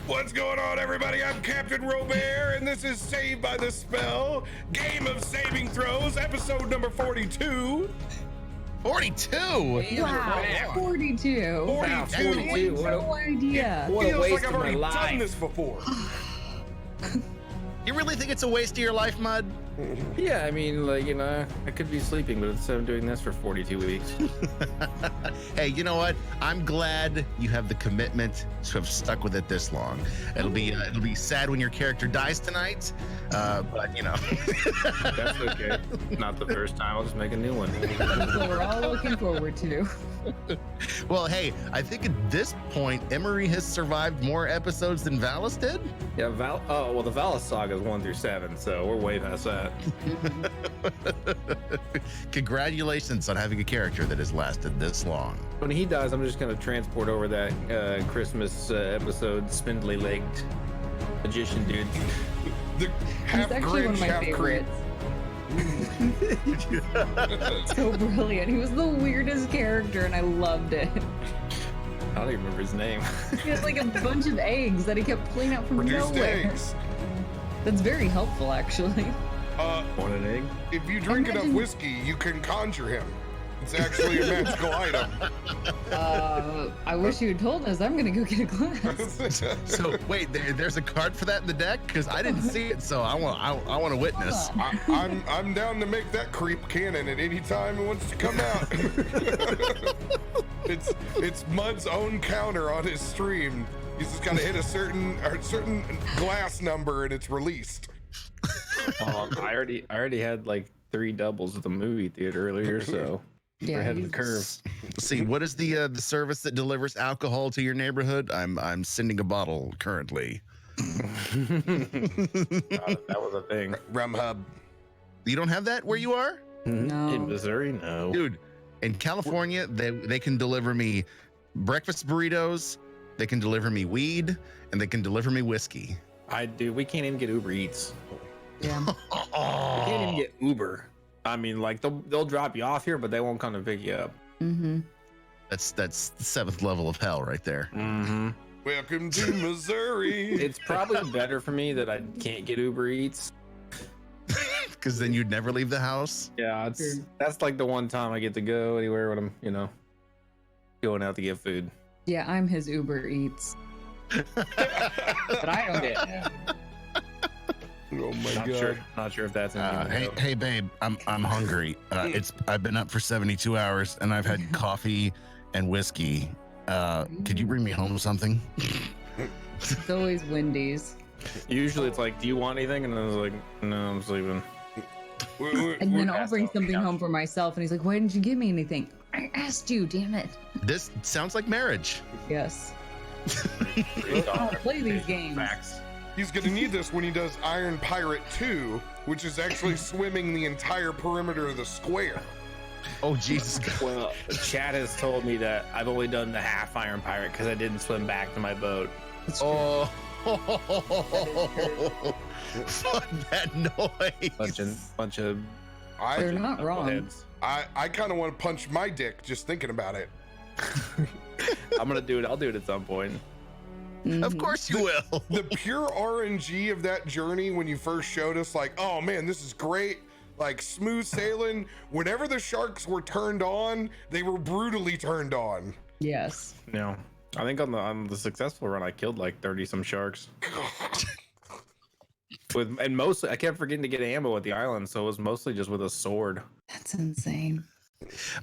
What's going on, everybody? I'm Captain RoBear, and this is Saved by the Spell, Game of Saving Throws, episode number 42. 42? Wow, 42. 42. No idea. It feels like I've already done this before. You really think it's a waste of your life, Mud? Yeah, I mean, like, you know, I could be sleeping, but instead I'm doing this for 42 weeks. Hey, you know what? I'm glad you have the commitment to have stuck with it this long. It'll be sad when your character dies tonight, but you know. That's okay. Not the first time. I'll just make a new one. That's what we're all looking forward to. Well, hey, I think at this point, Emery has survived more episodes than Valis did. Yeah, the Valis saga is 1 through 7, so we're way past that. Congratulations on having a character that has lasted this long. When he dies, I'm just going to transport over that Christmas episode, spindly-legged magician dude. The half He's actually one Grinch, of my half creep. favorites. So brilliant. He was the weirdest character, and I loved it. I don't even remember his name. He had like a bunch of eggs that he kept pulling out from Produced nowhere. eggs. That's very helpful, actually. Want an egg? If you drink enough whiskey, you can conjure him. It's actually a magical item. I wish you had told us. I'm gonna go get a glass. So wait, there's a card for that in the deck because I didn't see it, so I want to witness. I'm down to make that creep canon at any time it wants to come out. It's Mud's own counter on his stream. He's just got to hit a certain glass number and it's released. I already had like 3 doubles at the movie theater earlier, so we're ahead of the curve. See, what is the service that delivers alcohol to your neighborhood? I'm sending a bottle currently. That was a thing. Rum Hub. You don't have that where you are? No. In Missouri, no. Dude, in California, they can deliver me breakfast burritos, they can deliver me weed, and they can deliver me whiskey. We can't even get Uber Eats. Yeah. We can't even get Uber. I mean, like they'll drop you off here, but they won't come to pick you up. Mm-hmm. That's the 7th level of hell right there. Mm-hmm. Welcome to Missouri. It's probably better for me that I can't get Uber Eats. Because then you'd never leave the house. Yeah, that's like the one time I get to go anywhere when I'm, going out to get food. Yeah, I'm his Uber Eats. But I don't get it. Oh my Not god. sure if that's anything. Hey babe, I'm hungry. I've been up for 72 hours and I've had coffee and whiskey. Could you bring me home something? It's always Wendy's. Usually it's like, do you want anything? And I was like, no, I'm sleeping. And then I'll bring something home for myself, and he's like, "Why didn't you give me anything? I asked you, damn it." This sounds like marriage. Yes. I don't play these games. Facts. He's gonna need this when he does Iron Pirate 2, which is actually swimming the entire perimeter of the square. Oh Jesus God. Well, Chad has told me that I've only done the half Iron Pirate because I didn't swim back to my boat. Oh. Fuck that noise. Bunch of They're not wrong. heads. I kind of want to punch my dick just thinking about it. I'm gonna do it. I'll do it at some point. Of course you will. The pure RNG of that journey when you first showed us, like, oh man, this is great, like smooth sailing. Whenever the sharks were turned on, they were brutally turned on. Yes. No, I think on the successful run, I killed like 30 some sharks. And mostly, I kept forgetting to get ammo at the island, so it was mostly just with a sword. That's insane.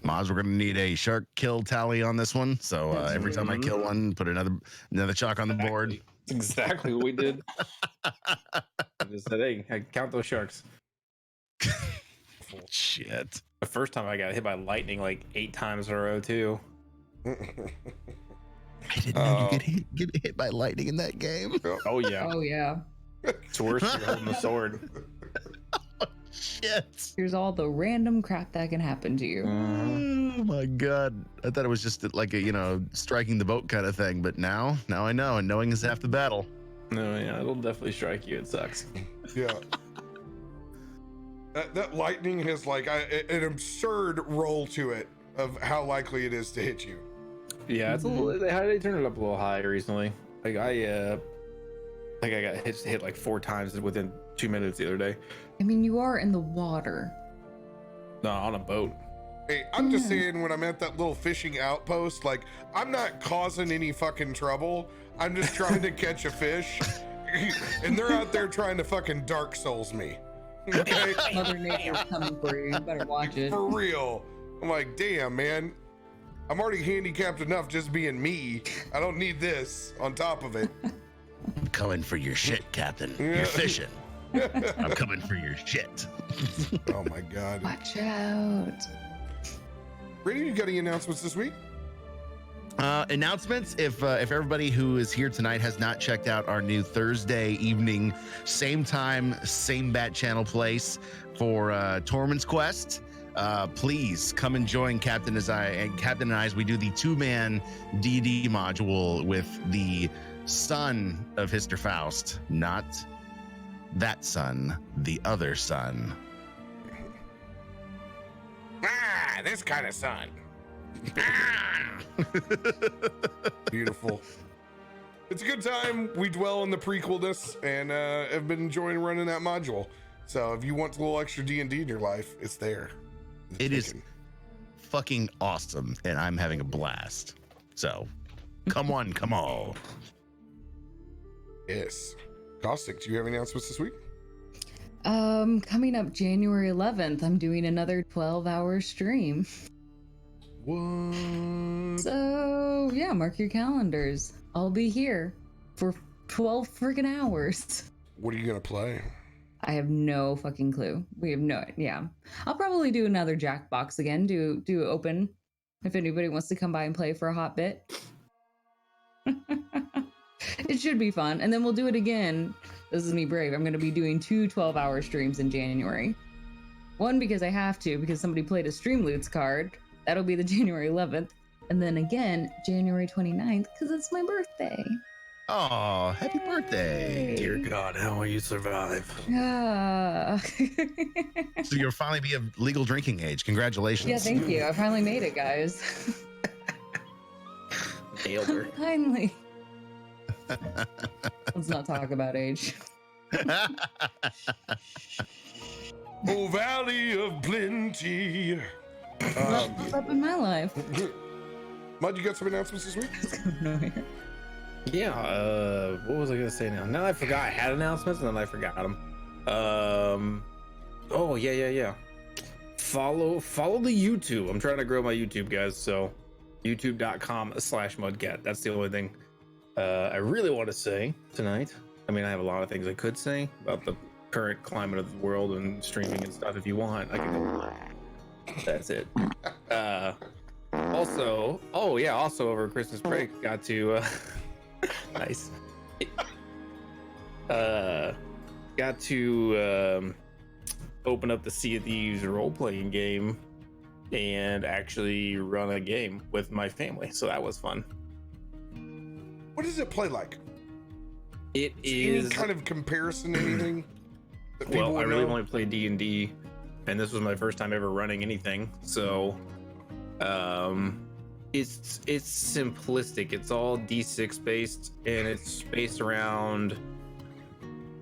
Moz, we're gonna need a shark kill tally on this one. So every time I kill one, put another chalk on the board. That's exactly what we did. I just said, hey, count those sharks. Shit. The first time I got hit by lightning like 8 times in a row too. I didn't know you get hit by lightning in that game. Oh yeah. Oh yeah. It's worse if you're holding the sword. Shit. Here's all the random crap that can happen to you. Oh my god. I thought it was just like a, striking the boat kind of thing, but now I know, and knowing is half the battle. No, yeah, it'll definitely strike you. It sucks. Yeah. That lightning has like an absurd roll to it of how likely it is to hit you. Yeah, it's a little. They turned it up a little high recently. Like I think I got hit like 4 times within 2 minutes the other day. I mean, you are in the water. No, on a boat. Hey, I'm just saying, when I'm at that little fishing outpost, like, I'm not causing any fucking trouble. I'm just trying to catch a fish. And they're out there trying to fucking Dark Souls me. Okay? Mother Nature's coming for you. You better watch it. For real. I'm like, damn, man. I'm already handicapped enough just being me. I don't need this on top of it. I'm coming for your shit, Captain. You're fishing. I'm coming for your shit. Oh my God. Watch out. Brady, you got any announcements this week? Announcements. If everybody who is here tonight has not checked out our new Thursday evening, same time, same bat channel place for Tormund's Quest, please come and join Captain and I as we do the 2-man D&D module with the son of Hister Faust, not that son, the other son. This kind of sun. Beautiful. It's a good time. We dwell in the prequelness and have been enjoying running that module. So if you want a little extra D&D in your life, it's there. It is fucking awesome, and I'm having a blast. So come on, come on. Yes. Caustic, do you have any announcements this week? Coming up January 11th, I'm doing another 12-hour stream. What? So, yeah, mark your calendars. I'll be here for 12 freaking hours. What are you going to play? I have no fucking clue. We have no, yeah. I'll probably do another Jackbox again, do open if anybody wants to come by and play for a hot bit. It should be fun. And then we'll do it again. This is me brave. I'm going to be doing 2 12-hour streams in January. One because I have to, because somebody played a Streamloots card. That'll be the January 11th. And then again, January 29th, because it's my birthday. Oh, happy birthday. Dear God, how will you survive? Ah. So you'll finally be of legal drinking age. Congratulations. Yeah, thank you. I finally made it, guys. Nailed her. Finally. Let's not talk about age. Oh, Valley of Plenty. What's up in my life? Mud, you got some announcements this week? No, here. Yeah, what was I gonna say now? Now I forgot I had announcements and then I forgot them. Oh yeah. Follow the YouTube. I'm trying to grow my YouTube, guys. So youtube.com/mudcat. That's the only thing I really want to say tonight. I mean, I have a lot of things I could say about the current climate of the world and streaming and stuff. If you want, I can. That's it. Also over Christmas break, got to nice. Got to open up the Sea of Thieves role-playing game and actually run a game with my family. So that was fun. What does it play like? It Any is kind of comparison to anything? That people well, I would really know? only played D&D, and this was my first time ever running anything. So, it's simplistic. It's all D6 based, and it's based around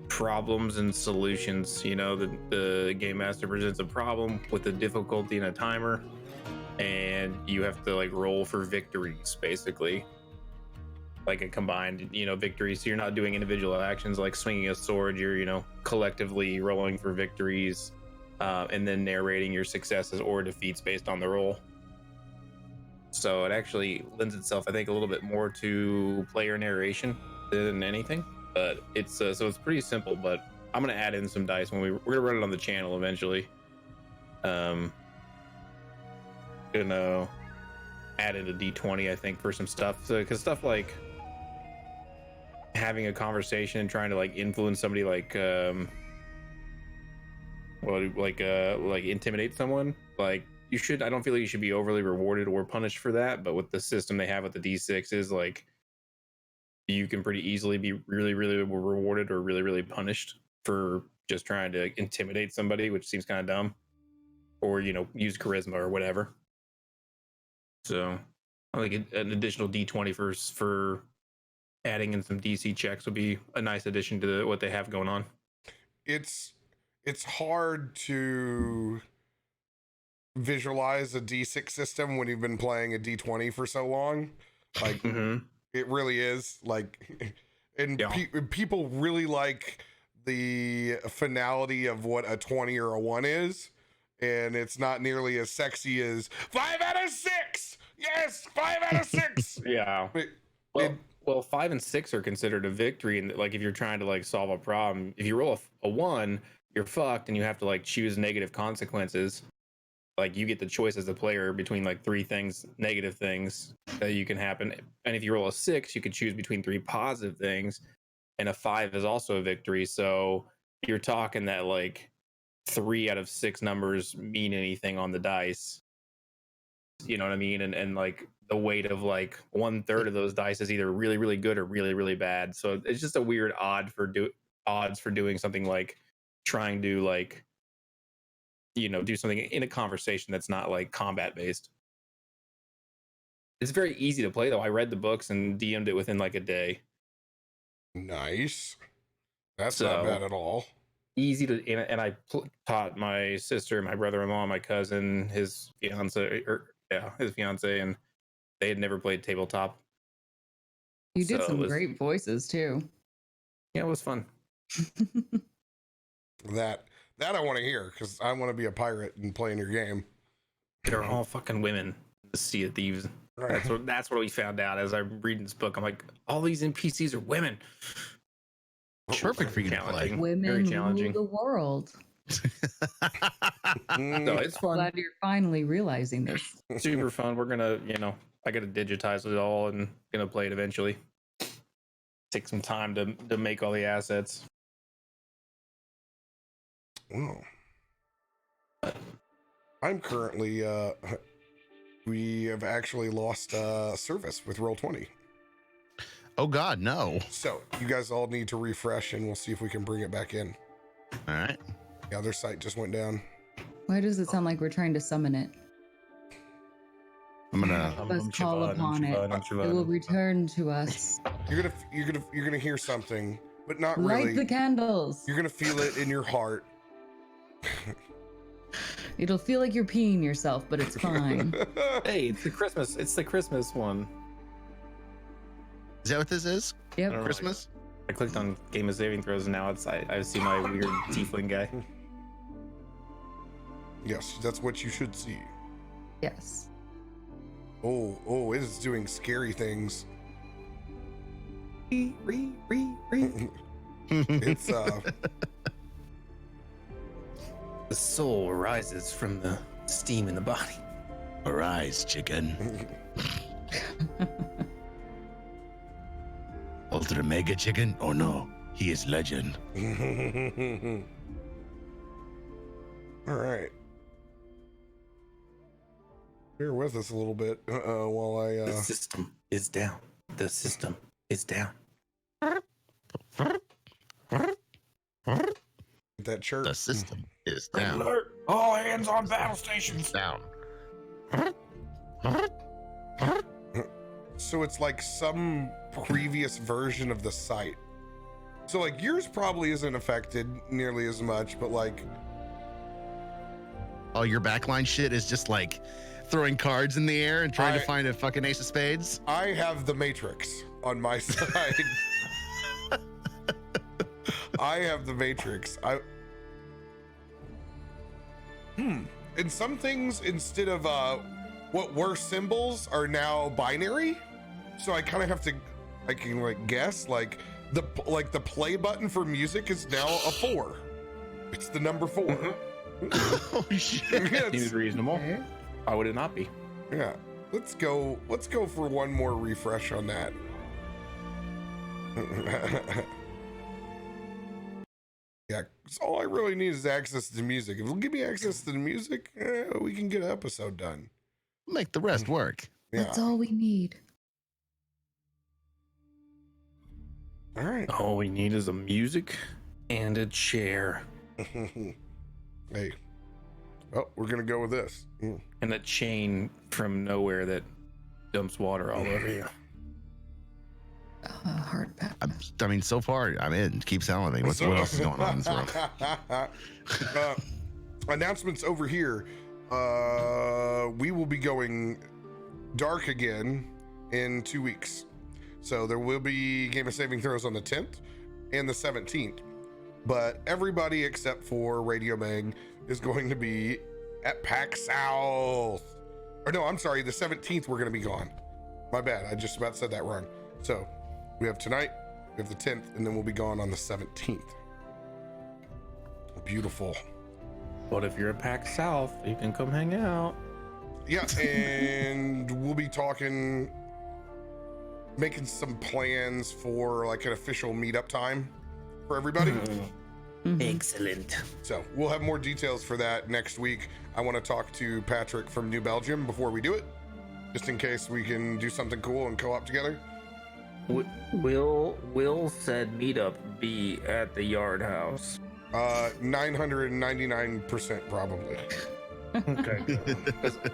problems and solutions. You know, the game master presents a problem with a difficulty and a timer, and you have to like roll for victories, basically. Like a combined, victory. So you're not doing individual actions like swinging a sword. You're, collectively rolling for victories, and then narrating your successes or defeats based on the roll. So it actually lends itself, I think, a little bit more to player narration than anything. But it's so it's pretty simple. But I'm gonna add in some dice when we're gonna run it on the channel eventually. Gonna add in a D20, I think, for some stuff. So because stuff like having a conversation and trying to like influence somebody, like intimidate someone, like I don't feel like you should be overly rewarded or punished for that. But with the system they have with the D6 is like you can pretty easily be really, really rewarded or really, really punished for just trying to intimidate somebody, which seems kind of dumb, or use charisma or whatever. So I think an additional D20 for adding in some DC checks would be a nice addition to what they have going on. It's hard to visualize a D6 system when you've been playing a D20 for so long. Like it really is like, and people really like the finality of what a 20 or a 1 is, and it's not nearly as sexy as 5 out of 6. Yes, 5 out of 6. Yeah. Well, 5 and 6 are considered a victory, and like if you're trying to like solve a problem, if you roll a 1, you're fucked, and you have to like choose negative consequences. Like you get the choice as a player between like 3 things, negative things that you can happen, and if you roll a 6, you can choose between 3 positive things, and a 5 is also a victory. So you're talking that like 3 out of 6 numbers mean anything on the dice. You know what I mean? And like the weight of like 1/3 of those dice is either really, really good or really, really bad. So it's just a weird odds for doing something like trying to like, you know, do something in a conversation that's not like combat based. It's very easy to play though. I read the books and DM'd it within like a day. Nice. That's not bad at all. Easy to, and I taught my sister, my brother-in-law, my cousin, his fiance, and they had never played tabletop. You did some great voices too. Yeah, it was fun. That I want to hear, because I want to be a pirate and play in your game. They're all fucking women. The Sea of Thieves. Right. That's what we found out as I'm reading this book. I'm like, all these NPCs are women. Perfect for you to play. Women very challenging. rule the world. So it's fun. Glad you're finally realizing this. Super fun. We're gonna, I gotta digitize it all and gonna play it eventually. Take some time to make all the assets. Oh. I'm currently we have actually lost service with Roll20. Oh God, no. So you guys all need to refresh and we'll see if we can bring it back in. All right. Yeah, their site just went down. Why does it sound like we're trying to summon it? I'm gonna Let's call upon it. It will return to us. You're gonna hear something, but not really. Light the candles. You're gonna feel it in your heart. It'll feel like you're peeing yourself, but it's fine. Hey, it's the Christmas one. Is that what this is? Yep. Christmas? I clicked on Game of Saving Throws and now I see my weird tiefling guy. Yes, that's what you should see. Yes. Oh, it is doing scary things. It's The soul rises from the steam in the body. Arise, chicken. Ultra Mega Chicken? Oh no, he is legend. All right. Bear with us a little bit while I. The system is down. The system is down. That chirp. The system is down. Alert! All hands on battle stations. Down. So it's like some previous version of the site. So like yours probably isn't affected nearly as much, but like. Oh, your backline shit is just like throwing cards in the air and trying to find a fucking ace of spades? I have the Matrix on my side. I have the Matrix. And some things, instead of what were symbols, are now binary. So I kind of have to, I can like guess, like the play button for music is now a 4. It's the number 4. Oh shit! Seems reasonable. Why would it not be? Yeah. Let's go for one more refresh on that. Yeah, so all I really need is access to the music. If it'll give me access to the music, we can get an episode done. Make the rest work. Yeah. That's all we need. All right. All we need is a music and a chair. Hey. Oh, we're gonna go with this. And a chain from nowhere that dumps water all over you. Heart I mean, so far I'm in. Keep telling me what else is going on in this world. Announcements over here. We will be going dark again in 2 weeks. So there will be Game of Saving Throws on the 10th and the 17th. But everybody except for Radio Meg is going to be at PAX South. Or no, I'm sorry, the 17th we're going to be gone. My bad, I just about said that wrong. So we have tonight, we have the 10th, and then we'll be gone on the 17th. Beautiful. But if you're at PAX South, you can come hang out. Yeah, and we'll be talking, making some plans for like an official meetup time for everybody. Excellent. So we'll have more details for that next week. I want to talk to Patrick from New Belgium before we do it, just in case we can do something cool and co-op together. Will said meetup be at the Yard House? 999% probably. Okay.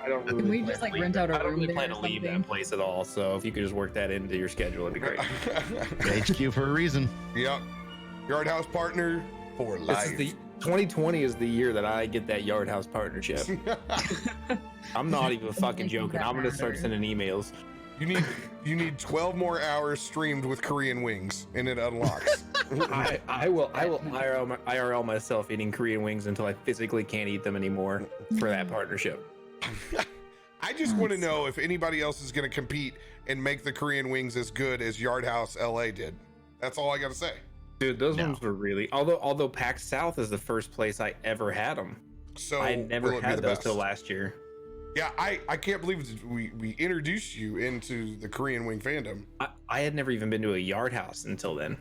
I don't really Can we just like rent out a I don't room really there plan or to leave something? that place at all. So if you could just work that into your schedule, it'd be great. HQ for a reason. Yep. Yard House partner for This life. is the 2020 is the year that I get that Yard House partnership. I'm not even fucking Making joking. that I'm gonna start matter. sending emails. You need 12 more hours streamed with Korean wings, and it unlocks. I will IRL myself eating Korean wings until I physically can't eat them anymore for that partnership. I just want to know if anybody else is going to compete and make the Korean wings as good as Yard House LA did. That's all I got to say. Dude, those No. ones were really. Although PAX South is the first place I ever had them. So I never will it be had the those best? till last year. Yeah, I can't believe we introduced you into the Korean wing fandom. I had never even been to a Yard House until then.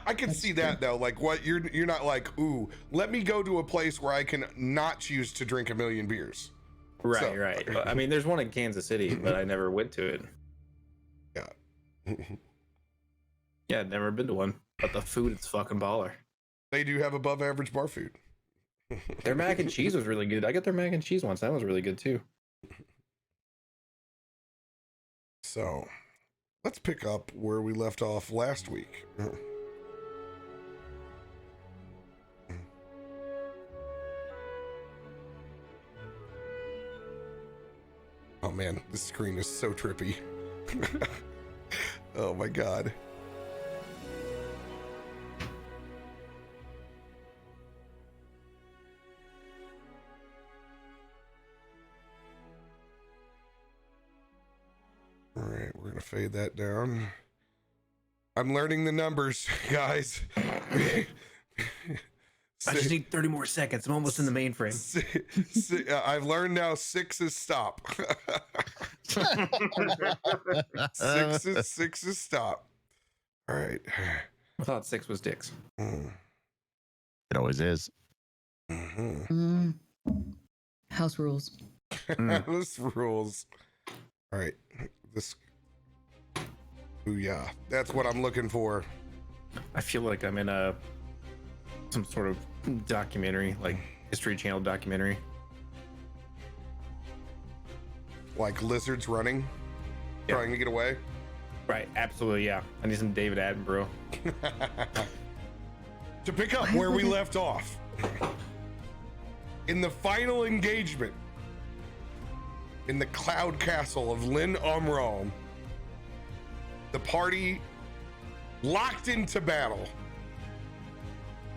I can see that though. Like, what you're not like, ooh, let me go to a place where I can not choose to drink a million beers. Right, So- right. I mean, there's one in Kansas City, but I never went to it. Yeah. Yeah, I'd never been to one. But the food is fucking baller. They do have above average bar food. Their mac and cheese was really good. I got their mac and cheese once. That was really good too. So let's pick up where we left off last week. Oh man, this screen is so trippy. Oh my god. All right, we're gonna fade that down. I'm learning the numbers, guys. I just need 30 more seconds. I'm almost in the mainframe. I've learned now 6 is stop. 6 is stop. All right. I thought 6 was dicks. Mm. It always is. Mhm. House rules. This rules. All right. This. Ooh, yeah. That's what I'm looking for. I feel like I'm in some sort of documentary, like History Channel documentary. Like lizards running, Yeah. trying to get away. Right, absolutely, yeah. I need some David Attenborough. To pick up where we left off. In the final engagement in the Cloud Castle of Lynn Umral, the party locked into battle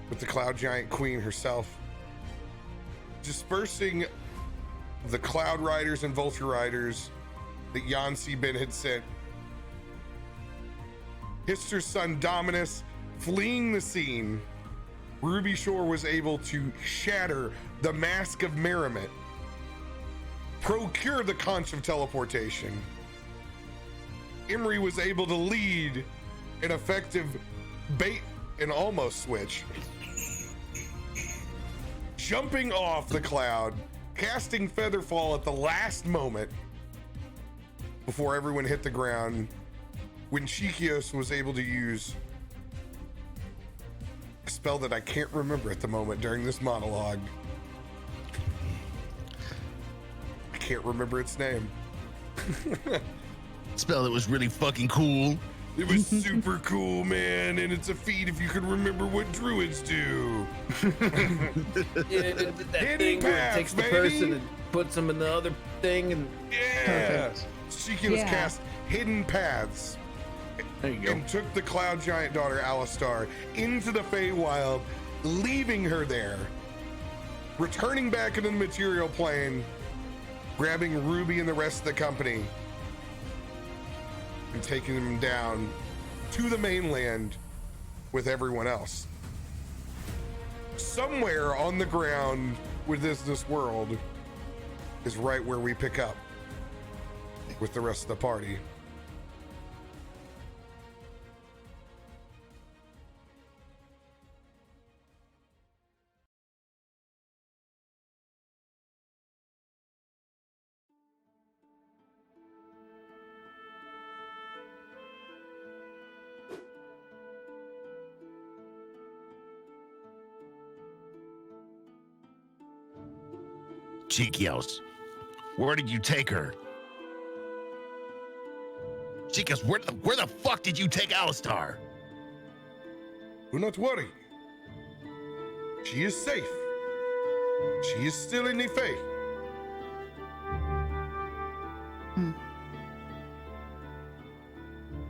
with the Cloud Giant Queen herself, dispersing the Cloud Riders and Vulture Riders that Yancy Ben had sent. Hister's son Dominus fleeing the scene, Ruby Shore was able to shatter the Mask of Merriment, procure the Conch of Teleportation. Imri was able to lead an effective bait and almost switch, jumping off the cloud, casting Featherfall at the last moment before everyone hit the ground, when Shikios was able to use a spell that I can't remember at the moment during this monologue. I can't remember its name. Spell that was really fucking cool. It was super cool, man, and it's a feat if you can remember what druids do. Yeah, that Hidden thing where it paths, takes the baby. person and puts them in the other thing, and Yeah. She can Yeah. cast hidden paths there you go. and took the cloud giant daughter Alistair into the Feywild, leaving her there, returning back into the material plane, grabbing Ruby and the rest of the company, and taking them down to the mainland with everyone else. Somewhere on the ground within this world is right where we pick up with the rest of the party. Chiquios, where did you take her? Chiquios, where the fuck did you take Alistair? Do not worry. She is safe. She is still in the Fae.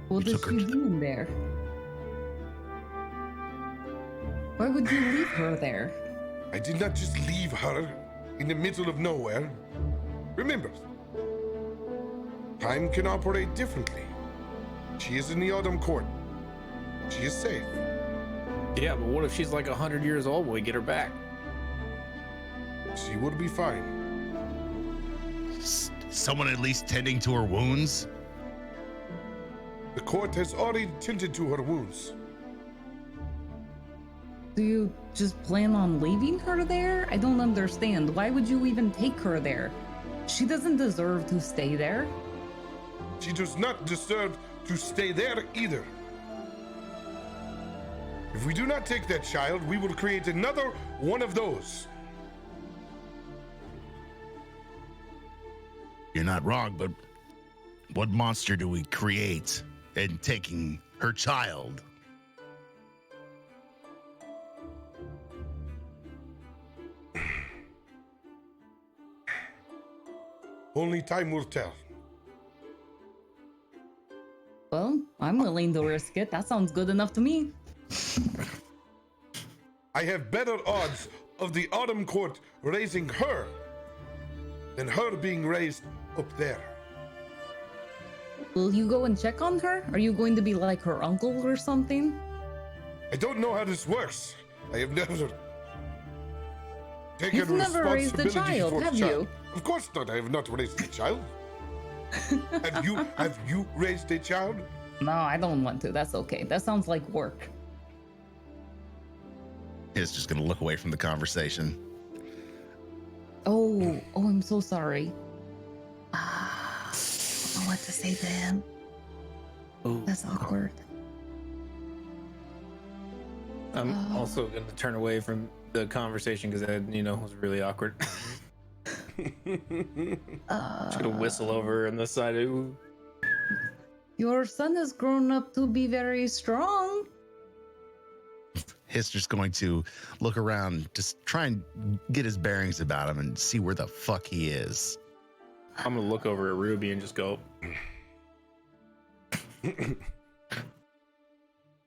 What You is took her she to doing there? Why would you leave her there? I did not just leave her in the middle of nowhere. Remember, time can operate differently. She is in the Autumn Court. She is safe. Yeah, but what if she's like 100 years old when we get her back? She will be fine. Someone at least tending to her wounds? The court has already tended to her wounds. Do you just plan on leaving her there? I don't understand. Why would you even take her there? She doesn't deserve to stay there. She does not deserve to stay there either. If we do not take that child, we will create another one of those. You're not wrong, but what monster do we create in taking her child? Only time will tell. Well, I'm willing to risk it. That sounds good enough to me. I have better odds of the Autumn Court raising her than her being raised up there. Will you go and check on her? Are you going to be like her uncle or something? I don't know how this works. I have never taken You've never raised a responsibility child, for have a child. you? Of course not. I have not raised a child. Have you raised a child? No, I don't want to. That's okay. That sounds like work. Is just gonna look away from the conversation. Oh, I'm so sorry. I don't know what to say to him. Oh, That's awkward. I'm Oh. also going to turn away from the conversation because that, was really awkward. Just gonna whistle over on the side. Ooh. Your son has grown up to be very strong. Hister's going to look around, just try and get his bearings about him and see where the fuck he is. I'm gonna look over at Ruby and just go, I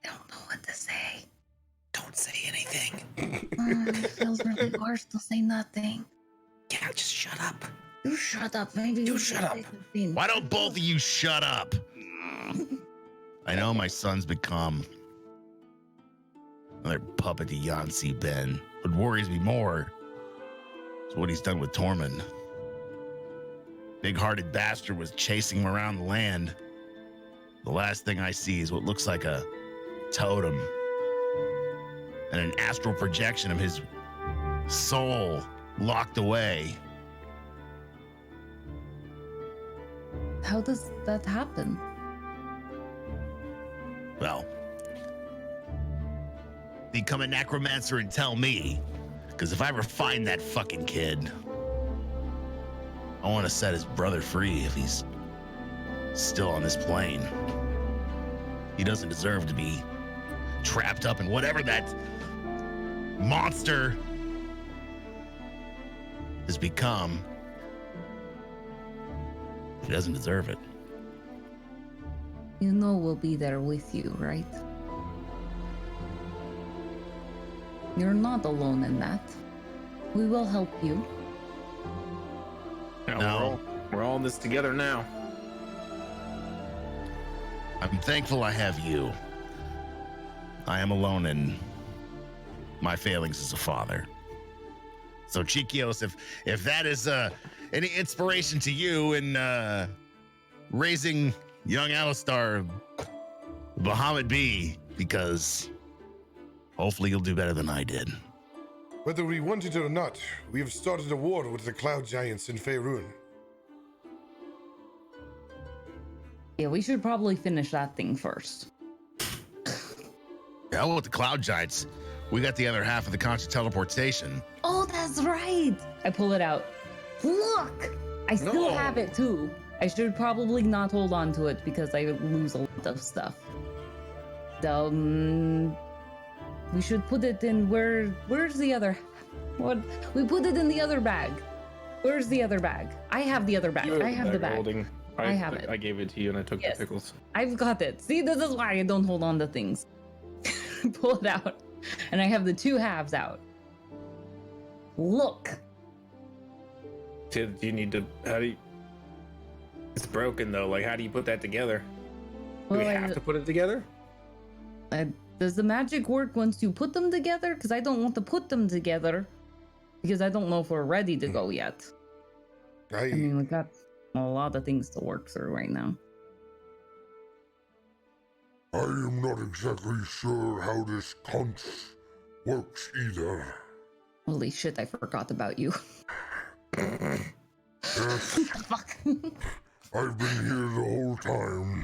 don't know what to say. "Don't say anything." It feels really harsh to say nothing. Yeah, just shut up. You shut up. Maybe You we shut should up. take a scene. Why don't both of you shut up? I know my son's become another puppet to Yancy Ben. What worries me more is what he's done with Tormund. Big-hearted bastard was chasing him around the land. The last thing I see is what looks like a totem and an astral projection of his soul locked away. How does that happen? Well, become a necromancer and tell me, because if I ever find that fucking kid, I want to set his brother free if he's still on this plane. He doesn't deserve to be trapped up in whatever that monster has become. He doesn't deserve it. You know we'll be there with you, right? You're not alone in that. We will help you. Yeah, No. we're all in this together now. I'm thankful I have you. I am alone in my failings as a father. So Chikios, if that is any inspiration to you in raising young Alistair, Bahamut be, because hopefully you'll do better than I did. Whether we want it or not, we have started a war with the cloud giants in Faerun. Yeah, we should probably finish that thing first. Hell with the cloud giants. We got the other half of the conch teleportation. Oh, that's right. I pull it out. Look, I still No. have it too. I should probably not hold on to it because I lose a lot of stuff. We should put it in where's the other? What? We put it in the other bag. Where's the other bag? I have the other bag. You I have the bag. holding. I have it. I gave it to you and I took Yes. the pickles. I've got it. See, this is why I don't hold on to things. Pull it out. And I have the two halves out. Look. Do you need to? How do you? It's broken though. Like, how do you put that together? Do we have to put it together? Does the magic work once you put them together? Because I don't want to put them together. Because I don't know if we're ready to go yet. I mean, we got a lot of things to work through right now. I am not exactly sure how this conch works either. Holy shit, I forgot about you. Yes, Fuck. I've been here the whole time.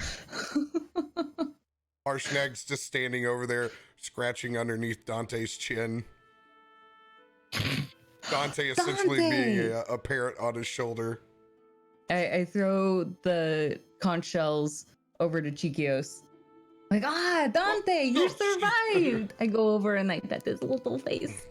Harshnag's just standing over there, scratching underneath Dante's chin. Dante essentially Dante! being a parrot on his shoulder. I throw the conch shells over to Chikios. Like, Dante, you survived! I go over and I pet his little face.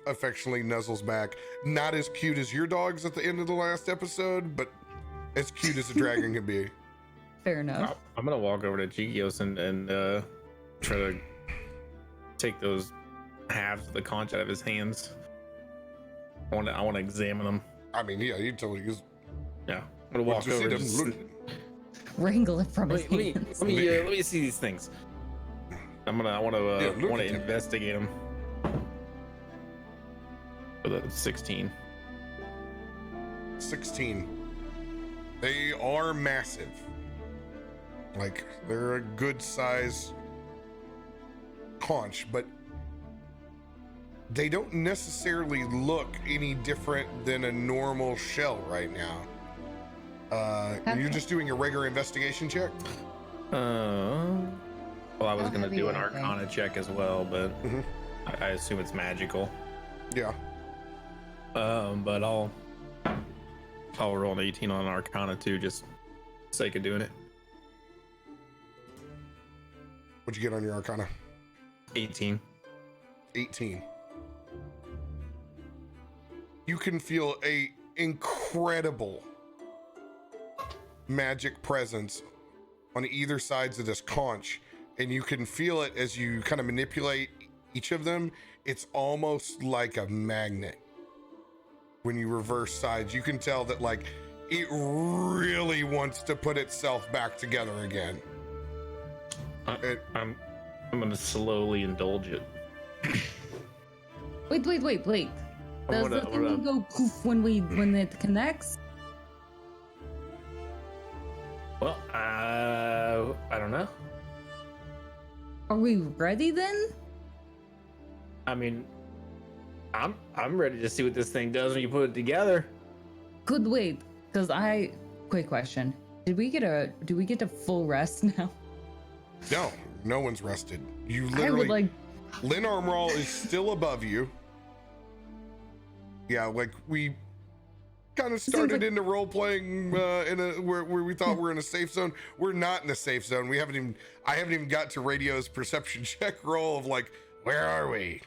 Affectionately nuzzles back. Not as cute as your dogs at the end of the last episode, but as cute as a dragon can be. Fair enough. I'm gonna walk over to Chikios and try to take those halves of the conch out of his hands. I want to examine them. I mean, yeah, you told you. Yeah, I'm gonna walk over. and just- Wrangle it from his Let me hands. let me see these things. I want look to at them. investigate them. For the 16. 16. They are massive. Like, they're a good size conch, but they don't necessarily look any different than a normal shell right now. You're just doing a regular investigation check? Well, I was How gonna heavy do an are they? Arcana check as well, but Mhm. I assume it's magical. Yeah. But I'll roll an 18 on Arcana too, just for the sake of doing it. What'd you get on your Arcana? 18. 18. You can feel a incredible magic presence on either sides of this conch, and you can feel it as you kind of manipulate each of them. It's almost like a magnet. When you reverse sides, you can tell that like it really wants to put itself back together again. I'm gonna slowly indulge it. Wait. I'm Does gonna- the thing go poof when it connects? Well, I don't know. Are we ready then? I mean, I'm ready to see what this thing does when you put it together. Good wait, because quick question. Did we get a full rest now? No one's rested. You I literally would like Lynn Armral is still above you. Yeah, like we kind of started into role playing where we thought we're in a safe zone. We're not in a safe zone. I haven't even got to Radio's perception check roll of like, where are we?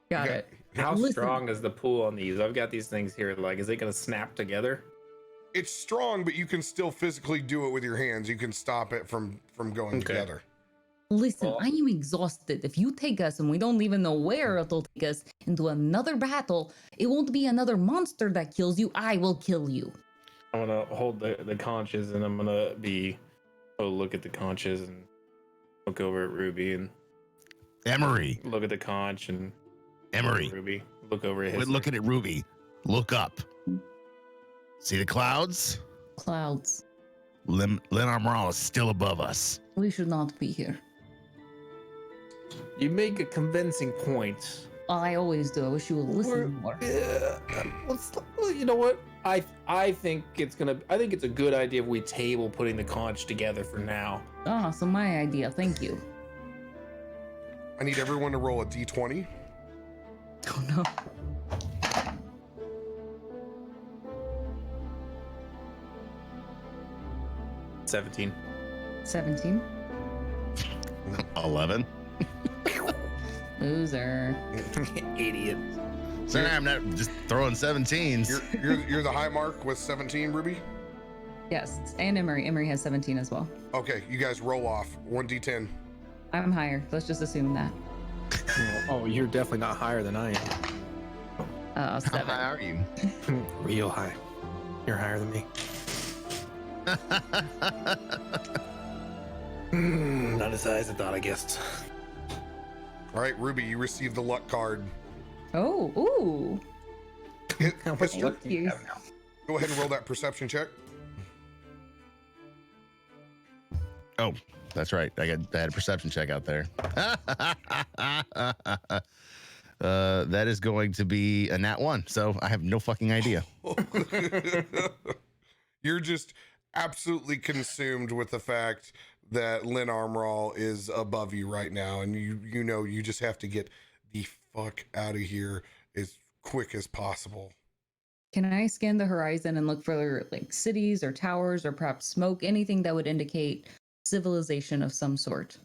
Got it. How Listen. strong is the pool on these? I've got these things here. Like, is it going to snap together? It's strong, but you can still physically do it with your hands. You can stop it from going together. Listen, Well- I am exhausted. If you take us and we don't even know where it'll take us into another battle, it won't be another monster that kills you. I will kill you. I'm going to hold the conches and I'm going to look at the conches and look over at Ruby and Emery, look at the conch and Emery, Ruby. Look over at his. quit looking at Ruby. Look up. See the clouds? Clouds. Len Armoral is still above us. We should not be here. You make a convincing point. I always do. I wish you would listen more. Well, you know what? I think it's a good idea if we table putting the conch together for now. Ah, so my idea. Thank you. I need everyone to roll a d20. Oh no. $17. 17. 11. Loser. Idiot. Sorry, I'm not just throwing 17s. You're the high mark with 17, Ruby? Yes, and Emery. Emery has 17 as well. Okay, you guys roll off. 1d10. I'm higher. Let's just assume that. Oh, you're definitely not higher than I am. How 7. high are you? Real high. You're higher than me. Not as high as I thought, I guess. All right, Ruby, you receive the luck card. Oh, ooh. Mister, Yes. go ahead and roll that perception check. Oh, that's right. I had a perception check out there. That is going to be a nat 1. So I have no fucking idea. You're just absolutely consumed with the fact that Lynn Armrall is above you right now, and you know you just have to get the fuck out of here as quick as possible. Can I scan the horizon and look for like cities or towers or perhaps smoke, anything that would indicate civilization of some sort?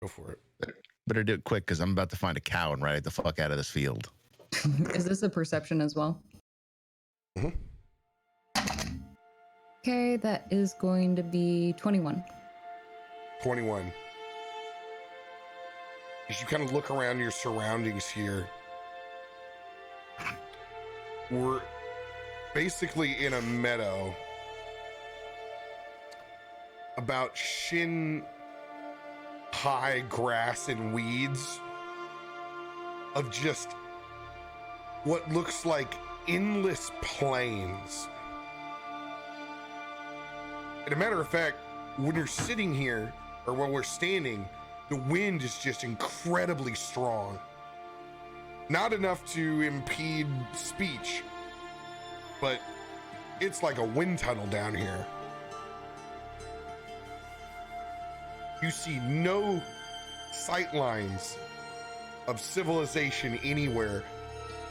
Go for it. Better do it quick because I'm about to find a cow and ride it the fuck out of this field. Is this a perception as well? Mhm. Okay, that is going to be 21. 21. As you kind of look around your surroundings here, we're basically in a meadow about shin high grass and weeds of just what looks like endless plains. And a matter of fact, when you're sitting here, or when we're standing, the wind is just incredibly strong. Not enough to impede speech, but it's like a wind tunnel down here. You see no sight lines of civilization anywhere.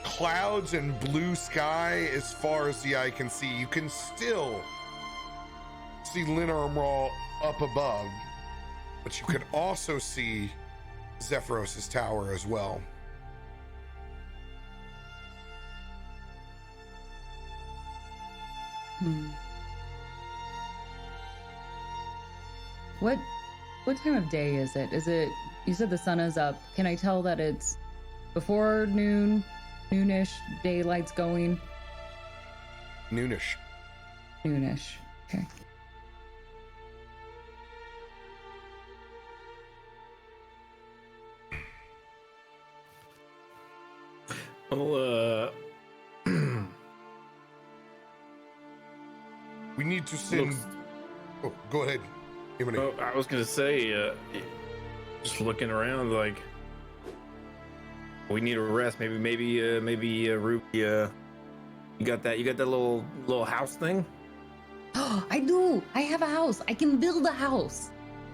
Clouds and blue sky as far as the eye can see. You can still see Linarmral up above, but you can also see Zephyros' tower as well. What time of day is it? Is it, you said the sun is up. Can I tell that it's before noon, noonish, daylight's going? Noonish. Noonish. Okay. Well, We need to send. Oh, go ahead. oh, I was gonna say, just looking around, like we need a rest. Maybe, Ruby, you got that little house thing? I do. I have a house. I can build a house.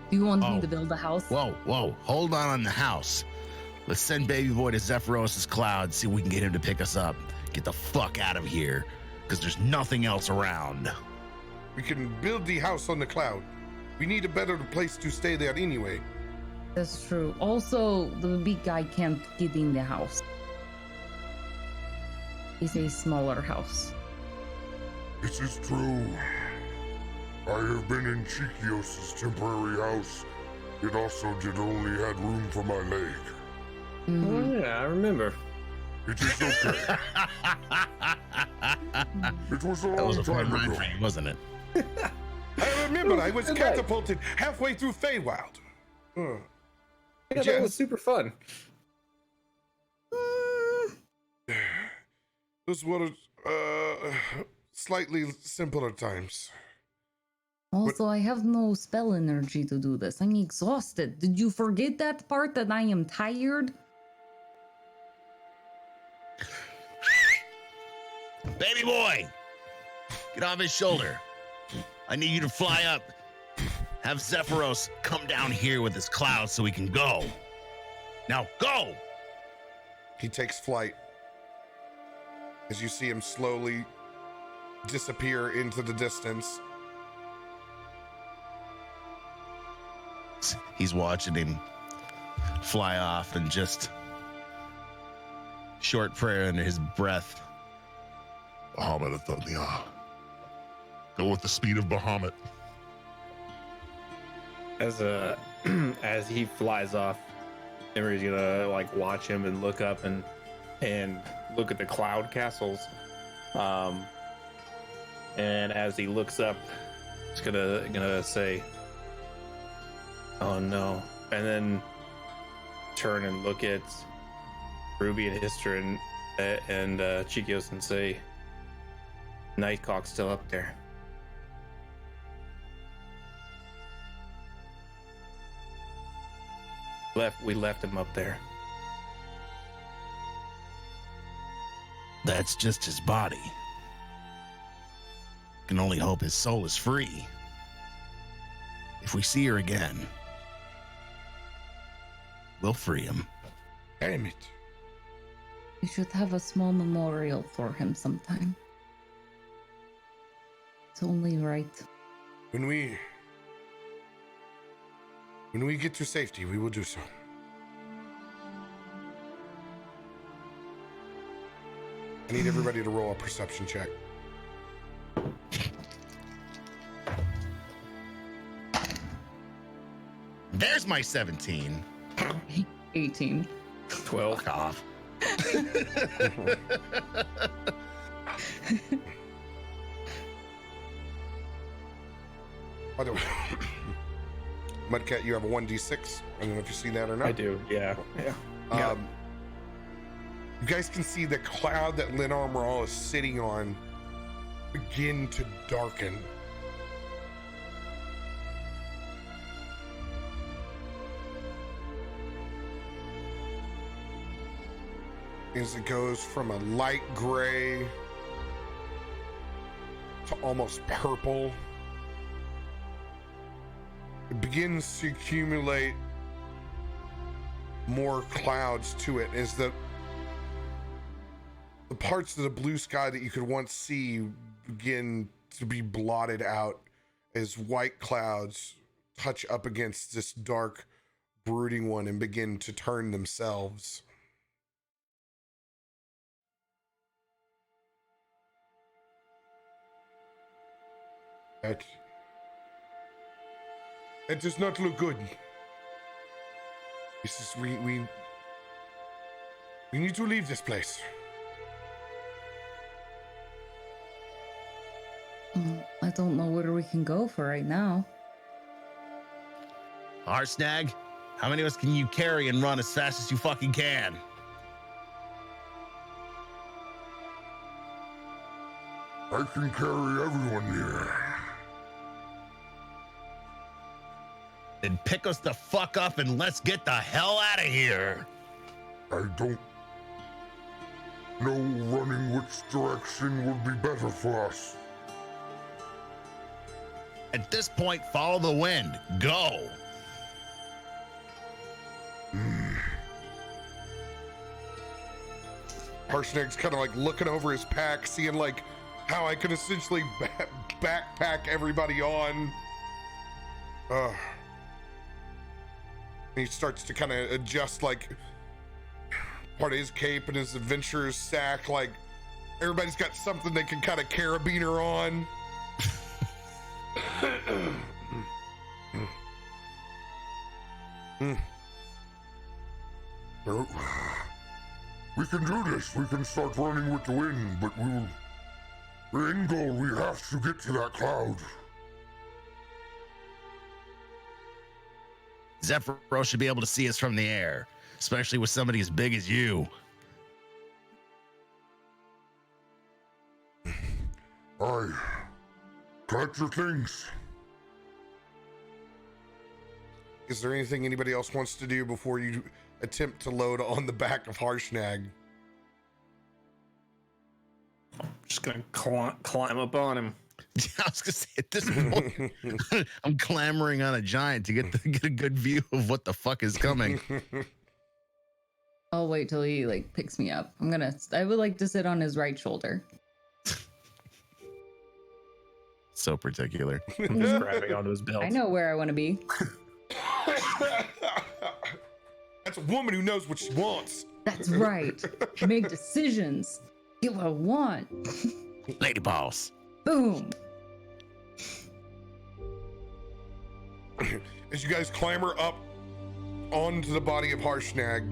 Do you want me Oh. to build a house? Whoa, hold on the house. Let's send baby boy to Zephyros' cloud, see if we can get him to pick us up. Get the fuck out of here. because there's nothing else around. We can build the house on the cloud. We need a better place to stay there anyway. That's true. Also, the big guy can't get in the house. It's a smaller house. This is true. I have been in Chikios' temporary house. It also did only had room for my leg. Mhm. Oh, yeah, I remember. It is okay. It was a That long was a fun time ride ago. for you, wasn't it? I remember I was Good night. catapulted halfway through Feywild. Yeah, Yes. that was super fun. Those were slightly simpler times. Also, I have no spell energy to do this. I'm exhausted. Did you forget that part that I am tired? Baby boy, get off his shoulder. I need you to fly up. Have Zephyros come down here with his cloud so we can go. Now go! He takes flight as you see him slowly disappear into the distance. He's watching him fly off and just short prayer under his breath. Bahamut Athania. Go with the speed of Bahamut. As he flies off, Emery's gonna like watch him and look up and look at the cloud castles. And as he looks up, he's gonna say, "Oh no!" and then turn and look at Ruby and Hister and Chikios and say, "Nightcock's still up there." We left him up there. That's just his body. Can only hope his soul is free. If we see her again, we'll free him. Damn it. We should have a small memorial for him sometime. It's only right. When we get to safety, we will do so. I need everybody to roll a perception check. There's my 17. 18. 12. Fuck off. By the way, Mudcat, you have a 1d6. I don't know if you see that or not. I do. Yeah. You guys can see the cloud that Lynn Armorall is sitting on begin to darken. As it goes from a light gray to almost purple. It begins to accumulate more clouds to it as the parts of the blue sky that you could once see begin to be blotted out as white clouds touch up against this dark, brooding one and begin to turn themselves. That does not look good. This is we need to leave this place. I don't know where we can go for right now. Arsnag, how many of us can you carry and run as fast as you fucking can? I can carry everyone here. Then pick us the fuck up and let's get the hell out of here. I don't know running which direction would be better for us. At this point, follow the wind. Go. Harshnag's kind of like looking over his pack, seeing like how I could essentially backpack everybody on. He starts to kind of adjust like part of his cape and his adventurer's sack. Like everybody's got something they can kind of carabiner on. Well, we can do this. We can start running with the wind, but the end goal, we have to get to that cloud. Zephyros should be able to see us from the air, especially with somebody as big as you. Aye. Collect your things. Is there anything anybody else wants to do before you attempt to load on the back of Harshnag? Just gonna climb up on him. I was gonna say at this point, I'm clamoring on a giant to get a good view of what the fuck is coming. I'll wait till he like picks me up. I would like to sit on his right shoulder. So particular. I'm just grabbing onto his belt. I know where I want to be. That's a woman who knows what she wants. That's right. Make decisions. Get what I want. Lady boss. Boom. As you guys clamber up onto the body of Harshnag,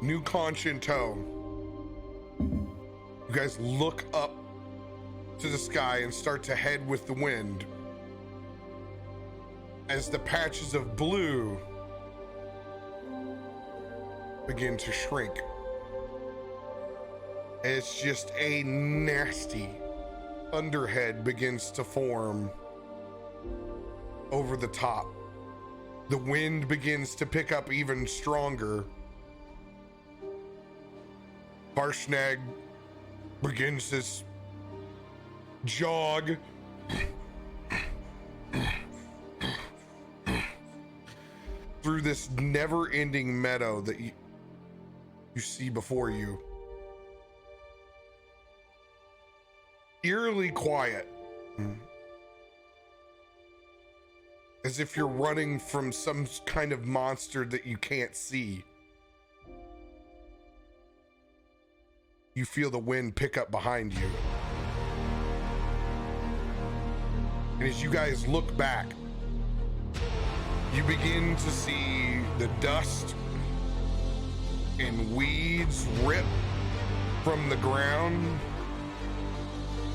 new conch in tow, you guys look up to the sky and start to head with the wind as the patches of blue begin to shrink. It's just a nasty thunderhead begins to form over the top. The wind begins to pick up even stronger. Harshnag begins this jog through this never-ending meadow that you see before you. Eerily quiet, as if you're running from some kind of monster that you can't see. You feel the wind pick up behind you. And as you guys look back, you begin to see the dust and weeds rip from the ground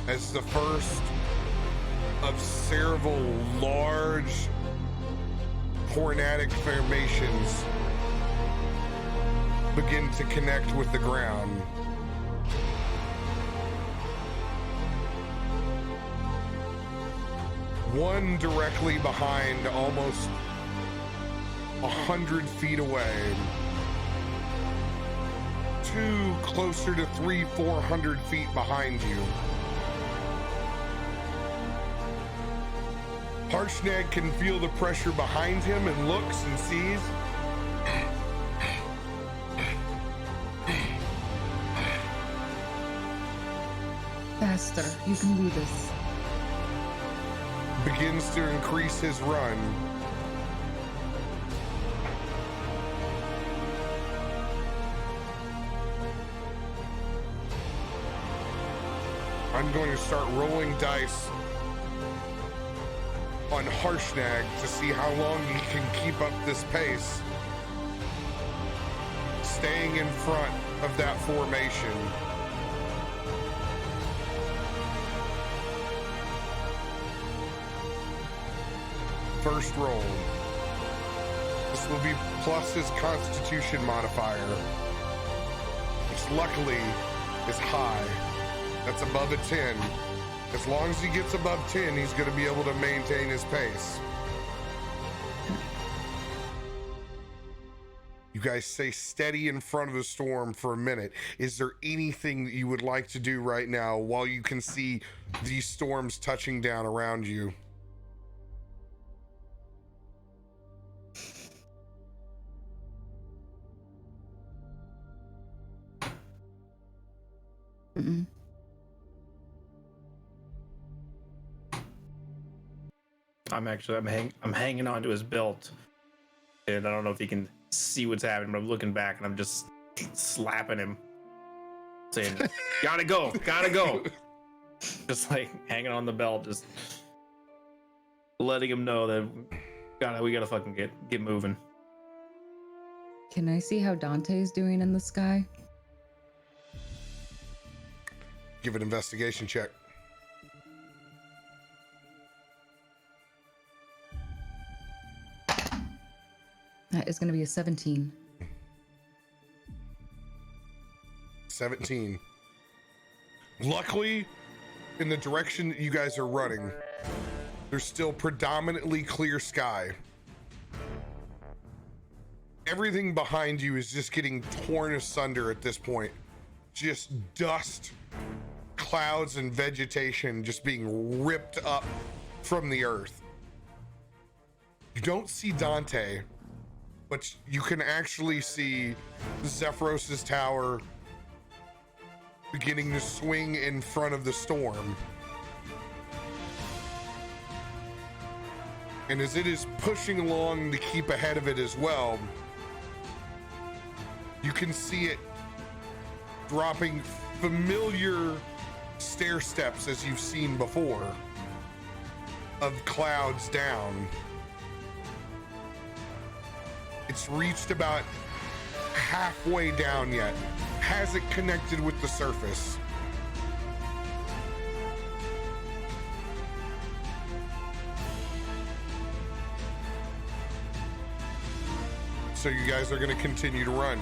as the first of several large hornatic formations begin to connect with the ground. One directly behind, almost 100 feet away. Two closer to 300-400 feet behind you. Harshnag can feel the pressure behind him and looks and sees. Faster. You can do this. Begins to increase his run. I'm going to start rolling dice on Harshnag to see how long he can keep up this pace, staying in front of that formation. First roll. This will be plus his Constitution modifier, which luckily is high. That's above a 10. As long as he gets above 10, he's going to be able to maintain his pace. You guys stay steady in front of the storm for a minute. Is there anything that you would like to do right now while you can see these storms touching down around you? Mm-mm. I'm hanging onto his belt, and I don't know if he can see what's happening, but I'm looking back and I'm just slapping him, saying, "Gotta go, gotta go." Just like hanging on the belt, just letting him know that we gotta fucking get moving. Can I see how Dante's doing in the sky? Give an investigation check. That is going to be a 17. 17. Luckily, in the direction that you guys are running, there's still predominantly clear sky. Everything behind you is just getting torn asunder at this point. Just dust, clouds, and vegetation just being ripped up from the earth. You don't see Dante, but you can actually see Zephyros' tower beginning to swing in front of the storm. And as it is pushing along to keep ahead of it as well, you can see it dropping familiar stair steps as you've seen before of clouds down. It's reached about halfway down yet. Hasn't connected with the surface. So you guys are going to continue to run.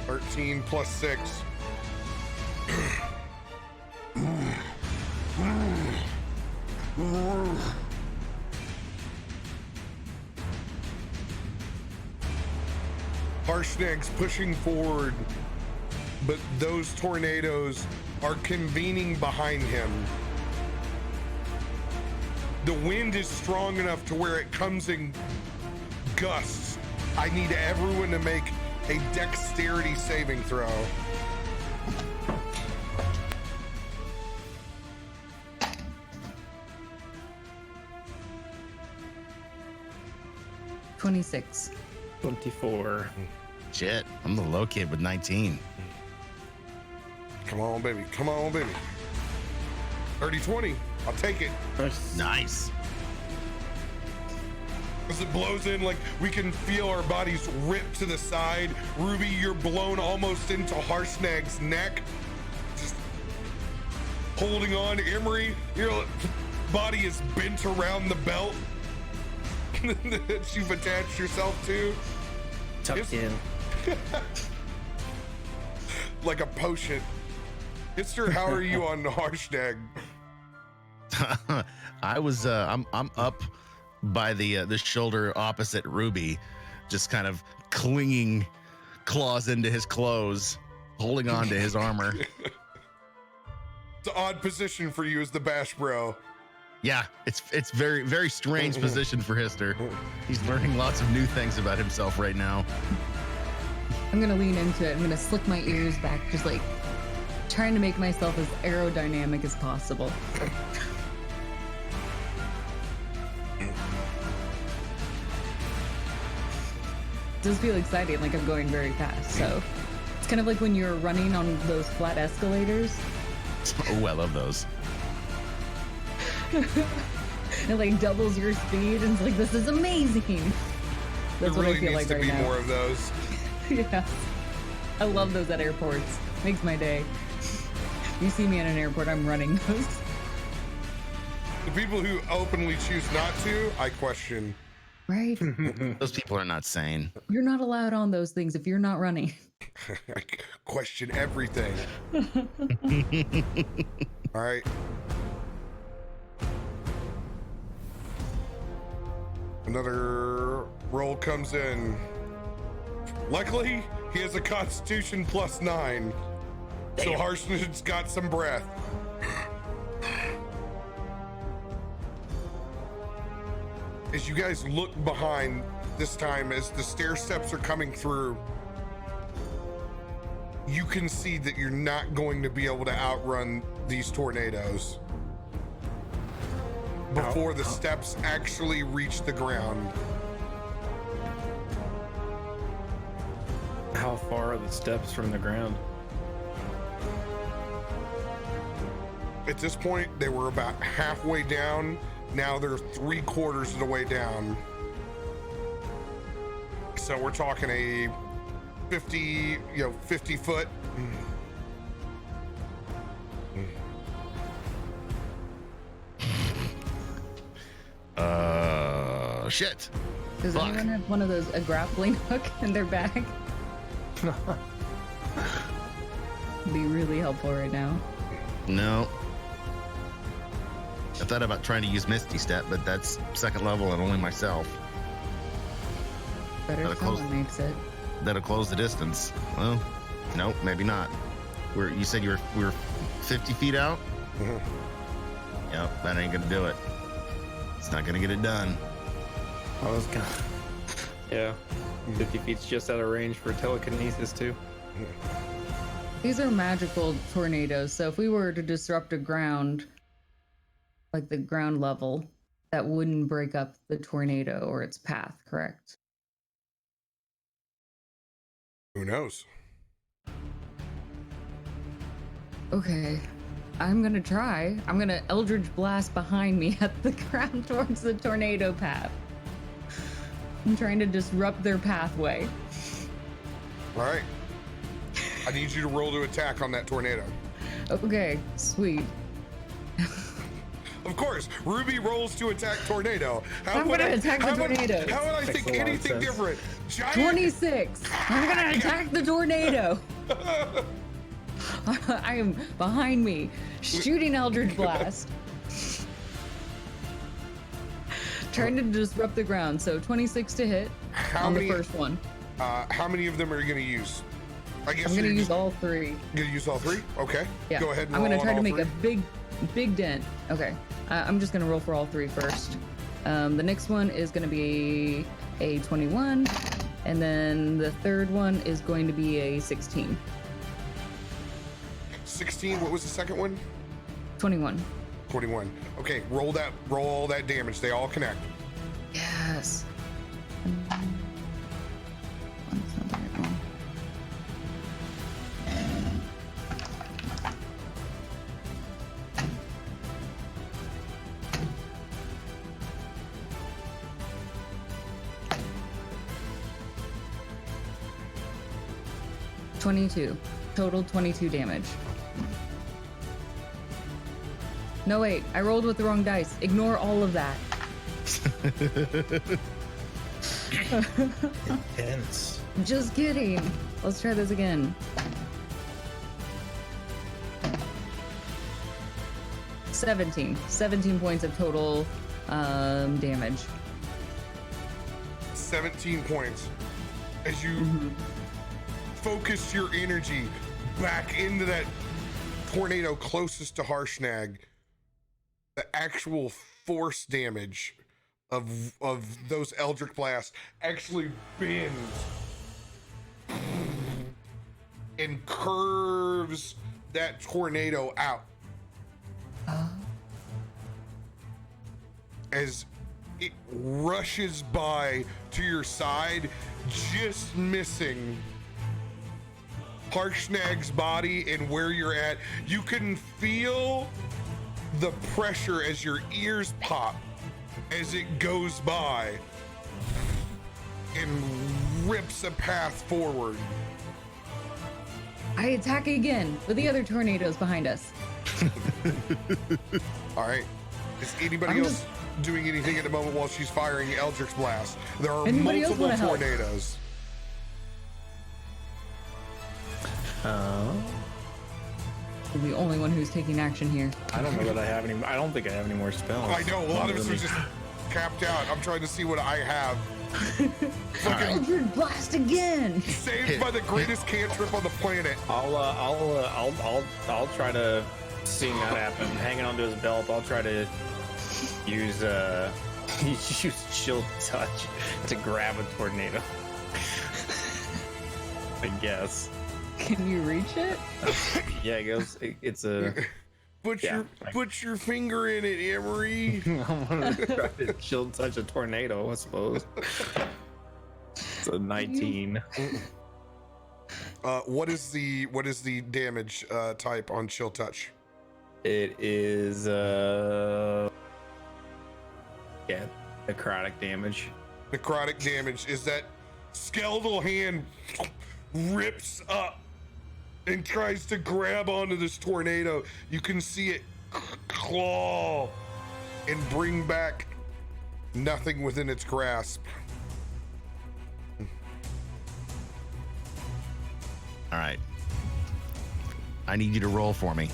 (13 plus 6). Harshnag's pushing forward, but those tornadoes are convening behind him. The wind is strong enough to where it comes in gusts. I need everyone to make a dexterity saving throw. (26). 24. Shit, I'm the low kid with 19. Come on, baby. Come on, baby. 30-20. I'll take it. Nice. As it blows in, like we can feel our bodies rip to the side. Ruby, you're blown almost into Harshnag's neck. Just holding on. Emery, your body is bent around the belt that you've attached yourself to. Tucked in. Like a potion. Mister, how are you on Harshnag? I was I'm up by the shoulder opposite Ruby, just kind of clinging claws into his clothes, holding on to his armor. It's an odd position for you as the bash bro. Yeah, it's very, very strange position for Hister. He's learning lots of new things about himself right now. I'm gonna lean into it. I'm gonna slick my ears back, just like trying to make myself as aerodynamic as possible. It does feel exciting, like I'm going very fast. So it's kind of like when you're running on those flat escalators. Oh, I love those. It like doubles your speed, and it's like, this is amazing. That's There what really I feel needs like to right be now. more of those. Yeah, I love those at airports. Makes my day. You see me at an airport, I'm running those. The people who openly choose not to, I question. Right? Those people are not sane. You're not allowed on those things if you're not running. I question everything. All right. Another roll comes in. Luckily, he has a Constitution +9. So Harshnag's got some breath. As you guys look behind this time, as the stair steps are coming through, you can see that you're not going to be able to outrun these tornadoes before the steps actually reach the ground. How far are the steps from the ground? At this point, they were about halfway down. Now they're 3/4 of the way down. So we're talking a 50 foot. Shit. Does Fuck. anyone have one of those, a grappling hook in their bag? Be really helpful right now. No. I thought about trying to use Misty Step, but that's second level and only myself. Better Gotta if close- someone makes it. That'll close the distance. Well, nope, maybe not. You said we were 50 feet out? Mhm. Yep, that ain't gonna do it. It's not gonna get it done. I was gonna. Yeah, 50 feet's just out of range for telekinesis too. These are magical tornadoes, so if we were to disrupt a ground, like the ground level, that wouldn't break up the tornado or its path, correct? Who knows? Okay, I'm gonna try. I'm gonna Eldritch Blast behind me at the ground towards the tornado path. I'm trying to disrupt their pathway. All right. I need you to roll to attack on that tornado. Okay, sweet. Of course, Ruby rolls to attack tornado. I'm gonna attack the tornado. How would I Makes think a lot of anything sense. different? Giant 26. I'm gonna attack the tornado. I am behind me, shooting Eldritch Blast. Trying to disrupt the ground. So 26 to hit on the first one. How many of them are you going to use? I guess I'm gonna you're use just all three. going to use all three? Okay. Yeah. Go ahead and I'm roll gonna on try to all make three. a big dent. Okay. I'm just gonna roll for all three first. The next one is gonna be a 21, and then the third one is going to be a 16. 16. What was the second one? 21. 21. Okay. Roll all that damage. They all connect. Yes. That's not the right one. Total 22 damage. No, wait, I rolled with the wrong dice. Ignore all of that. Intense. Just kidding. Let's try this again. 17 points of total damage. 17 points. As you focus your energy back into that tornado closest to Harshnag, the actual force damage of those Eldritch Blasts actually bends and curves that tornado out. As it rushes by to your side, just missing Harshnag's body and where you're at. You can feel the pressure as your ears pop as it goes by and rips a path forward. I attack again with the other tornadoes behind us. All right. Is anybody I'm else doing anything at the moment while she's firing Eldritch Blast? There are Anybody else multiple wanna help? tornadoes. I'm the only one who's taking action here. I don't know that I have any. I don't think I have any more spells. I know, a lot of us are just capped out. I'm trying to see what I have. Fucking Eldritch Blast again! saved by the greatest cantrip on the planet. I'll try to seeing that happen. Hanging onto his belt, I'll try to use use chill touch to grab a tornado. I guess. Can you reach it? Yeah, it goes. It's a. Put Yeah. your finger in it, Emery. I'm gonna try to chill touch a tornado, I suppose. It's a 19. What is the damage type on chill touch? It is necrotic damage. Necrotic damage is that skeletal hand rips up and tries to grab onto this tornado. You can see it claw and bring back nothing within its grasp. All right. I need you to roll for me.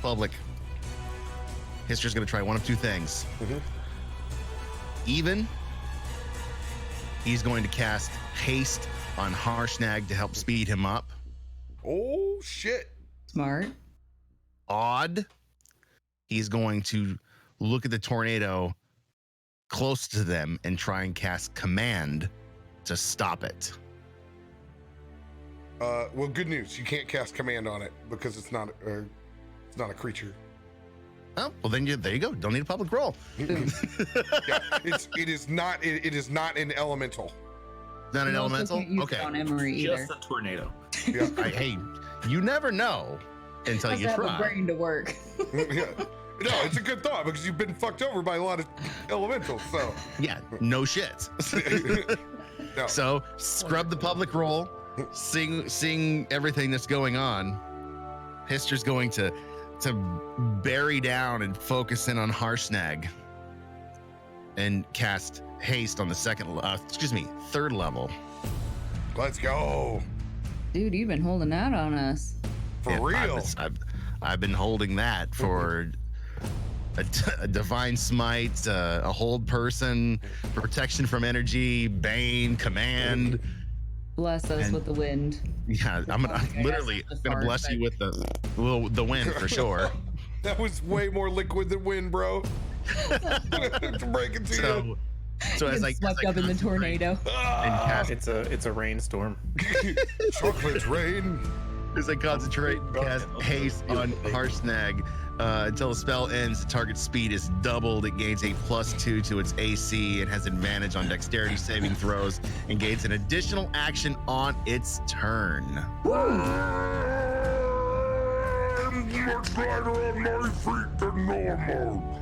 Public. History's going to try one of two things. Even, he's going to cast haste on Harshnag to help speed him up. Oh shit. Smart. Odd, he's going to look at the tornado close to them and try and cast command to stop it. Well, good news. You can't cast command on it because it's not a creature. Oh, well then there you go. Don't need a public roll. Yeah, it is not an elemental. Not an You also elemental? can't use it Okay. on Emery either. Just a tornado. Yeah. Hey, you never know until Has you to have a try. brain to work. Yeah. No, it's a good thought because you've been fucked over by a lot of elementals. So Yeah, no shit. no. So scrub the public roll, sing everything that's going on. Hister's going to bury down and focus in on Harshnag and cast haste on the third level. Let's go. Dude, you've been holding out on us. For Yeah, real. I've been holding that for a divine smite, a hold person, protection from energy, bane, command. Bless us And- with the wind. Yeah, I'm literally that's gonna hard, bless but- you with the wind for sure. That was way more liquid than wind, bro. To break it to you. So as I Swept up in the concentrate tornado. and cast, It's a rainstorm. Chocolate rain. as I concentrate and cast haste on Harshnag, until the spell ends, the target speed is doubled. It gains a +2 to its AC and has advantage on dexterity saving throws and gains an additional action on its turn. I'm much lighter on my feet than normal.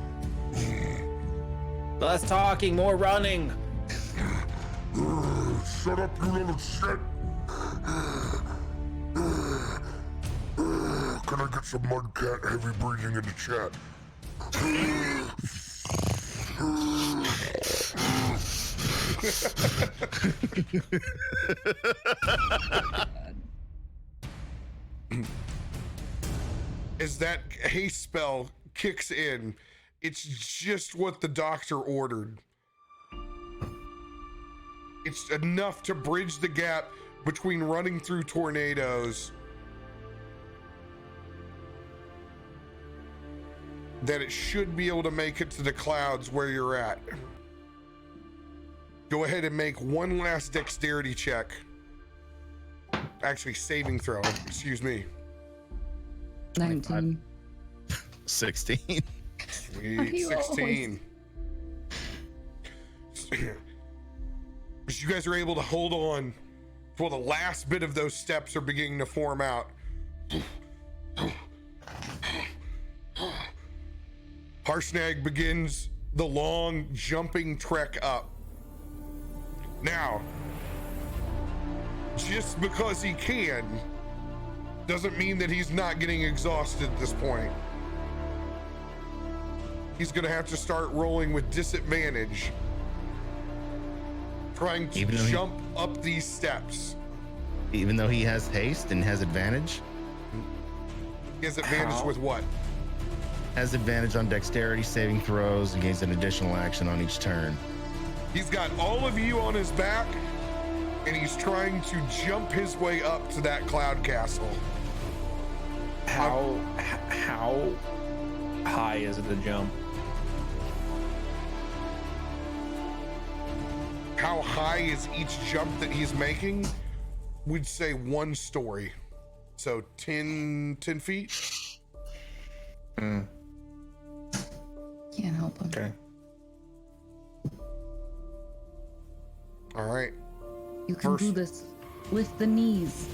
Less talking, more running. Shut up, you little shit. Can I get some mudcat heavy breathing in the chat? As that haste spell kicks in, it's just what the doctor ordered. It's enough to bridge the gap between running through tornadoes that it should be able to make it to the clouds where you're at. Go ahead and make one last dexterity check. Actually, saving throw, excuse me. 19. 16. Sweet, You 16. But you guys are able to hold on while the last bit of those steps are beginning to form out. Harshnag begins the long jumping trek up. Now, just because he can doesn't mean that he's not getting exhausted at this point. He's gonna have to start rolling with disadvantage, trying to Even though he- jump up these steps. Even though he has haste and has advantage, He has advantage How? with what? has advantage on dexterity saving throws and gains an additional action on each turn. He's got all of you on his back, and he's trying to jump his way up to that cloud castle. How high is the jump? How high is each jump that he's making we'd say 1 story. So 10 feet. Mm, Can't help him. okay. All right. You can do this. Lift the knees.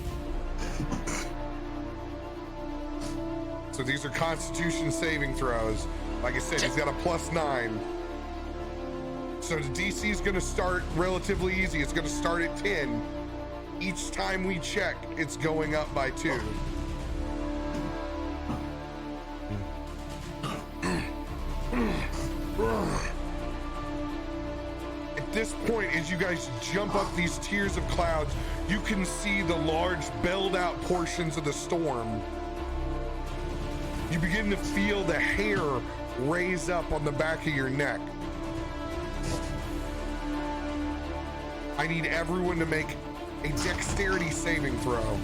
So these are Constitution saving throws. Like I said, he's got a +9. So the DC is going to start relatively easy. It's going to start at 10. Each time we check, it's going up by 2. At this point, as you guys jump up these tiers of clouds, you can see the large belled out portions of the storm. You begin to feel the hair raise up on the back of your neck. I need everyone to make a dexterity saving throw.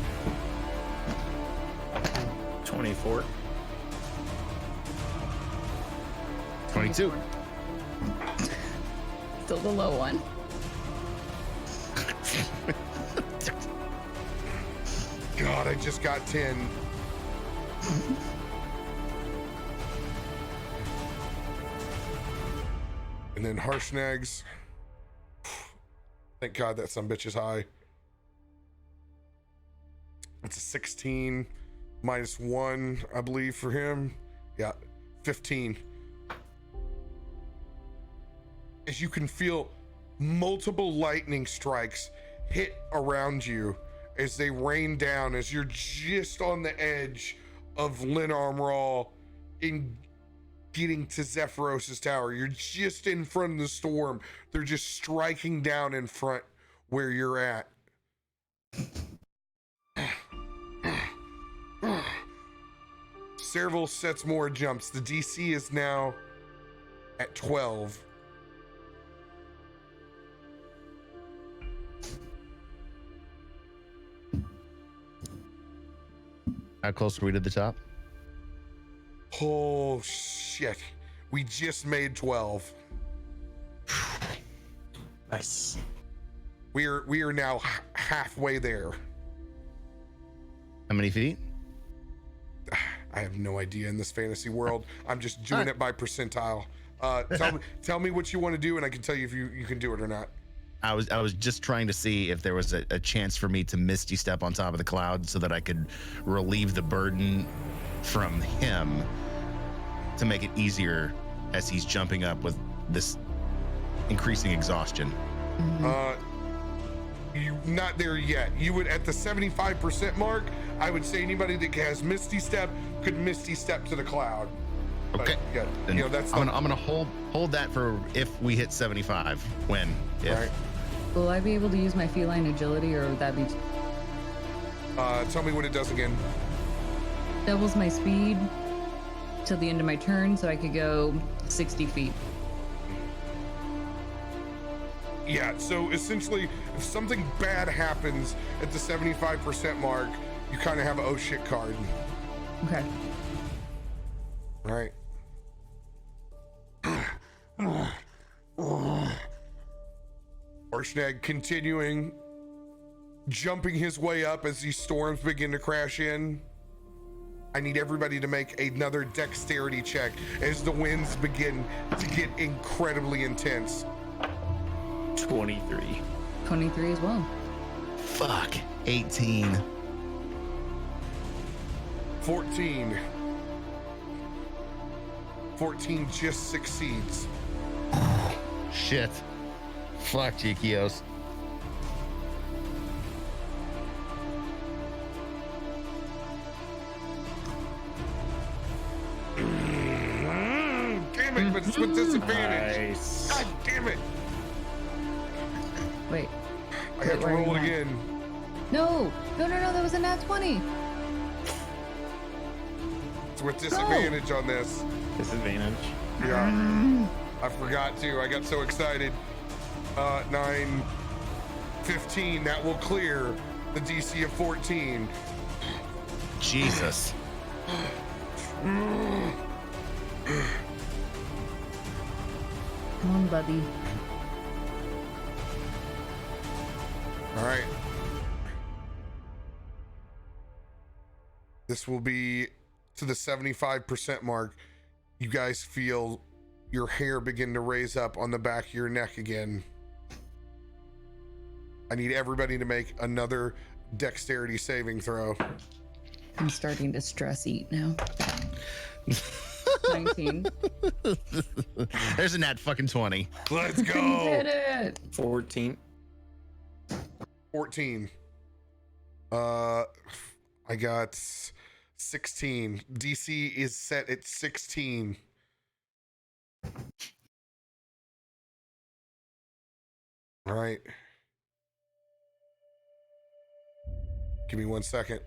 24. 22. Still the low one. God, I just got 10. And then Harshnag's. Thank God that sumbitch is high. It's a 16 -1, I believe, for him. Yeah, 15. As you can feel multiple lightning strikes hit around you as they rain down, as you're just on the edge of Linarmral in getting to Zephyros' tower. You're just in front of the storm. They're just striking down in front where you're at. Serval sets more jumps. The DC is now at 12. How close are we to the top? Oh shit. We just made 12. Nice. We are now halfway there. How many feet? I have no idea in this fantasy world. I'm just doing it by percentile. Tell me what you want to do, and I can tell you if you can do it or not. I was just trying to see if there was a chance for me to misty step on top of the cloud so that I could relieve the burden from him to make it easier as he's jumping up with this increasing exhaustion. You not there yet. You would at the 75% mark. I would say anybody that has Misty Step could Misty Step to the cloud. Okay. Yeah, Then you know that's. I'm gonna hold that for if we hit 75. When? If. Right. Will I be able to use my feline agility, or would that be Tell me what it does again. doubles my speed till the end of my turn, so I could go 60 feet? Yeah. So essentially, if something bad happens at the 75% mark, you kind of have an oh shit card. Okay. Right. Orshnag continuing, jumping his way up as these storms begin to crash in. I need everybody to make another dexterity check as the winds begin to get incredibly intense. 23. 23 as well. Fuck. 18. 14. 14 just succeeds. Shit. Fuck, Chiquios. Damn it, but it's with disadvantage. Nice. God damn it. Wait. I have to Where are roll you it at? again. No, that was a nat 20. It's with disadvantage on this. Disadvantage. Yeah. I forgot to. I got so excited. 9, 15. That will clear the DC of 14. Jesus. Come on, buddy. All right. This will be to the 75% mark. You guys feel your hair begin to raise up on the back of your neck again. I need everybody to make another dexterity saving throw. I'm starting to stress eat now. 19. There's a nat fucking 20. Let's Did go. it. 14. 14. I got 16. DC is set at 16. All right. Give me 1 second.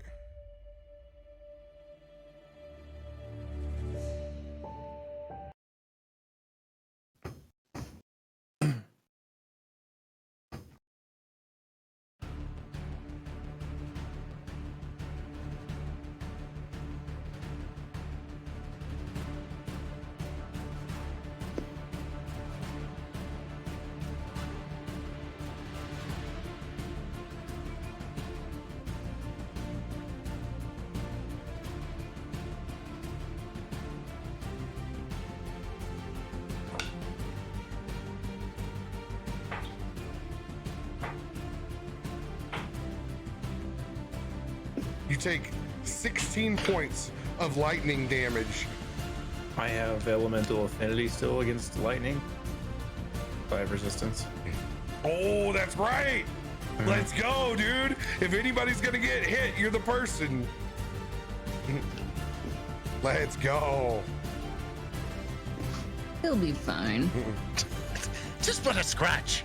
You take 16 points of lightning damage. I have elemental affinity still against lightning. 5 resistance. Oh, that's right. Let's go, dude. If anybody's gonna get hit, you're the person. Let's go. He'll be fine. Just put a scratch.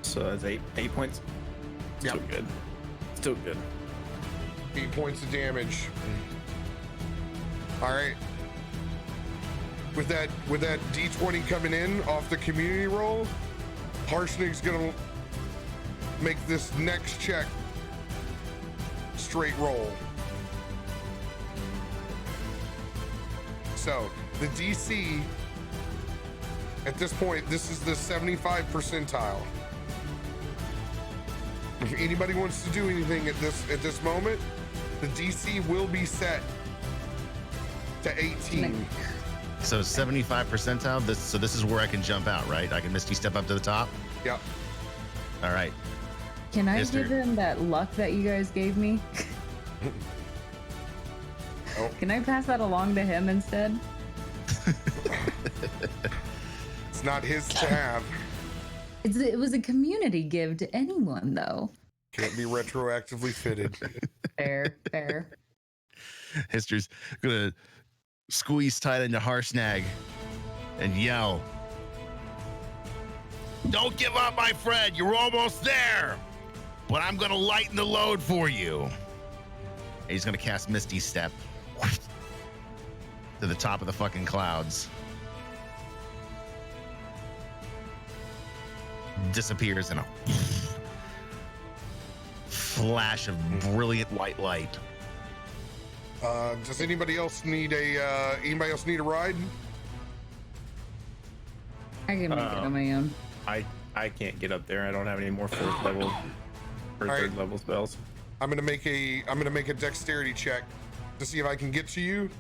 So that's 8 points. Yep. Still good. Still good. 8 points of damage. All right. With that D20 coming in off the community roll, Harshnig's gonna make this next check straight roll. So the DC at this point, this is the 75 percentile. If anybody wants to do anything at this moment, the DC will be set to 18. So 75 percentile. This is where I can jump out, right? I can Misty step up to the top. Yep. All right. Can I History. give him that luck that you guys gave me? Oh. Can I pass that along to him instead? It's not his to have. It was a community give to anyone, though. Can't be retroactively fitted. Fair. History's gonna squeeze tight into Harshnag and yell, "Don't give up, my friend. You're almost there. But I'm gonna lighten the load for you." And he's gonna cast Misty Step to the top of the fucking clouds. Disappears in a flash of brilliant white light. Does anybody else need a ride? I can make it on my own. I can't get up there. I don't have any more 4th level or All 3rd right. level spells. I'm gonna make a dexterity check to see if I can get to you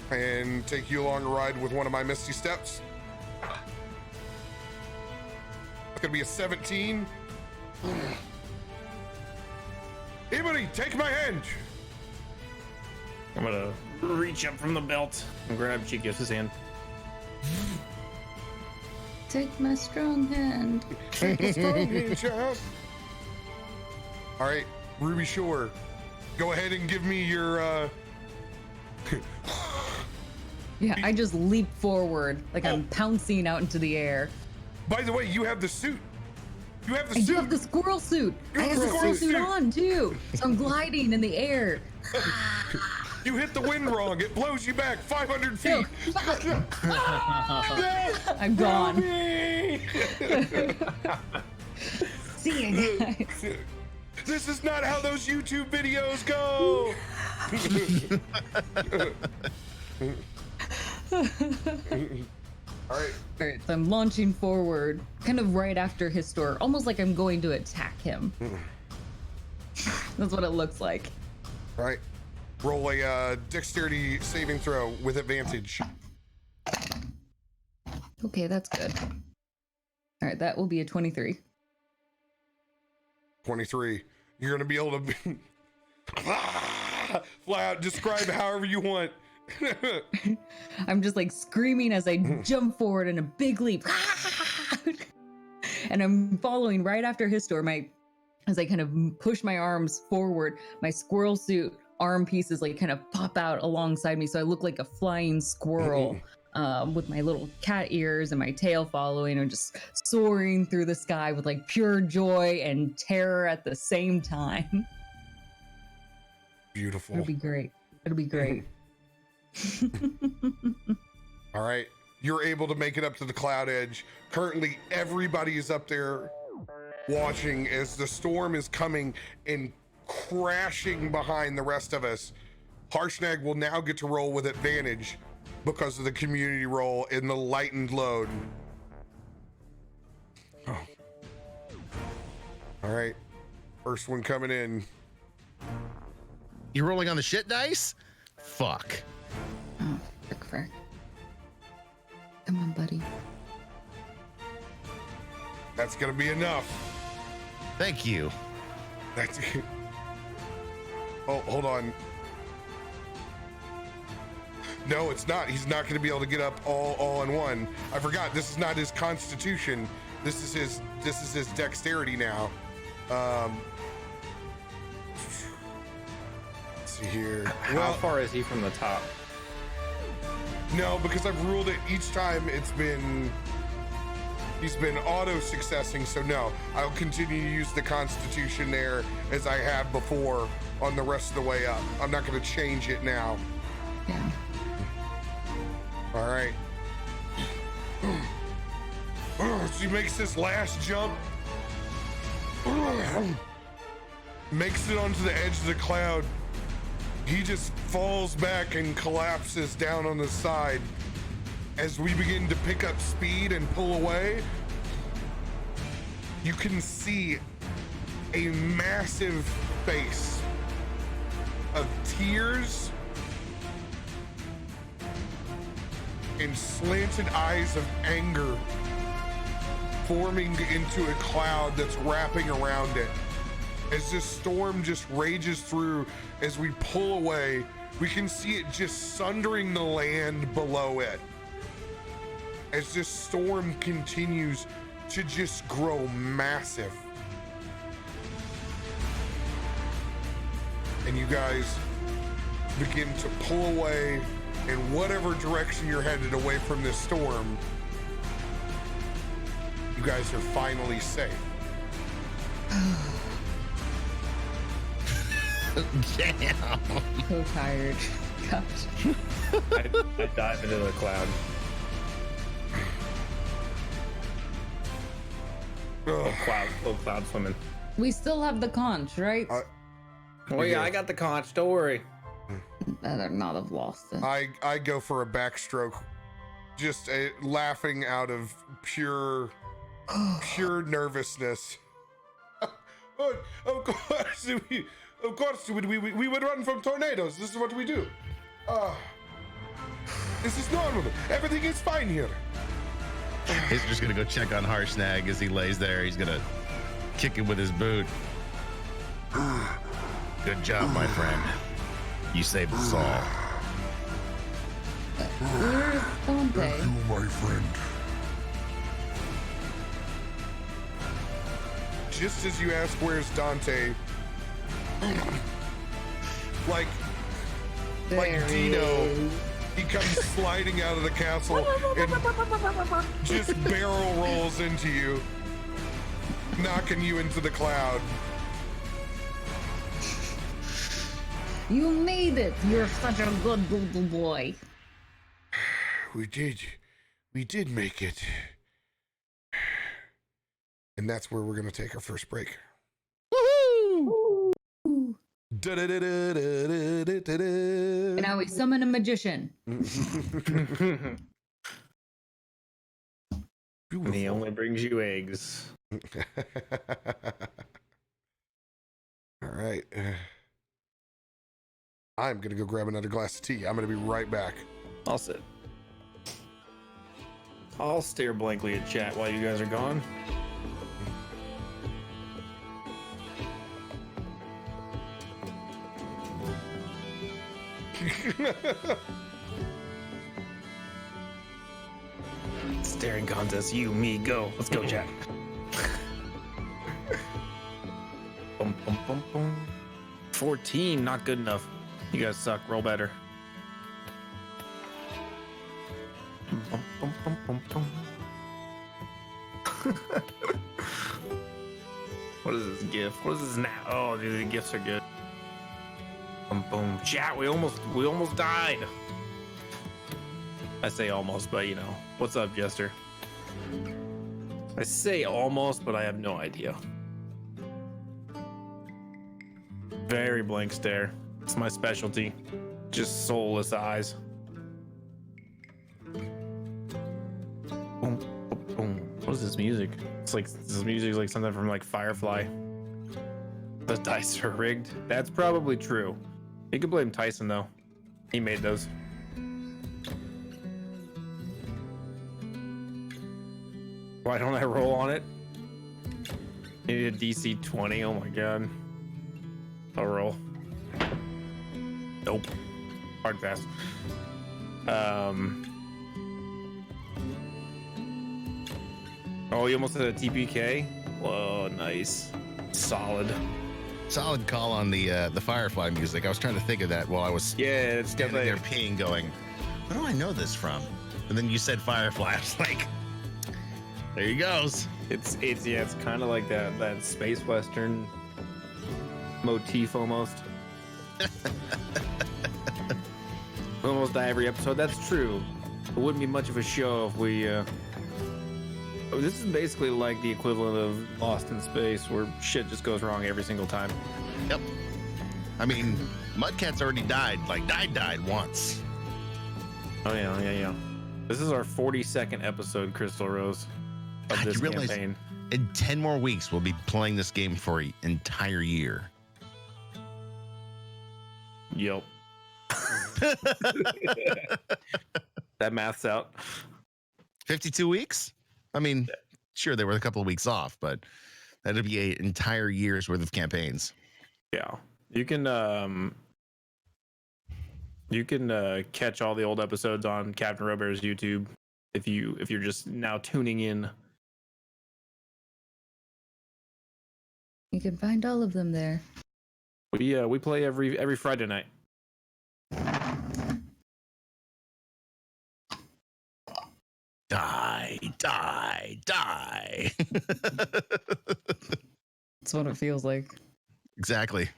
and take you along a ride with one of my Misty Steps. It's gonna be a 17. Anybody, take my hand. I'm gonna reach up from the belt and grab Chikios' hand. Take my strong hand. Take a strong hand, child. All right, Ruby Shore, go ahead and give me your. Yeah, I just leap forward like I'm pouncing out into the air. By the way, you have the suit. You have the I suit. do have the squirrel suit. You I have have the the squirrel squirrel suit suit. on too. So I'm gliding in the air. You hit the wind wrong. It blows you back 500 feet. I'm gone. Ruby! See you guys. This is not how those YouTube videos go. All right. All right, so I'm launching forward, kind of right after Histor, almost like I'm going to attack him. That's what it looks like. All right. Roll a dexterity saving throw with advantage. Okay, that's good. All right, that will be a 23. 23. You're gonna be able to fly out. Describe however you want. I'm just like screaming as I jump forward in a big leap. And I'm following right after Histor. As I kind of push my arms forward, my squirrel suit arm pieces like kind of pop out alongside me. So I look like a flying squirrel with my little cat ears and my tail following and just soaring through the sky with like pure joy and terror at the same time. Beautiful. It'll be great. It'll be great. All right. You're able to make it up to the cloud edge. Currently, everybody is up there watching as the storm is coming and crashing behind the rest of us. Harshnag will now get to roll with advantage because of the community roll in the lightened load. Oh. All right. First one coming in. You rolling on the shit dice? Fuck. Oh, frick. Come on, buddy. That's gonna be enough. Thank you. That's oh, hold on. No, it's not. He's not gonna be able to get up all in one. I forgot. This is not his constitution. This is his dexterity now. Let's see here. How far is he from the top? No, because I've ruled it each time he's been auto-successing, so no. I'll continue to use the Constitution there as I have before on the rest of the way up. I'm not going to change it now. Yeah. All right. So he makes this last jump. Makes it onto the edge of the cloud. He just falls back and collapses down on the side. As we begin to pick up speed and pull away, you can see a massive face of tears and slanted eyes of anger forming into a cloud that's wrapping around it. As this storm just rages through, as we pull away, we can see it just sundering the land below it. As this storm continues to just grow massive. And you guys begin to pull away in whatever direction you're headed away from this storm. You guys are finally safe. Damn. So tired. Gosh. I dive into the cloud. Little cloud swimming. We still have the conch, right? Oh yeah, I got the conch. Don't worry. Better not have lost it. I go for a backstroke, just laughing out of pure nervousness. Of course, we would run from tornadoes. This is what we do. This is normal. Everything is fine here. He's just gonna go check on Harshnag as he lays there. He's gonna kick him with his boot. Good job, my friend. You saved us all. Where's Dante? Thank you, my friend. Just as you ask, where's Dante? Like There he Dino, is. he comes sliding out of the castle and just barrel rolls into you, knocking you into the cloud. You made it. You're such a good little boy. We did make it. And that's where we're gonna take our first break. Woohoo! Da-da-da-da-da-da-da-da. And now we summon a magician. And he only brings you eggs. All right. I'm gonna go grab another glass of tea. I'm gonna be right back. I'll sit. I'll stare blankly at chat while you guys are gone. Staring contest, you, me, go. Let's go, chat. Bum, bum, bum, bum. 14, not good enough. You guys suck. Roll better. Bum, bum, bum, bum, bum. What is this gift? What is this now? Oh, dude, the gifts are good. Boom, boom. Chat, we almost died. I say almost, but you know. What's up, Jester? I say almost, but I have no idea. Very blank stare. It's my specialty. Just soulless eyes. Boom, boom, boom. What is this music? It's like this music is like something from like Firefly. The dice are rigged. That's probably true. You could blame Tyson though. He made those. Why don't I roll on it? Maybe a DC 20. Oh my god. I'll roll. Nope. Hard fast. Oh, you almost had a TPK? Whoa, nice. Solid. Solid call on the Firefly music. I was trying to think of that while I was It's standing there peeing, going, "Where do I know this from?" And then you said Firefly. I was like, "There he goes." It's kind of like that space western motif almost. We almost die every episode. That's true. It wouldn't be much of a show if we. This is basically like the equivalent of Lost in Space, where shit just goes wrong every single time. Yep. I mean, Mudcat's already died. Like, died once. Oh yeah. This is our 42nd episode, Crystal Rose, of God, this you realize campaign. in 10 more weeks, we'll be playing this game for an entire year. Yep. That math's out. 52 weeks? I mean, sure, there were a couple of weeks off, but that'd be an entire year's worth of campaigns. Yeah. You can catch all the old episodes on Captain RoBear's YouTube if you're just now tuning in. You can find all of them there. We play every Friday night. Die. That's what it feels like. Exactly.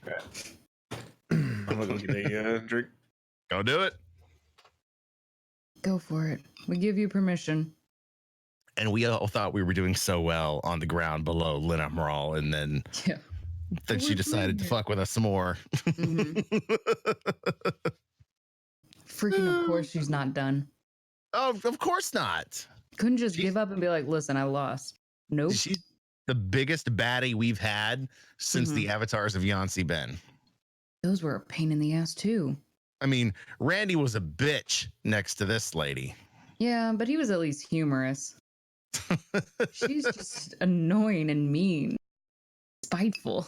I'm gonna go get a drink. Go do it. Go for it. We give you permission. And we all thought we were doing so well on the ground below Lynn Emerald, and then Yeah. she decided to fuck with us some more. Mm-hmm. Freaking, of course she's not done. Oh, of course not. Couldn't just give up and be like, listen, I lost. Nope. She's the biggest baddie we've had since Mm-hmm. the avatars of Yancy Ben. Those were a pain in the ass too. I mean, Randy was a bitch next to this lady. Yeah, but he was at least humorous. She's just annoying and mean. Spiteful.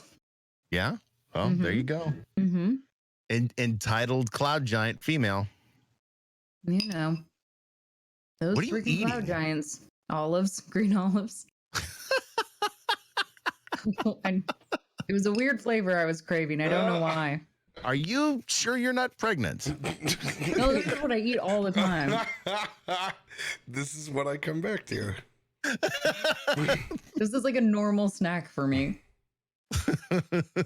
Yeah. Well, there you go. Mm-hmm. Entitled Cloud Giant female. You know. Those What are you freaking cloud eating? giants. Olives. Green olives. And it was a weird flavor I was craving. I don't know why. Are you sure you're not pregnant? No, this is what I eat all the time. This is what I come back to. This is like a normal snack for me.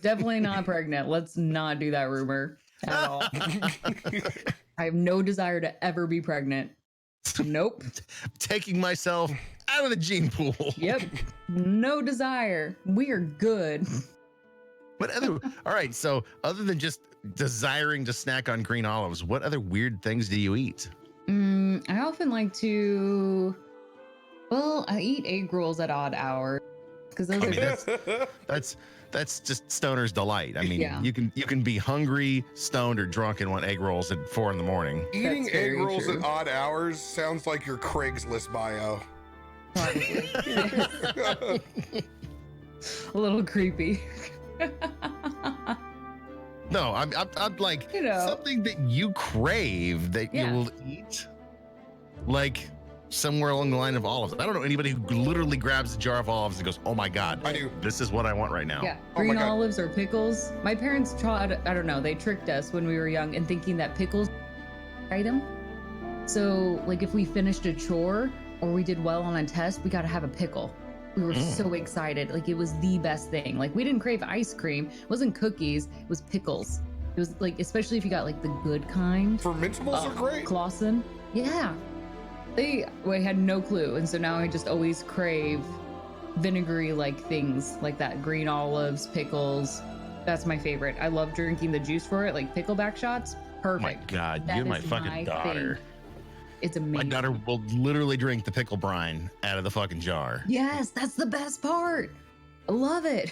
Definitely not pregnant. Let's not do that rumor at all. I have no desire to ever be pregnant. Nope. Taking myself out of the gene pool. Yep. No desire. We are good. What other? All right. So, other than just desiring to snack on green olives, what other weird things do you eat? I often like to Well, I eat egg rolls at odd hours because those I are mean, that's just stoner's delight. I mean, Yeah. you can be hungry, stoned, or drunk and want egg rolls at 4 a.m. Eating That's egg very rolls true. at odd hours sounds like your Craigslist bio. probably a little creepy. No, I'm like You know. something that you crave that Yeah. you will eat, like somewhere along the line of olives. I don't know anybody who literally grabs a jar of olives and goes, "Oh my god, I do. this is what I want right now." Yeah, Oh my green God. olives or pickles. My parents tried, I don't know, they tricked us when we were young and thinking that pickles item. So, like, if we finished a chore or we did well on a test, we got to have a pickle. We were so excited. Like, it was the best thing. Like, we didn't crave ice cream. It wasn't cookies. It was pickles. It was like, especially if you got like the good kind. Fermentables are great. Clausen. Yeah. I had no clue. And so now I just always crave vinegary like things like that. Green olives, pickles. That's my favorite. I love drinking the juice for it, like pickleback shots. Oh my Perfect. god, That you're my is fucking my daughter. thing. It's My amazing. daughter will literally drink the pickle brine out of the fucking jar. Yes, that's the best part. I love it.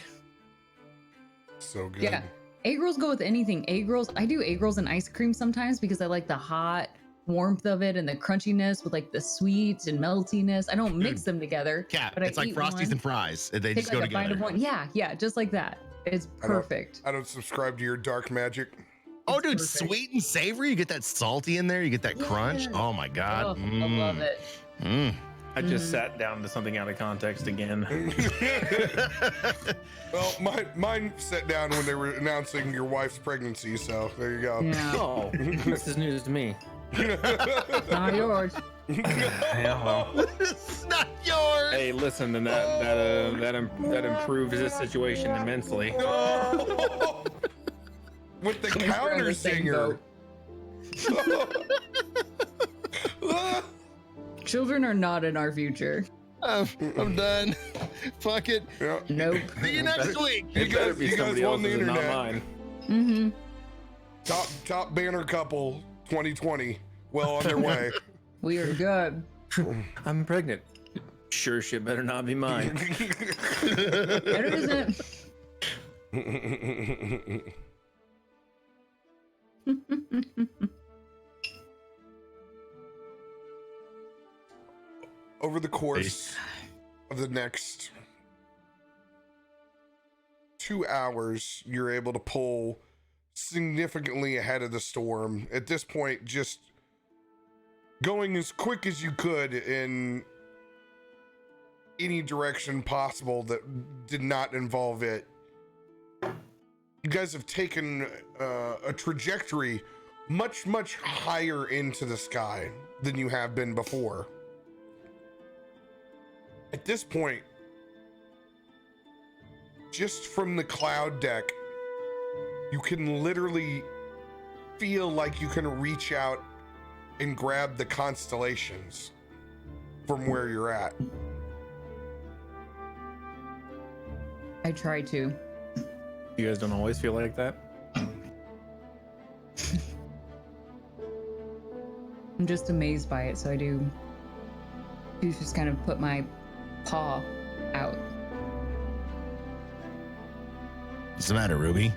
So good. Yeah. Egg rolls go with anything. Egg rolls. I do egg rolls and ice cream sometimes because I like the hot warmth of it and the crunchiness with like the sweet and meltiness. I don't mix them together. Yeah, but I it's like eat Frosties one, and fries. They Take just go like a bite together. of one. Yeah, just like that. It's I don't- perfect. I don't subscribe to your dark magic. Oh, It's dude, perfect. sweet and savory. You get that salty in there. You get that crunch. Yes. Oh my god. Oh, I love it. Mm. I just Mhm. sat down to something out of context again. Well, mine sat down when they were announcing your wife's pregnancy, so there you go. Yeah. Oh, this is news to me. Not yours. Yeah, well. It's not yours. Hey, listen, and that improves this situation immensely. No! With the Can't counter throw the same singer. Children are not in our future. I'm done. Fuck it. Yeah. Nope. See you next week. You It better guys- be you guys somebody won the else's and not internet. mine. Mm-hmm. Top banner couple 2020. Well on their way. We are good. I'm pregnant. Sure shit better not be mine. Better isn't Over the course of the next 2 hours, you're able to pull significantly ahead of the storm. At this point, just going as quick as you could in any direction possible that did not involve it. You guys have taken a trajectory much, much higher into the sky than you have been before. At this point, just from the cloud deck, you can literally feel like you can reach out and grab the constellations from where you're at. I try to. You guys don't always feel like that? I'm just amazed by it, so I do just kind of put my paw out. What's the matter, Ruby?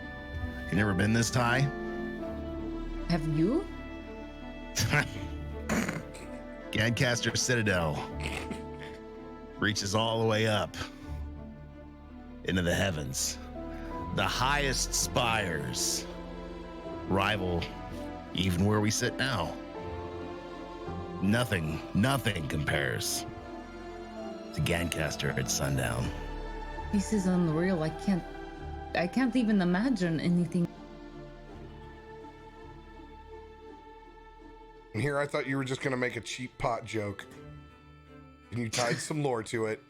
You never been this high? Have you? Gadcaster Citadel reaches all the way up into the heavens. The highest spires rival even where we sit now. Nothing compares to Gadcaster at sundown. This is unreal. I can't even imagine anything. And here I thought you were just gonna make a cheap pot joke. And you tied some lore to it.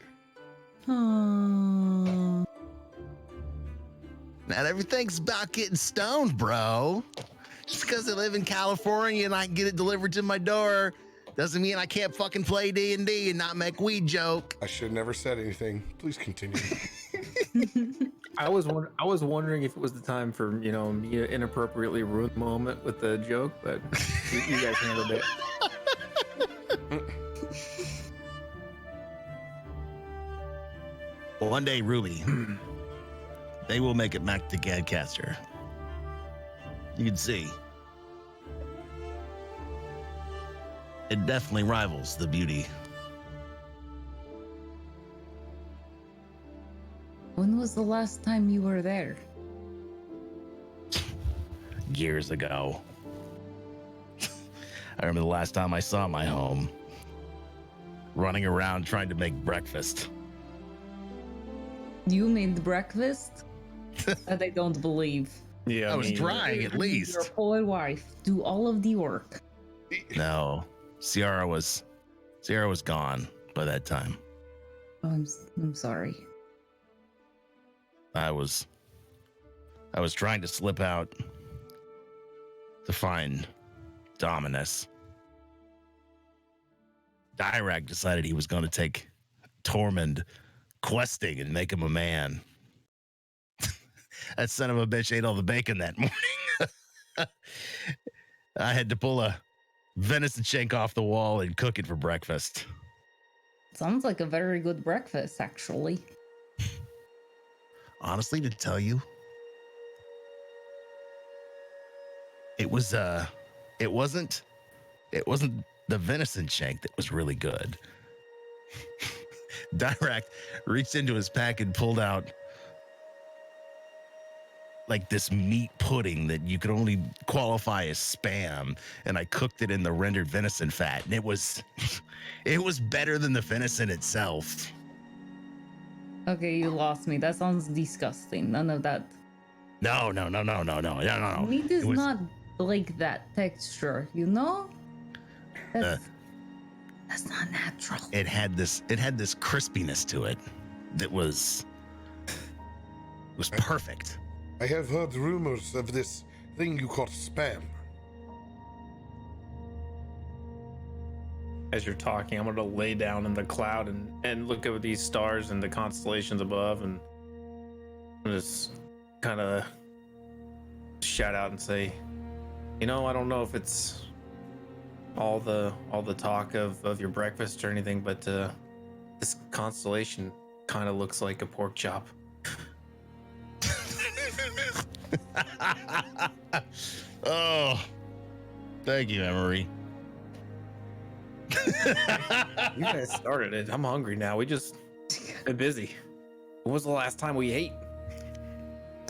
Oh. Not everything's about getting stoned, bro. Just because I live in California and I can get it delivered to my door doesn't mean I can't fucking play D&D and not make weed joke. I should have never said anything. Please continue. I was wondering if it was the time for me to inappropriately ruin the moment with the joke, but you guys handled it. One day, Ruby, they will make it back to Gadcaster. You can see. It definitely rivals the beauty. When was the last time you were there? Years ago. I remember the last time I saw my home. Running around trying to make breakfast. You made the breakfast? That I don't believe. Yeah, I was trying at Your least. poor wife do all of the work. No, Ciara was gone by that time. Oh, I'm sorry. I was trying to slip out to find Dominus. Dirac decided he was going to take Tormund questing and make him a man. That son of a bitch ate all the bacon that morning. I had to pull a venison shank off the wall and cook it for breakfast. Sounds like a very good breakfast, actually. Honestly, to tell you, it wasn't the venison shank that was really good. Dirac reached into his pack and pulled out like this meat pudding that you could only qualify as spam, and I cooked it in the rendered venison fat, and it was better than the venison itself. Okay, you lost me. That sounds disgusting. None of that. No. Meat is It was- not like that texture, you know? That's not natural. It had this crispiness to it that was perfect. I have heard rumors of this thing you call spam. As you're talking, I'm gonna lay down in the cloud and look over these stars and the constellations above, and just kind of shout out and say, I don't know if it's all the talk of your breakfast or anything, but this constellation kind of looks like a pork chop. Oh, thank you, Emery. You guys started it. I'm hungry now. We just been busy. When was the last time we ate?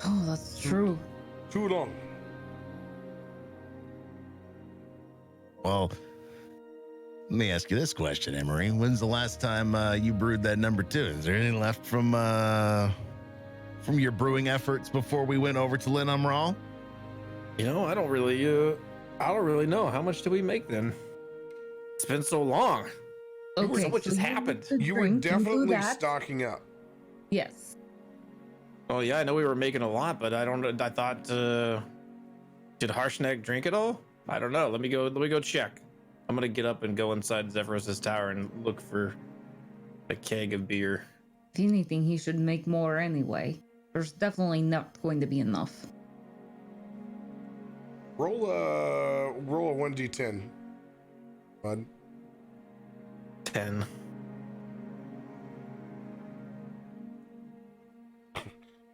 Oh, that's true. Too long. Well, let me ask you this question, Emery. When's the last time you brewed that number 2? Is there anything left from your brewing efforts before we went over to Lin Umral? I don't really know. How much did we make then? It's been so long. Okay, So much has you happened. need to You were drink and do definitely that. stocking up. Yes. Oh yeah, I know we were making a lot, but I thought did Harshnag drink it all? I don't know. Let me go check. I'm gonna get up and go inside Zephyros' tower and look for a keg of beer. If anything, he should make more anyway. There's definitely not going to be enough. Roll a 1d10. Bud. 10.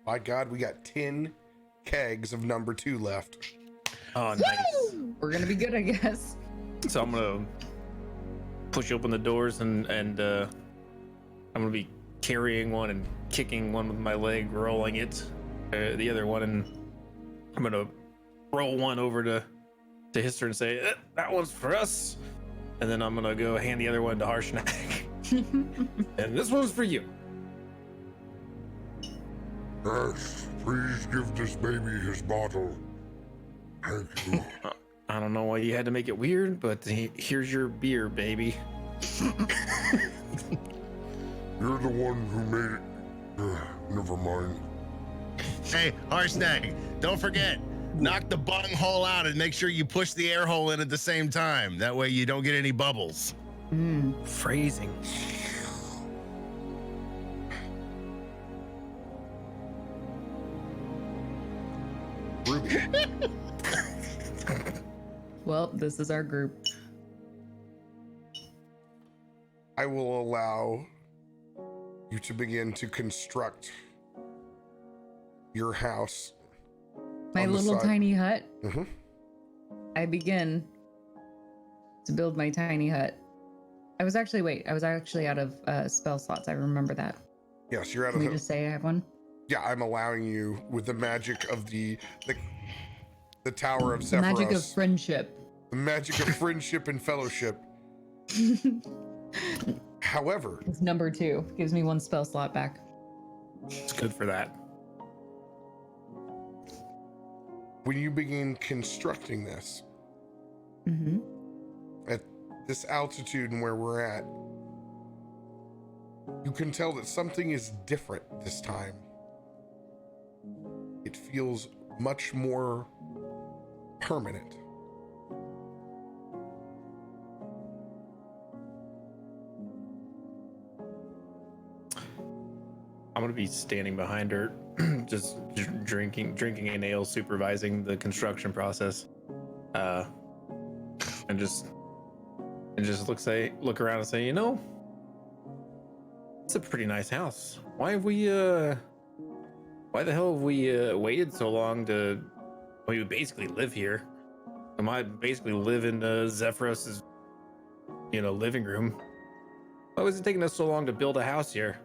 My God, we got 10 kegs of number 2 left. Oh, nice. We're gonna be good, I guess. So I'm gonna push open the doors and I'm gonna be carrying one and kicking one with my leg, rolling it, the other one, and I'm gonna roll one over to Hister and say, that one's for us. And then I'm gonna go hand the other one to Harshnag. And this one's for you. Yes, please give this baby his bottle. Thank you. I don't know why you had to make it weird, but here's your beer, baby. You're the one who made it. Never mind. Hey, Harshnag, don't forget, knock the bung hole out and make sure you push the air hole in at the same time. That way you don't get any bubbles. Phrasing. Ruby. Well, this is our group. I will allow you to begin to construct your house. My on the little side. tiny hut. Mm-hmm. I begin to build my tiny hut. I was actually out of spell slots. I remember that. Yes, you're out Can of we the. just say I have one? Yeah, I'm allowing you with the magic of the Tower of The Zephyros. magic of friendship. The magic of friendship and fellowship. However, It's number 2. Gives me 1 spell slot back. It's good for that. when you begin constructing this, Mm-hmm. at this altitude and where we're at, you can tell that something is different this time. It feels much more permanent. I'm gonna be standing behind her, just drinking an ale, supervising the construction process, and just look around and say, you know, it's a pretty nice house. Why the hell have we waited so long to? Well, you basically live here. I might basically live in Zephyros's, living room. Why was it taking us so long to build a house here?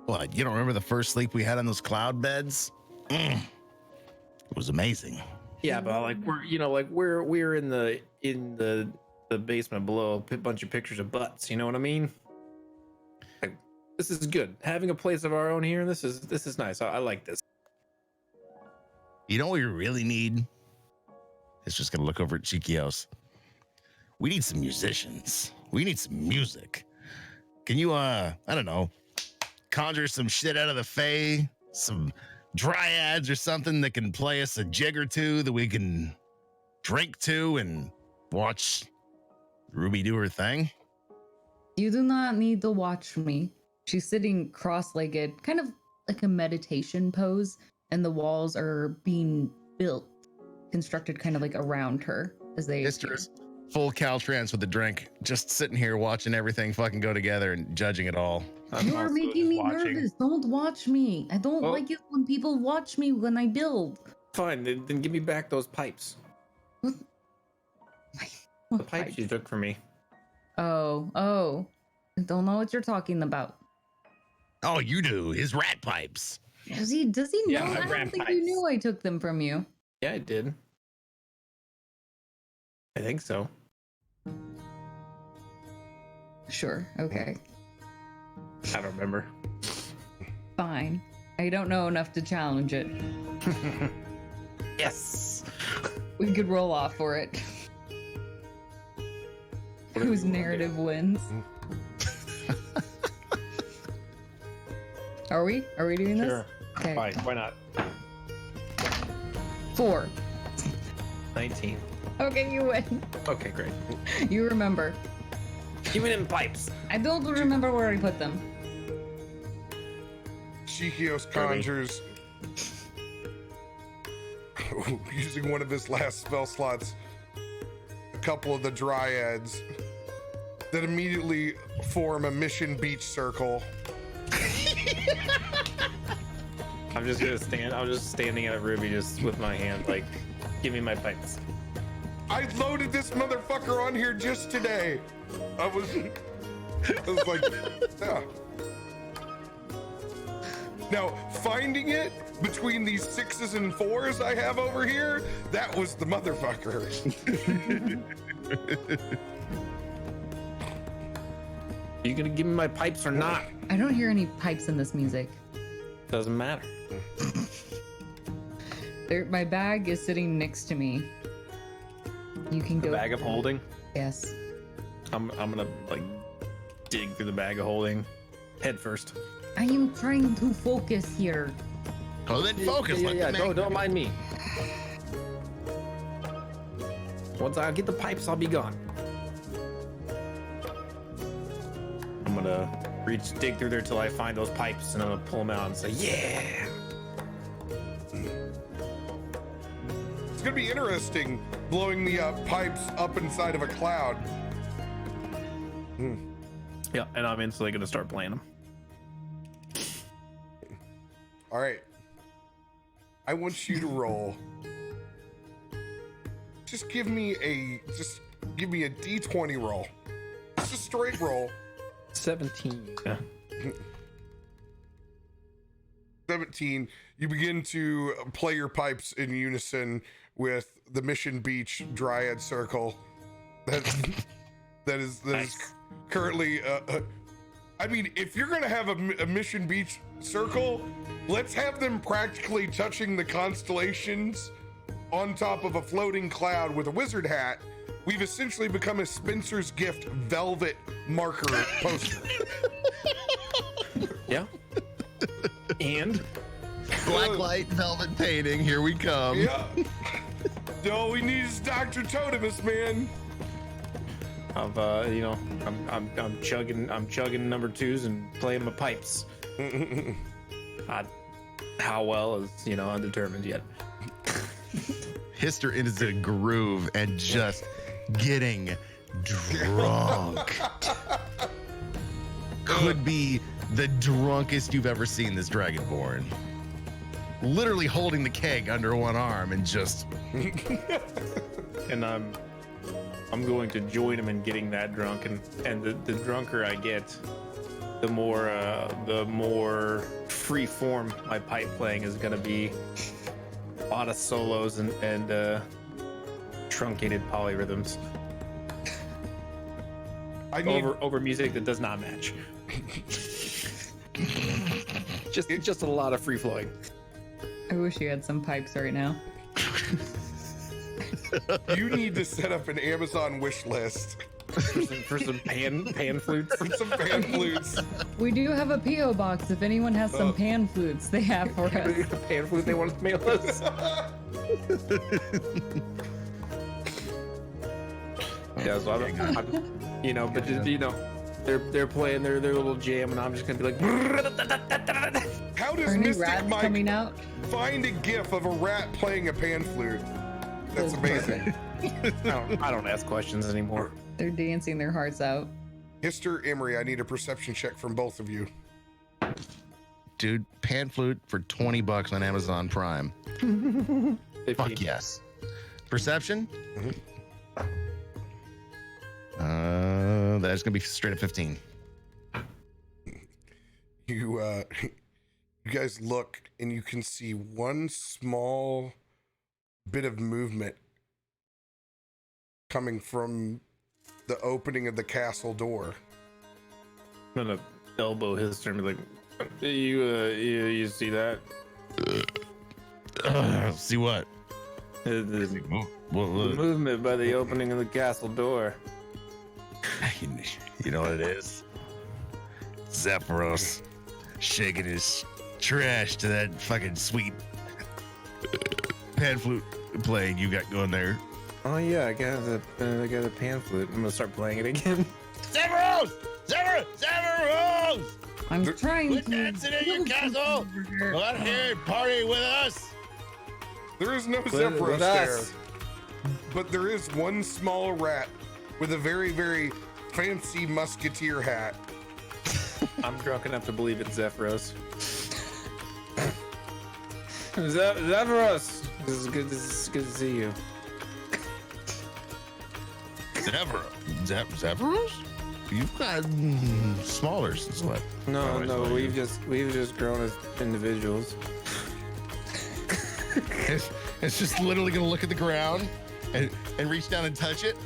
What, you don't remember the first sleep we had on those cloud beds? It was amazing. Yeah, but we're in the basement below, a bunch of pictures of butts. You know what I mean? Like, this is good. Having a place of our own here. This is nice. I like this. You know what we really need? It's just gonna look over at Chiquios. We need some musicians. We need some music. Can you I don't know, conjure some shit out of the Fae, some dryads or something that can play us a jig or two that we can drink to and watch Ruby do her thing? You do not need to watch me. She's sitting cross-legged, kind of like a meditation pose, and the walls are being built, constructed kind of like around her as they... Mistress, full Caltrans with the drink, just sitting here watching everything fucking go together and judging it all. You are making me nervous. Don't watch me. I don't Oh. like it when people watch me when I build. Fine, then give me back those pipes. What The pipes you took from me. Oh. I don't know what you're talking about. Oh, you do. His rat pipes. Does he know? Yeah, my I don't rat think pipes. you knew I took them from you. Yeah, I did. I think so. Sure. Okay. I don't remember. Fine. I don't know enough to challenge it. Yes. We could roll off for it. Whatever Whose you wanna narrative wins? Are we doing this? Sure. Okay. Fine. Why not? 4. 19. Okay, you win. Okay, great. You remember. Give me them pipes. I don't remember where I put them. Shikios conjures, using one of his last spell slots, a couple of the dryads that immediately form a mission beach circle. I'm just gonna stand. I'm just standing at Ruby, just with my hand, like, give me my pipes. I loaded this motherfucker on here just today. I was like, yeah. Now, finding it between these 6s and 4s I have over here, that was the motherfucker. Are you gonna give me my pipes or not? I don't hear any pipes in this music. Doesn't matter. My bag is sitting next to me. You can The go. bag of holding. Yes. I'm gonna like dig through the bag of holding, head first. I am trying to focus here. Oh, then focus. Yeah, Let yeah. the man- Don't mind me. Once I get the pipes, I'll be gone. I'm gonna dig through there till I find those pipes, and I'm gonna pull them out and say, "Yeah." It's gonna be interesting blowing the pipes up inside of a cloud. Yeah, and I'm instantly gonna start playing them. All right. I want you to roll. Just give me a D20 roll. Just a straight roll. 17. Yeah. 17. You begin to play your pipes in unison with the Mission Beach Dryad Circle. That is currently. I mean, if you're gonna have a Mission Beach Circle, let's have them practically touching the constellations on top of a floating cloud with a wizard hat. We've essentially become a Spencer's Gift velvet marker poster. Yeah. And Blacklight velvet painting. Here we come. Yeah. All we need is Dr. Totemus, man. I'm chugging number twos and playing my pipes. How well is undetermined yet. Hister into the groove and just getting drunk. Could be the drunkest you've ever seen this Dragonborn. Literally holding the keg under one arm and just. And I'm going to join him in getting that drunk, and the drunker I get, the more free form my pipe playing is gonna be. A lot of solos and truncated polyrhythms. Over music that does not match. just a lot of free flowing. I wish you had some pipes right now. You need to set up an Amazon wish list for some pan flutes. for some pan flutes. We do have a P.O. box if anyone has some pan flutes they have for us. The pan flute they want to mail us. Yeah, so they're playing their little jam, and I'm just gonna be like. How does Are new Mystic rats Mike coming out? find a gif of a rat playing a pan flute? That's amazing. I don't ask questions anymore. They're dancing their hearts out. Mr. Emery, I need a perception check from both of you. Dude, pan flute for $20 on Amazon Prime. 15. Fuck yes. Perception? That's gonna be straight at 15. You guys look and you can see one small bit of movement coming from the opening of the castle door. I'm gonna elbow his turn and be like, you see that? See what? The movement by the opening of the castle door. You know what it is? Zephyros shaking his trash to that fucking sweet pan flute playing you got going there. Oh yeah, I got the pan flute. I'm gonna start playing it again. Zephyros! Zephyros! I'm trying Quit to. dancing in your castle! Come out here and party with us! There is no With Zephyros there, us. but there is one small rat with a very, very fancy musketeer hat. I'm drunk enough to believe it's Zephyros. Zephyros! This is good to see you. Zephyros? You've got smaller since what? No, we've just grown as individuals. It's just literally gonna look at the ground and reach down and touch it.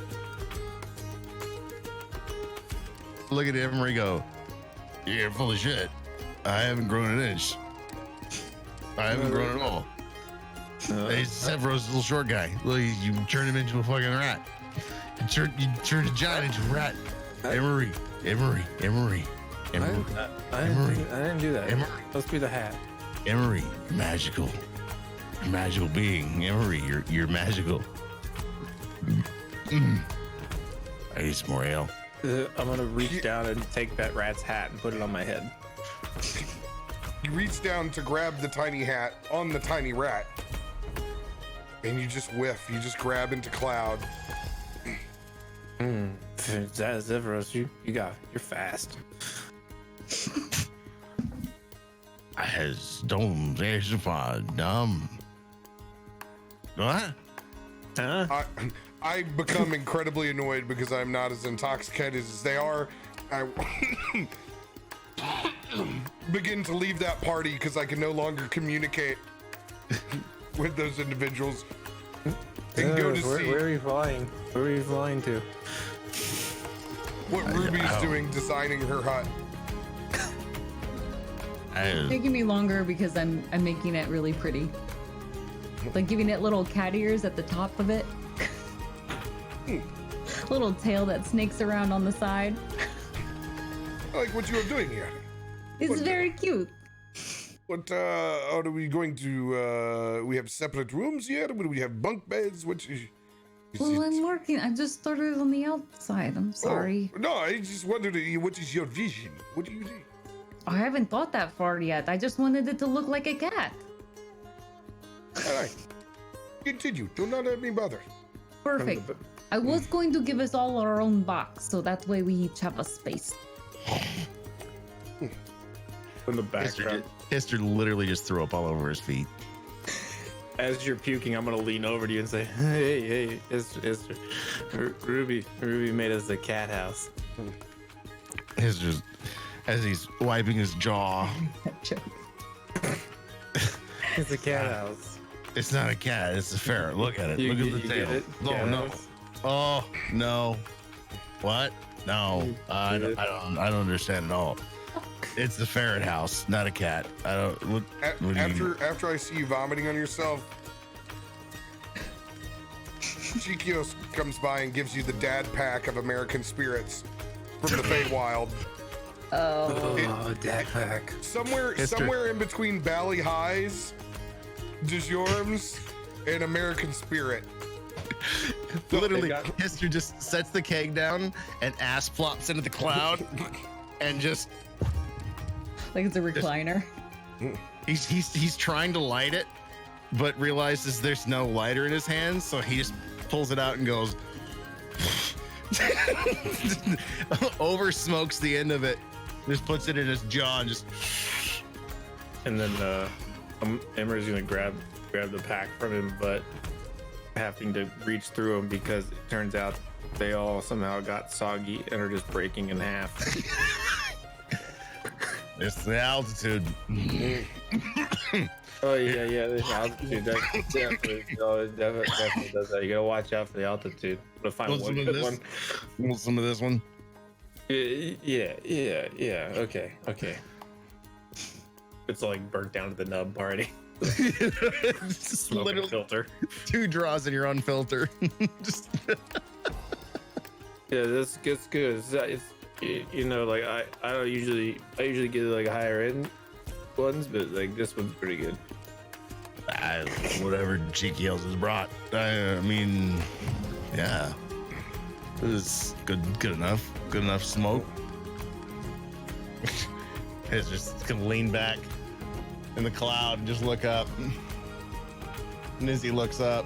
Look at Emery go, you're full of shit. I haven't grown an inch. I haven't grown at all. Hey, Zephyros, little short guy. Look, you turned him into a fucking rat. You turned a giant into a rat. Emery. I didn't do that. Emery. Let's be the hat. Emery, magical being. Emery, you're magical. I need some more ale. I'm gonna reach down and take that rat's hat and put it on my head. You reach down to grab the tiny hat on the tiny rat, and you just whiff. You just grab into cloud. Zephyros, you're fast. What? Huh? I become incredibly annoyed because I'm not as intoxicated as they are. I begin to leave that party because I can no longer communicate with those individuals. And go to see Where are you flying? Where are you flying to? what Ruby's doing designing her hut. It's taking me longer because I'm making it really pretty. Like giving it little cat ears at the top of it. Little tail that snakes around on the side. I like what you are doing here. It's very cute. What are we going to we have separate rooms here? Will we have bunk beds? What is Well, it? I'm working. I just started on the outside. I'm sorry. Oh, no, I just wondered what is your vision? What do you think? I haven't thought that far yet. I just wanted it to look like a cat. All right. Continue. Do not let me bother. Perfect. I was going to give us all our own box, so that way we each have a space. In the background. Hister literally just threw up all over his feet. As you're puking, I'm gonna lean over to you and say, "Hey, Esther, Ruby made us a cat house." Hister's, as he's wiping his jaw. Joke. It's a cat house. It's not a cat. It's a ferret. Look at it. Look at the tail. Oh Cat no. house? Oh no. What? No. I don't understand at all. It's the ferret house, not a cat. I don't. What do you mean? After I see you vomiting on yourself, Chikios comes by and gives you the dad pack of American spirits from the Feywild. Oh. Dad pack. Somewhere in between Bally Highs, Dijorms, and American Spirit. Literally, Hister just sets the keg down and ass plops into the cloud, and just Like it's a recliner. he's trying to light it, but realizes there's no lighter in his hands, so he just pulls it out and goes over smokes the end of it, just puts it in his jaw and just. And then Emer's gonna grab the pack from him, but having to reach through them because it turns out they all somehow got soggy and are just breaking in half. It's the altitude. Oh yeah, the altitude definitely does that. You gotta watch out for the altitude. But find Want one some of good this? one. Want some of this one? Yeah. Okay. It's like burnt down to the nub party. Just Smoke literally filter. 2 draws and you're on filter. Just Yeah, that's good. It's you know, like I usually get like higher end ones, but like this one's pretty good. whatever Cheeky Hills has brought. I mean, yeah, it was good enough smoke. It's just gonna lean back in the cloud and just look up. And as he looks up,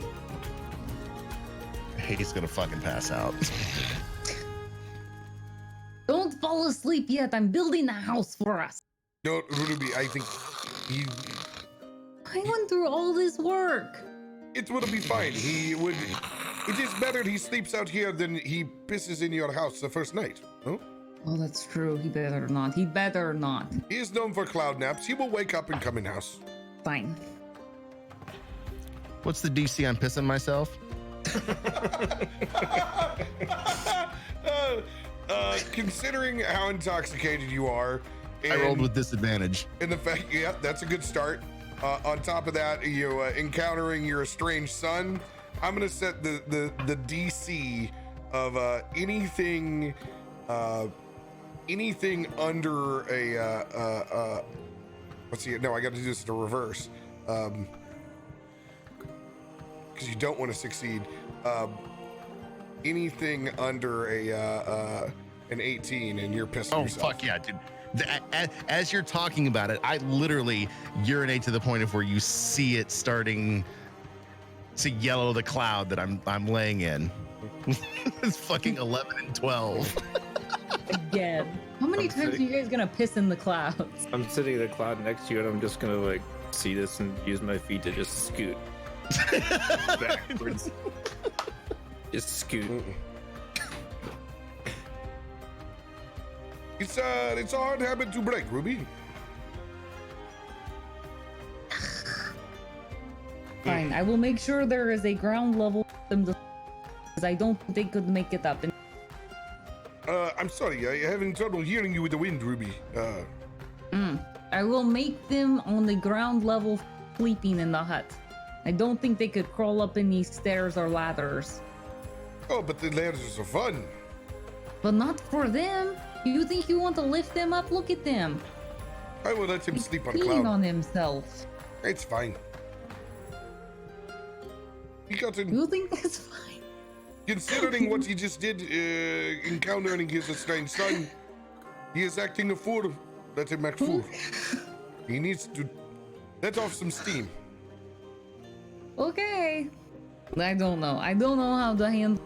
he's gonna fucking pass out. Don't fall asleep yet. I'm building a house for us. No, Ruby, I think he. I went through all this work. It will be fine. He would. It is better he sleeps out here than he pisses in your house the first night. No? Oh, that's true. He better not. He better not. He is known for cloud naps. He will wake up and come in house. Fine. What's the DC on pissing myself? Considering how intoxicated you are, I rolled with disadvantage. and the fact, yeah, that's a good start. On top of that, you encountering your estranged son. I'm gonna set the DC of anything under a let's see. No, I got to do this in reverse because you don't want to succeed. Anything under an 18 and you're pissing Oh, yourself. fuck yeah, dude. As you're talking about it, I literally urinate to the point of where you see it starting to yellow the cloud that I'm laying in. It's fucking 11 and 12. Again. How many I'm times are sitting- you guys gonna piss in the clouds? I'm sitting in the cloud next to you, and I'm just gonna like see this and use my feet to just scoot backwards. Just scoot. It's a hard habit to break, Ruby. Fine, I will make sure there is a ground level system because I don't think they could make it up. I'm sorry, I'm having trouble hearing you with the wind, Ruby. I will make them on the ground level sleeping in the hut. I don't think they could crawl up any stairs or ladders. Oh, but the ladders are fun. But not for them. You think you want to lift them up? Look at them. I will let him He's sleep on a peeing cloud. on himself. It's fine. He got in, You think that's fine? considering what he just did, encountering his estranged son, he is acting a fool. Let him act fool. He needs to let off some steam. Okay. I don't know. I don't know how to handle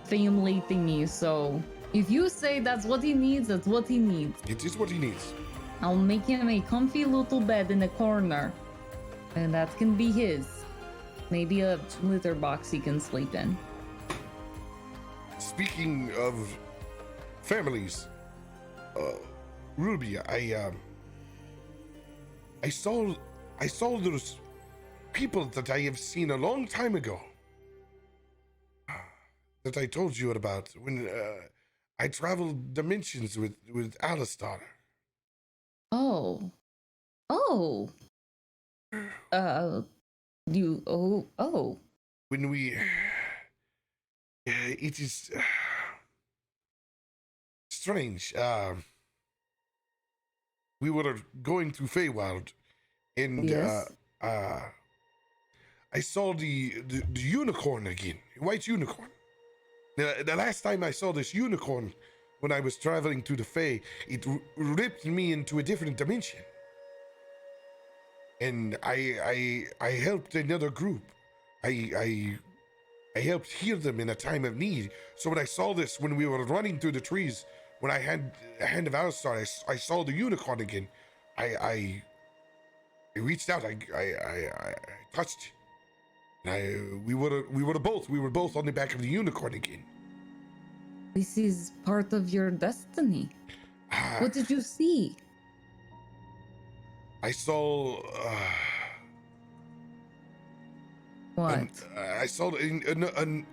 family thingy, so if you say that's what he needs, that's what he needs. It is what he needs. I'll make him a comfy little bed in the corner. And that can be his. Maybe a litter box he can sleep in. Speaking of families, Ruby, I saw those people that I have seen a long time ago. That I told you about when I traveled dimensions with Alistair. Oh. Oh. Oh. When we, it is strange. We were going through Feywild, and Yes. I saw the unicorn again, white unicorn. The last time I saw this unicorn, when I was traveling through the Fey, it ripped me into a different dimension. And I helped another group. I helped heal them in a time of need. So when I saw this, when we were running through the trees, when I had a hand of Alistair, I saw the unicorn again. I reached out. I touched. We were both on the back of the unicorn again. This is part of your destiny. Ah, What did you see? I saw. What? I saw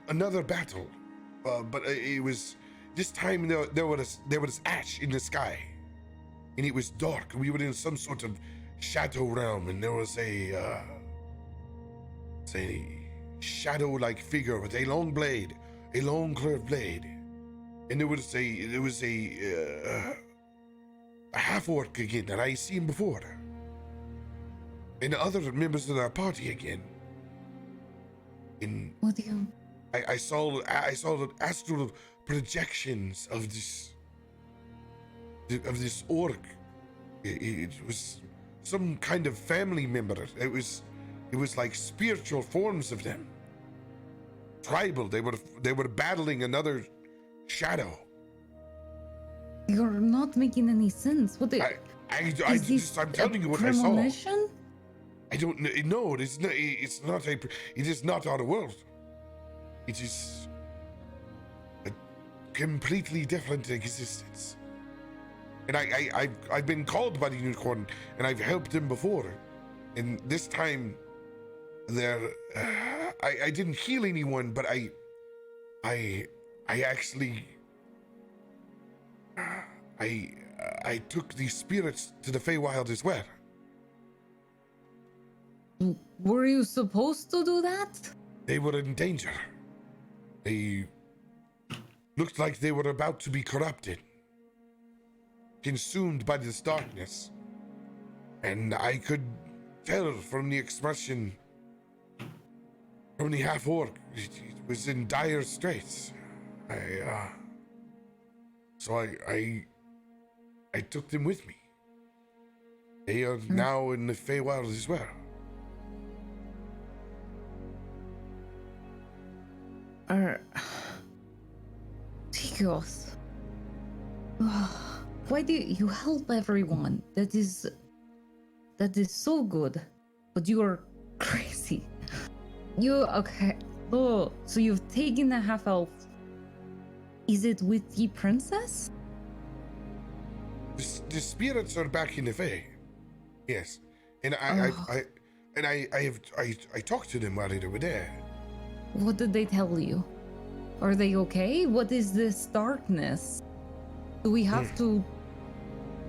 another battle, but it was this time there was ash in the sky, and it was dark. We were in some sort of shadow realm, and there was a shadow-like figure with a long blade, a long curved blade, and there was a half orc again that I seen before, and other members of our party again. And What do you? I saw the astral projections of this orc. It was some kind of family member. It was like spiritual forms of them. Tribal. They were battling another shadow. You're not making any sense. What the? I'm telling you what I saw. premonition? I don't know. It is not our world. It is a completely different existence. And I've been called by the unicorn, and I've helped him before. And this time, I didn't heal anyone, but I actually I took these spirits to the Feywild as well. Were you supposed to do that? They were in danger. They looked like they were about to be corrupted, consumed by this darkness. And I could tell from the expression from the half-orc, it was in dire straits. So I took them with me. They are now in the Feywild as well. Tigos. Why do you help everyone? That is so good. But you are crazy. Okay. Oh, so you've taken the half elf. Is it with the princess? The spirits are back in the Fae. Yes, and Oh. I talked to them while they were there. What did they tell you? Are they okay? What is this darkness? Do we have to?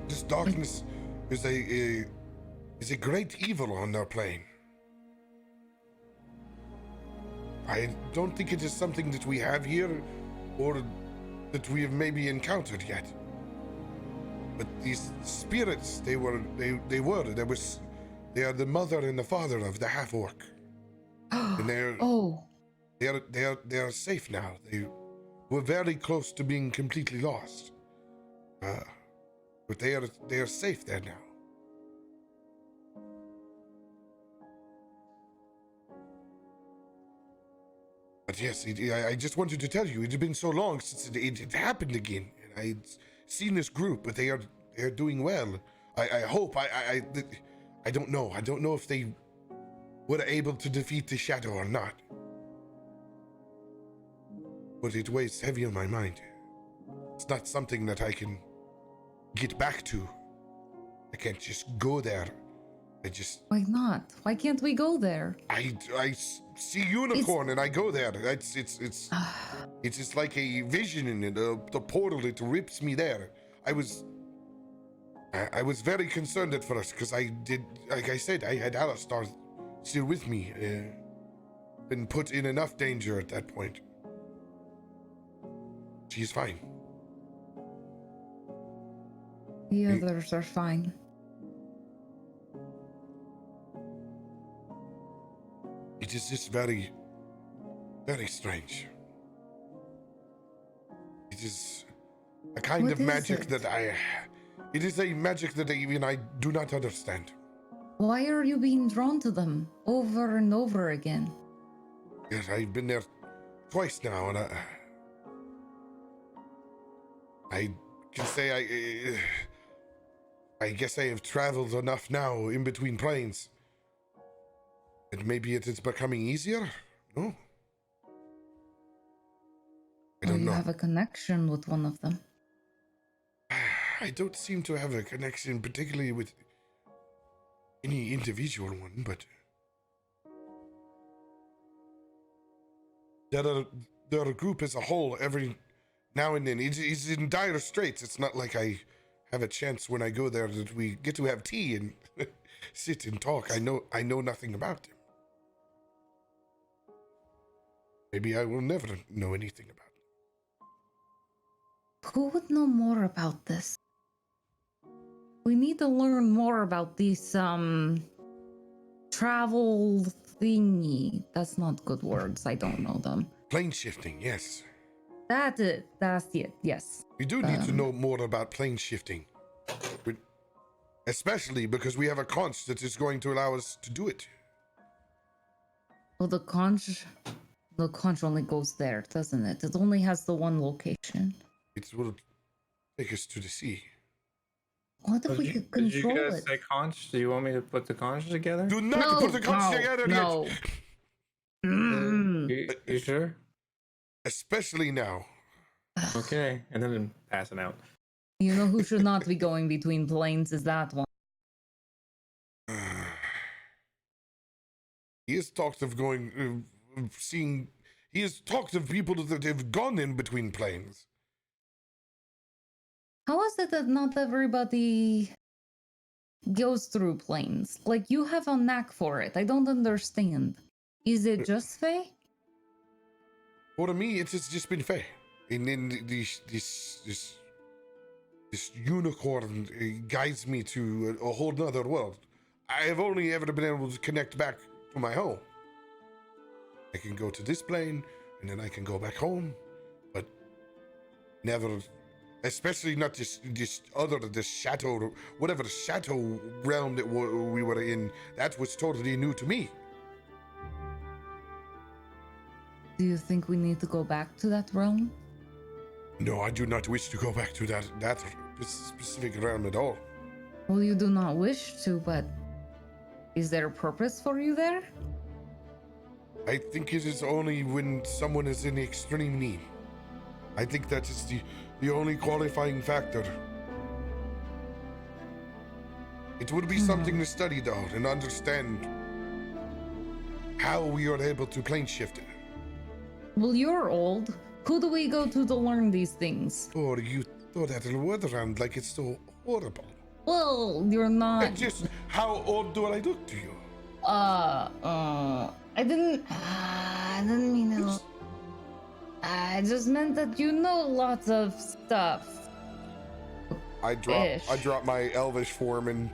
This darkness is a great evil on their plane. I don't think it is something that we have here, or that we have maybe encountered yet. But these spirits, they are the mother and the father of the half orc, and Oh. they are safe now. They were very close to being completely lost, but they are safe there now. But yes, I just wanted to tell you, it had been so long since it happened again, and I'd seen this group, but they are doing well. I hope. I don't know. I don't know if they were able to defeat the shadow or not. But it weighs heavy on my mind. It's not something that I can get back to. I can't just go there. Why not? Why can't we go there? I see unicorn and I go there. It's just like a vision in it. The portal, it rips me there. I was very concerned at first because I did, like I said, I had Alistair still with me. Been put in enough danger at that point. She's fine. The others are fine. It is just very, very strange. It is a kind of magic that it is a magic that even I do not understand. Why are you being drawn to them over and over again? Yes, I've been there twice now, and I can say I guess I have traveled enough now in between planes. And maybe it is becoming easier? No? I don't know. You have a connection with one of them. I don't seem to have a connection particularly with any individual one, but their group as a whole, every now and then, it's in dire straits. It's not like I have a chance when I go there that we get to have tea and sit and talk. I know nothing about them. Maybe I will never know anything about it. Who would know more about this? We need to learn more about this travel thingy. That's not good words. I don't know them. Plane shifting, yes. That's it. Yes. We do need to know more about plane shifting. Especially because we have a conch that is going to allow us to do it. Well, the conch only goes there, doesn't it? It only has the one location. It will take us to the sea. What if we could control Did you guys it? say conch? Do you want me to put the conch together? Do not put the conch together no. yet! You sure? Especially now. Okay, and then passing out. You know who should not be going between planes is that one. He has talked of going, he has talked of people that have gone in between planes. How is it that not everybody goes through planes? Like, you have a knack for it. I don't understand. Is it just Faye? For me, it has just been fair. And then this unicorn guides me to a whole nother world. I have only ever been able to connect back to my home. I can go to this plane, and then I can go back home, but never, especially not this chateau, whatever chateau realm that we were in, that was totally new to me. Do you think we need to go back to that realm? No, I do not wish to go back to that specific realm at all. Well, you do not wish to, but is there a purpose for you there? I think it is only when someone is in extreme need. I think that is the only qualifying factor. It would be something to study, though, and understand how we are able to plane shift it. Well, you're old. Who do we go to learn these things? Or you throw that word around like it's so horrible. Well, you're not. And just how old do I look to you? I didn't mean it. I just meant that you know lots of stuff. I drop my elvish form and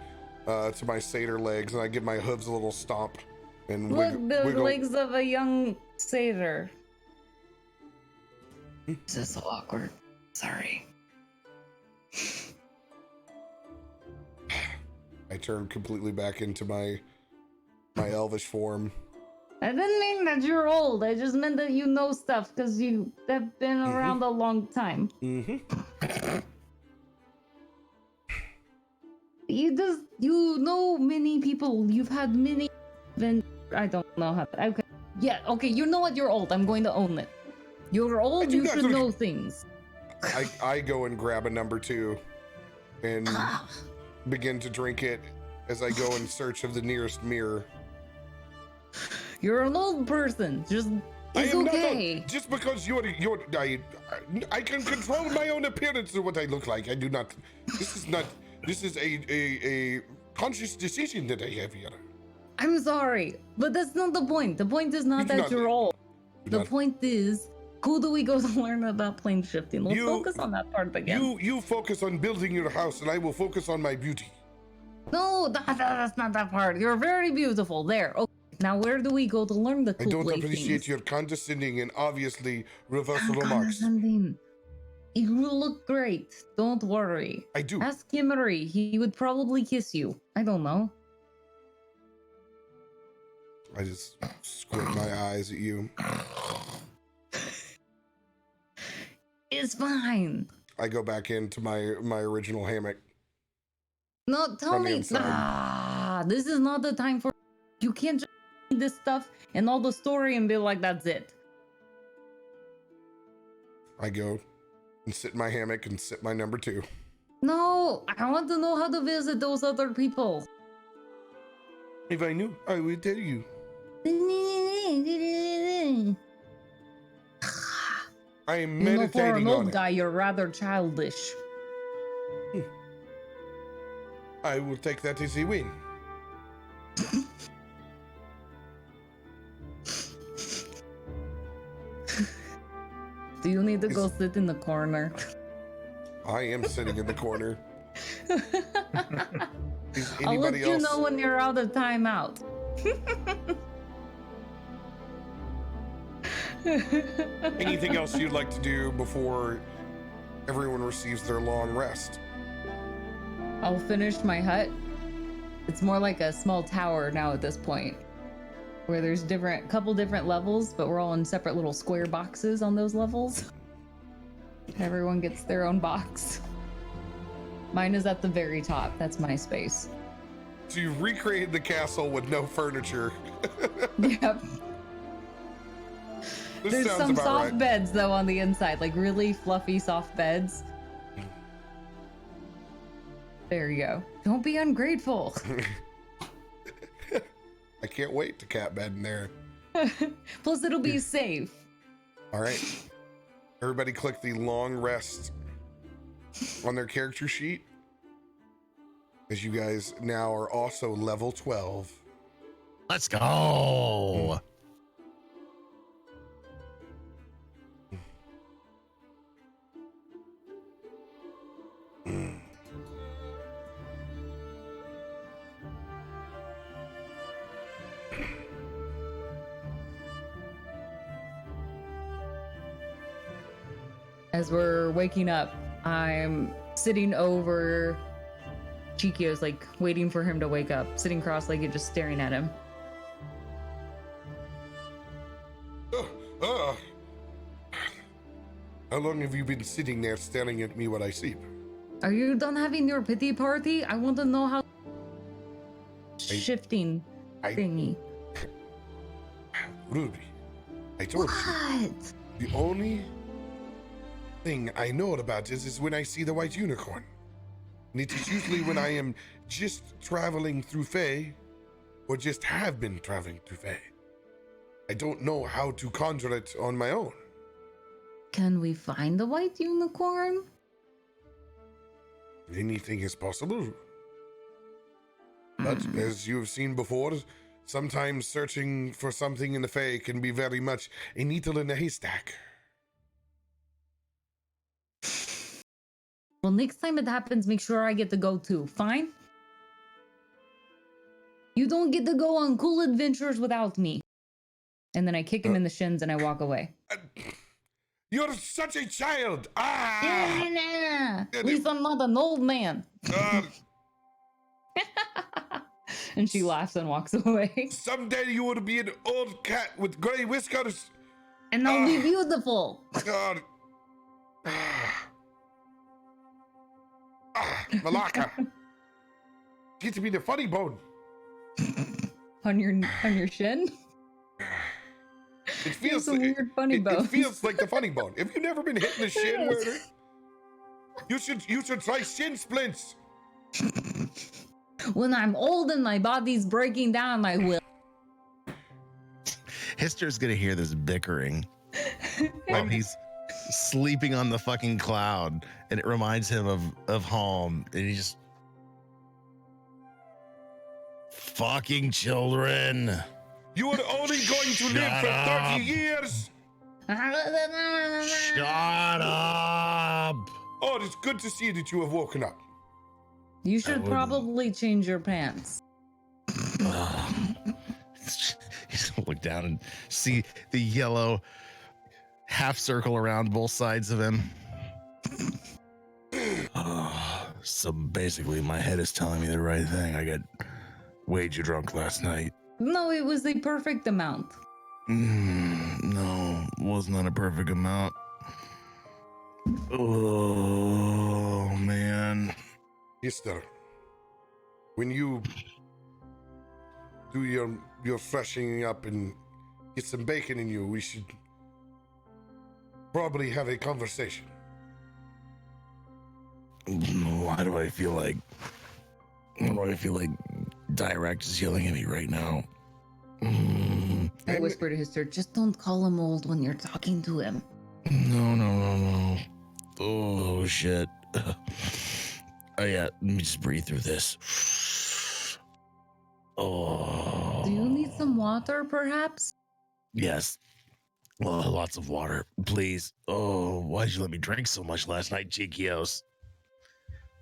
to my satyr legs, and I give my hooves a little stomp. And Look, the wiggle. legs of a young satyr. This is so awkward. Sorry. I turn completely back into my elvish form. I didn't mean that you're old. I just meant that you know stuff because you have been around a long time. You know many people. You've had many. Then I don't know how. Okay. Yeah. Okay. You know what? You're old. I'm going to own it. You're old. You should know things. I go and grab a number 2 and begin to drink it as I go in search of the nearest mirror. You're an old person. Just it's okay. Just because I can control my own appearance and what I look like. I do not. This is a conscious decision that I have here. I'm sorry, but that's not the point. The point is not that you're old. The point is, who do we go to learn about plane shifting? Let's focus on that part again. You focus on building your house, and I will focus on my beauty. No, that's not that part. You're very beautiful. There. Okay. Now, where do we go to learn the cool I don't play appreciate things? your condescending and obviously reversal remarks. You look great. Don't worry. I do. Ask Kimmery. He would probably kiss you. I don't know. I just squint my eyes at you. It's fine. I go back into my original hammock. No, tell From the me. inside. This is not the time for. You can't just read this stuff and all the story and be like, that's it. I go and sit in my hammock and sip my number 2. No, I want to know how to visit those other people. If I knew, I would tell you. I am For meditating an on old it. guy, you're rather childish. I will take that as a win. Do you need to go sit in the corner? I am sitting in the corner. Is I'll let anybody you else? know when you're out of timeout. Anything else you'd like to do before everyone receives their long rest? I'll finish my hut. It's more like a small tower now at this point, where there's couple different levels, but we're all in separate little square boxes on those levels. Everyone gets their own box. Mine is at the very top. That's my space. So you've recreated the castle with no furniture. Yep. This There's sounds some about soft right. beds though on the inside, like really fluffy soft beds. There you go. Don't be ungrateful. I can't wait to cat bed in there. Plus it'll be safe. All right. Everybody click the long rest on their character sheet, as you guys now are also level 12. Let's go. As we're waking up, I'm sitting over Chikio's, like waiting for him to wake up, sitting cross-legged, just staring at him. How long have you been sitting there staring at me while I sleep? Are you done having your pity party? I want to know how shifting thingy. Ruby, I told you. The only thing I know about is when I see the white unicorn. And it is usually when I am just traveling through Fae, or just have been traveling through Fae. I don't know how to conjure it on my own. Can we find the white unicorn? Anything is possible. But as you have seen before, sometimes searching for something in the Fae can be very much a needle in a haystack. Well, next time it happens, make sure I get to go too. Fine? You don't get to go on cool adventures without me. And then I kick him in the shins and I walk away. You're such a child! Ah! Yeah. At least I'm not an old man. And she laughs and walks away. Someday you will be an old cat with gray whiskers. And I'll be beautiful. God. Malaka. Get me the funny bone. on your shin? It feels some weird funny bones. It feels like the funny bone. Have you never been hit in the shin? Where you should try shin splints. When I'm old and my body's breaking down, I will. Hister's gonna hear this bickering while he's sleeping on the fucking cloud, and it reminds him of home, and he just fucking children. You are only going to live for 30 years. Shut up. Oh, it's good to see that you have woken up. You should probably change your pants. He's gonna look down and see the yellow half circle around both sides of him. So basically, my head is telling me the right thing. I got way too drunk last night. No, it was the perfect amount. No, was not a perfect amount. Oh, man. Mister, when you do your freshening up and get some bacon in you, we should probably have a conversation. Why do I feel like Direct is yelling at me right now? I whisper to Hister, just don't call him old when you're talking to him. No. Oh, shit. Oh, yeah, let me just breathe through this. Oh. Do you need some water, perhaps? Yes. Oh, lots of water, please. Oh, why'd you let me drink so much last night, Chiquios?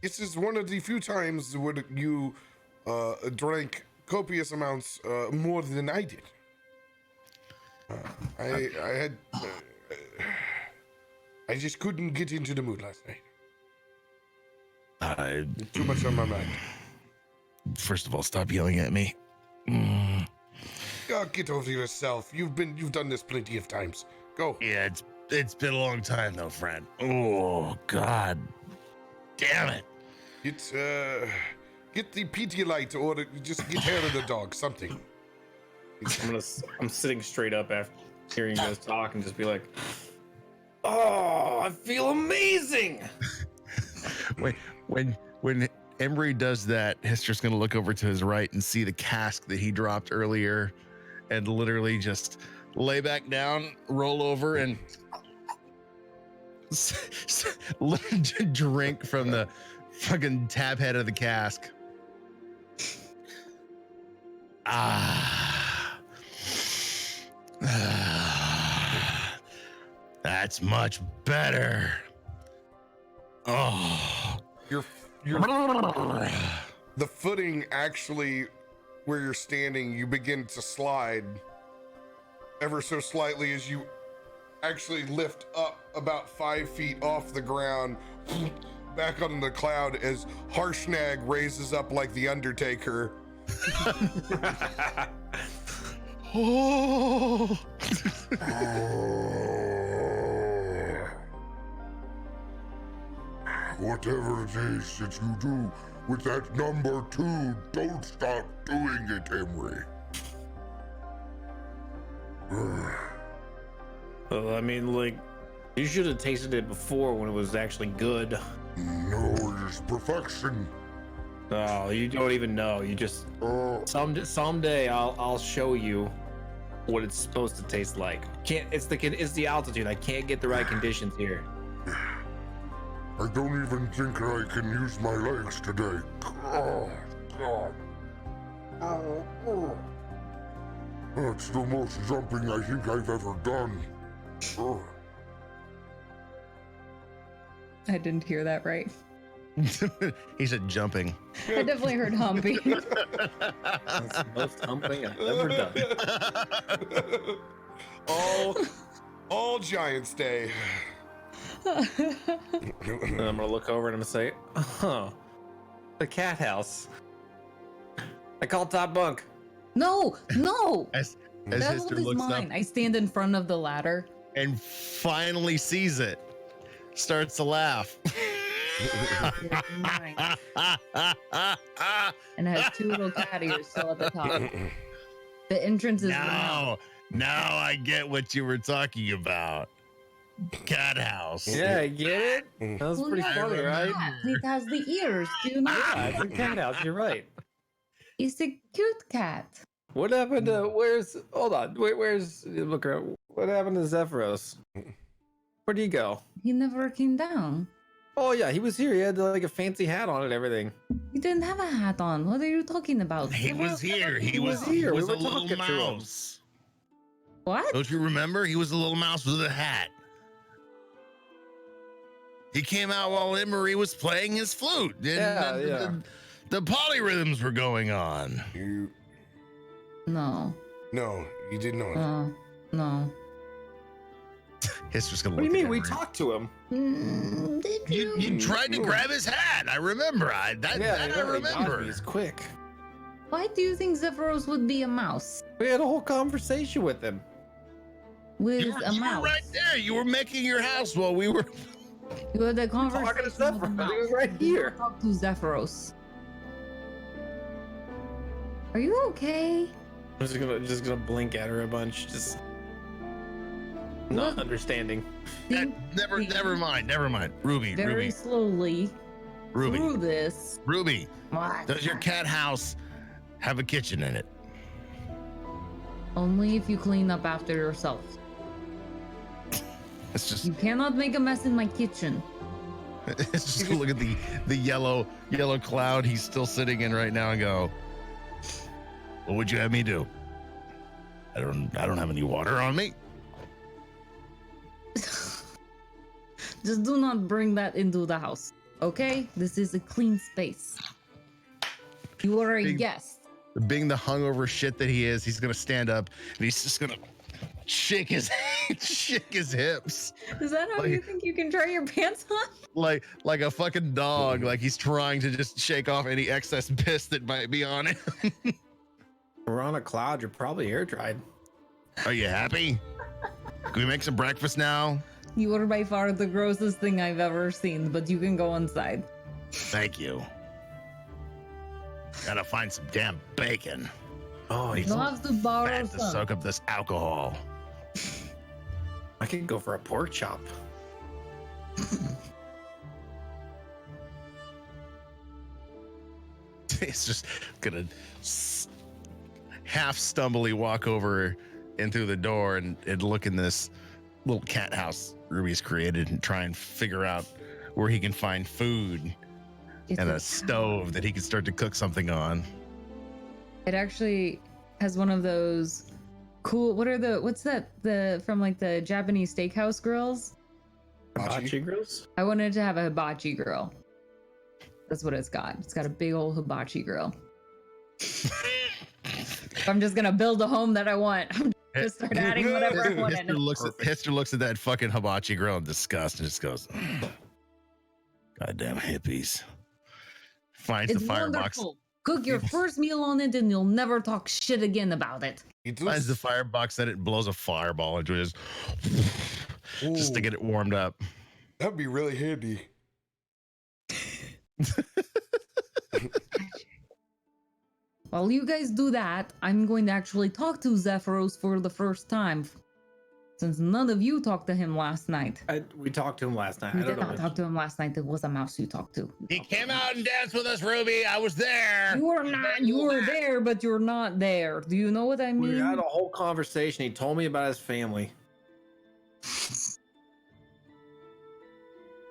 This is one of the few times where you drank copious amounts more than I did. I just couldn't get into the mood last night. Too much on my mind. First of all, stop yelling at me. Oh, get over yourself. You've done this plenty of times. Go. Yeah, it's been a long time though, friend. Oh God, damn it! Get the Pedialyte or just get hair of the dog. Something. I'm sitting straight up after hearing you guys talk and just be like, "Oh, I feel amazing." When Embry does that, Hister's gonna look over to his right and see the cask that he dropped earlier, and literally just lay back down, roll over, and drink from the fucking tab head of the cask. That's much better. Oh, Your the footing actually, where you're standing, you begin to slide ever so slightly as you actually lift up about 5 feet off the ground, back onto the cloud as Harshnag raises up like the Undertaker. oh. What Whatever it is that you do with that number 2, don't stop doing it, Emery. Well, I mean, like, you should have tasted it before when it was actually good. No, it is perfection. Oh, you don't even know. You just someday I'll show you what it's supposed to taste like. It's the altitude. I can't get the right conditions here. I don't even think I can use my legs today. Oh, God. That's the most jumping I think I've ever done. I didn't hear that right. He said jumping. I definitely heard humping. That's the most humping I've ever done. all Giants Day. And I'm gonna look over and I'm gonna say, "Oh, the cat house. I call top bunk." No. As That Hister one is looks mine. up I stand in front of the ladder. and finally sees it, starts to laugh. Mine. And has 2 little cat ears still at the top. The entrance is the mouth. Now I get what you were talking about. Cat house. Yeah, I get it. That was Well, pretty yeah, funny, it's a right? cat. It has the ears. Do you know? Yeah, it's a cat house. You're right. It's a cute cat. What happened to hold on, where's look around. What happened to Zephyros? Where'd he go? He never came down. Oh yeah, he was here. He had like a fancy hat on and everything. He didn't have a hat on. What are you talking about? He was here. He was was here. He We was were a little talking to him. mouse. What? Don't you remember? He was a little mouse with a hat. He came out while Emery was playing his flute. And Yeah. The polyrhythms were going on. No. No, you did not. No. Hister's gonna What do you look at mean? We Emery. talked to him. Did You tried to grab his hat. I remember. I remember. He's quick. Why do you think Zephyros would be a mouse? We had a whole conversation with him. With You were a mouse. right there. You were making your house while we were. You had a Talking to conversation with a Zephyros. mouse. He was right here. Talk to Zephyros. Are you okay? I'm just gonna blink at her a bunch, just not Look. understanding. Never mind. Ruby, Very slowly Ruby, through this. Ruby. What? Does your cat house have a kitchen in it? Only if you clean up after yourself. It's just You cannot make a mess in my kitchen. look at the yellow cloud he's still sitting in right now and go, what would you have me do? I don't have any water on me. Just do not bring that into the house. Okay? This is a clean space. You are a Big- guest. Being the hungover shit that he is, he's gonna stand up and he's just gonna shake his hips Is that how you Like- think you can dry your pants on? like a fucking dog. Like he's trying to just shake off any excess piss that might be on it. We're on a cloud. You're probably air dried. Are you happy? Can we make some breakfast now? You are by far the grossest thing I've ever seen, but you can go inside. Thank you. Gotta find some damn bacon. Oh, Need You'll some have to borrow fat to some. soak up this alcohol. I could go for a pork chop. It's just gonna half stumbly walk over in through the door and look in this little cat house Ruby's created and try and figure out where he can find food It's and a a stove that he can start to cook something on. It actually has one of those cool. What's that? From like the Japanese steakhouse grills. Hibachi grills? I wanted to have a hibachi grill. That's what it's got. It's got a big old hibachi grill. I'm just gonna build a home that I want. I'm just start adding whatever I want in it. Hister looks at that fucking hibachi grill in disgust and just goes, goddamn hippies. Finds It's the firebox. wonderful. Cook your first meal on it, and you'll never talk shit again about it. You do Finds the firebox in it and blows a fireball into it just to get it warmed up. That'd be really handy. While you guys do that, I'm going to actually talk to Zephyros for the first time. Since none of you talked to him last night. We talked to him last night. You I don't did know. not talk to him last night. There was a mouse you talked to. He came out and danced with us, Ruby. I was there. You were not. You were there, but you're not there. Do you know what I mean? We had a whole conversation. He told me about his family.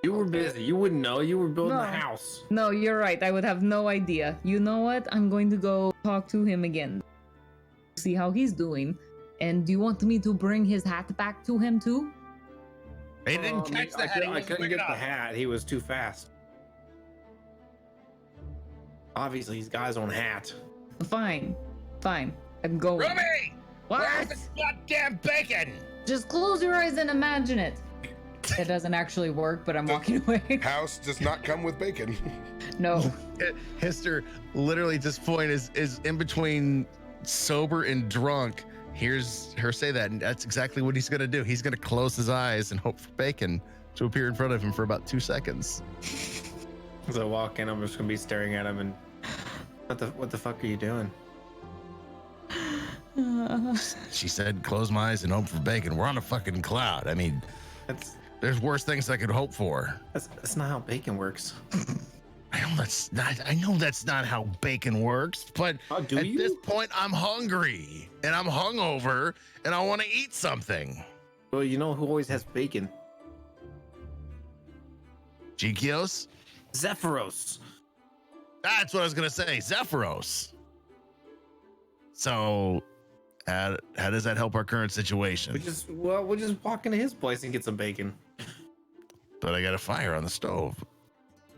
You were busy. You wouldn't know. You were building a house. No, you're right. I would have no idea. You know what? I'm going to go talk to him again. See how he's doing. And do you want me to bring his hat back to him too? He didn't catch the hat. I couldn't get the hat. He was too fast. Obviously, he's got his own hat. Fine. I'm going. Ruby! What? Where's the goddamn bacon? Just close your eyes and imagine it. It doesn't actually work, but I'm walking away. House does not come with bacon. No. Hister literally at this point is in between sober and drunk. Hears her say that, and that's exactly what he's gonna do. He's gonna close his eyes and hope for bacon to appear in front of him for about 2 seconds. As I walk in, I'm just gonna be staring at him and what the fuck are you doing? She said, "Close my eyes and hope for bacon." We're on a fucking cloud. I mean, there's worse things I could hope for. That's not how bacon works. I know that's not how bacon works, but at this point I'm hungry and I'm hungover and I want to eat something. Well, you know who always has bacon? Chikios? Zephyros. That's what I was gonna say. Zephyros. So how does that help our current situation? We'll just walk into his place and get some bacon. But I got a fire on the stove.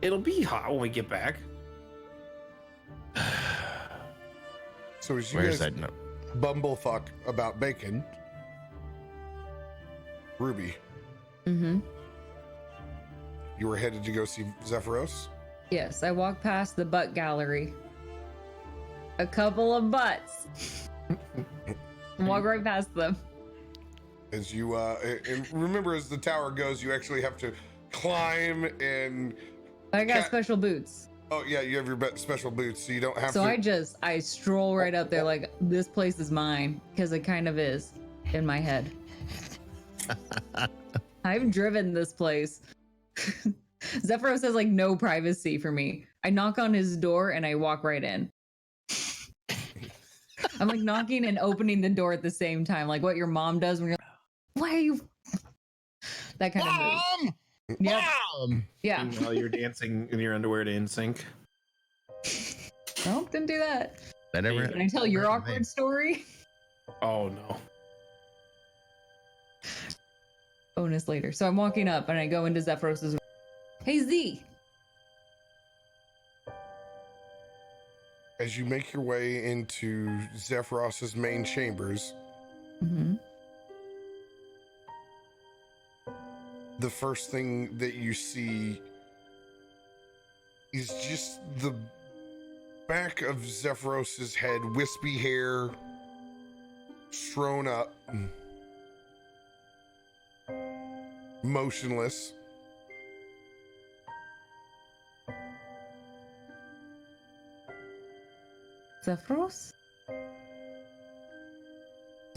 It'll be hot when we get back. So as you Where's guys that note? bumblefuck about bacon, Ruby, Mm-hmm. you were headed to go see Zephyros? Yes, I walked past the butt gallery. A couple of butts. Walk right past them. As you and remember, as the tower goes, you actually have to climb and I got special boots. oh yeah, you have your special boots, so you don't have So to. I stroll right up there like this place is mine, because it kind of is in my head. I've driven this place. Zephyros has like no privacy for me. I knock on his door and I walk right in. I'm like knocking and opening the door at the same time, like what your mom does when you're like, why are you that kind of move. Yep. Mom! Yeah. While you're dancing in your underwear to NSYNC. Nope, didn't do that. I never. Can I tell your awkward story? Oh no. Bonus later. So I'm walking up and I go into Zephyros' room. Hey Z. As you make your way into Zephyros's main chambers, Mm-hmm. the first thing that you see is just the back of Zephyros's head, wispy hair thrown up, motionless. Zephyros?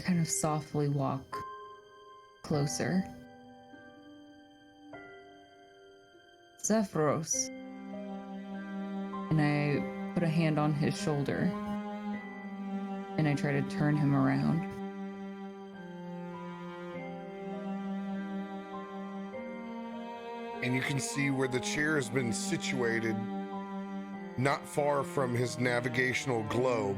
Kind of softly walk closer. Zephyros. And I put a hand on his shoulder. And I try to turn him around. And you can see where the chair has been situated, not far from his navigational globe.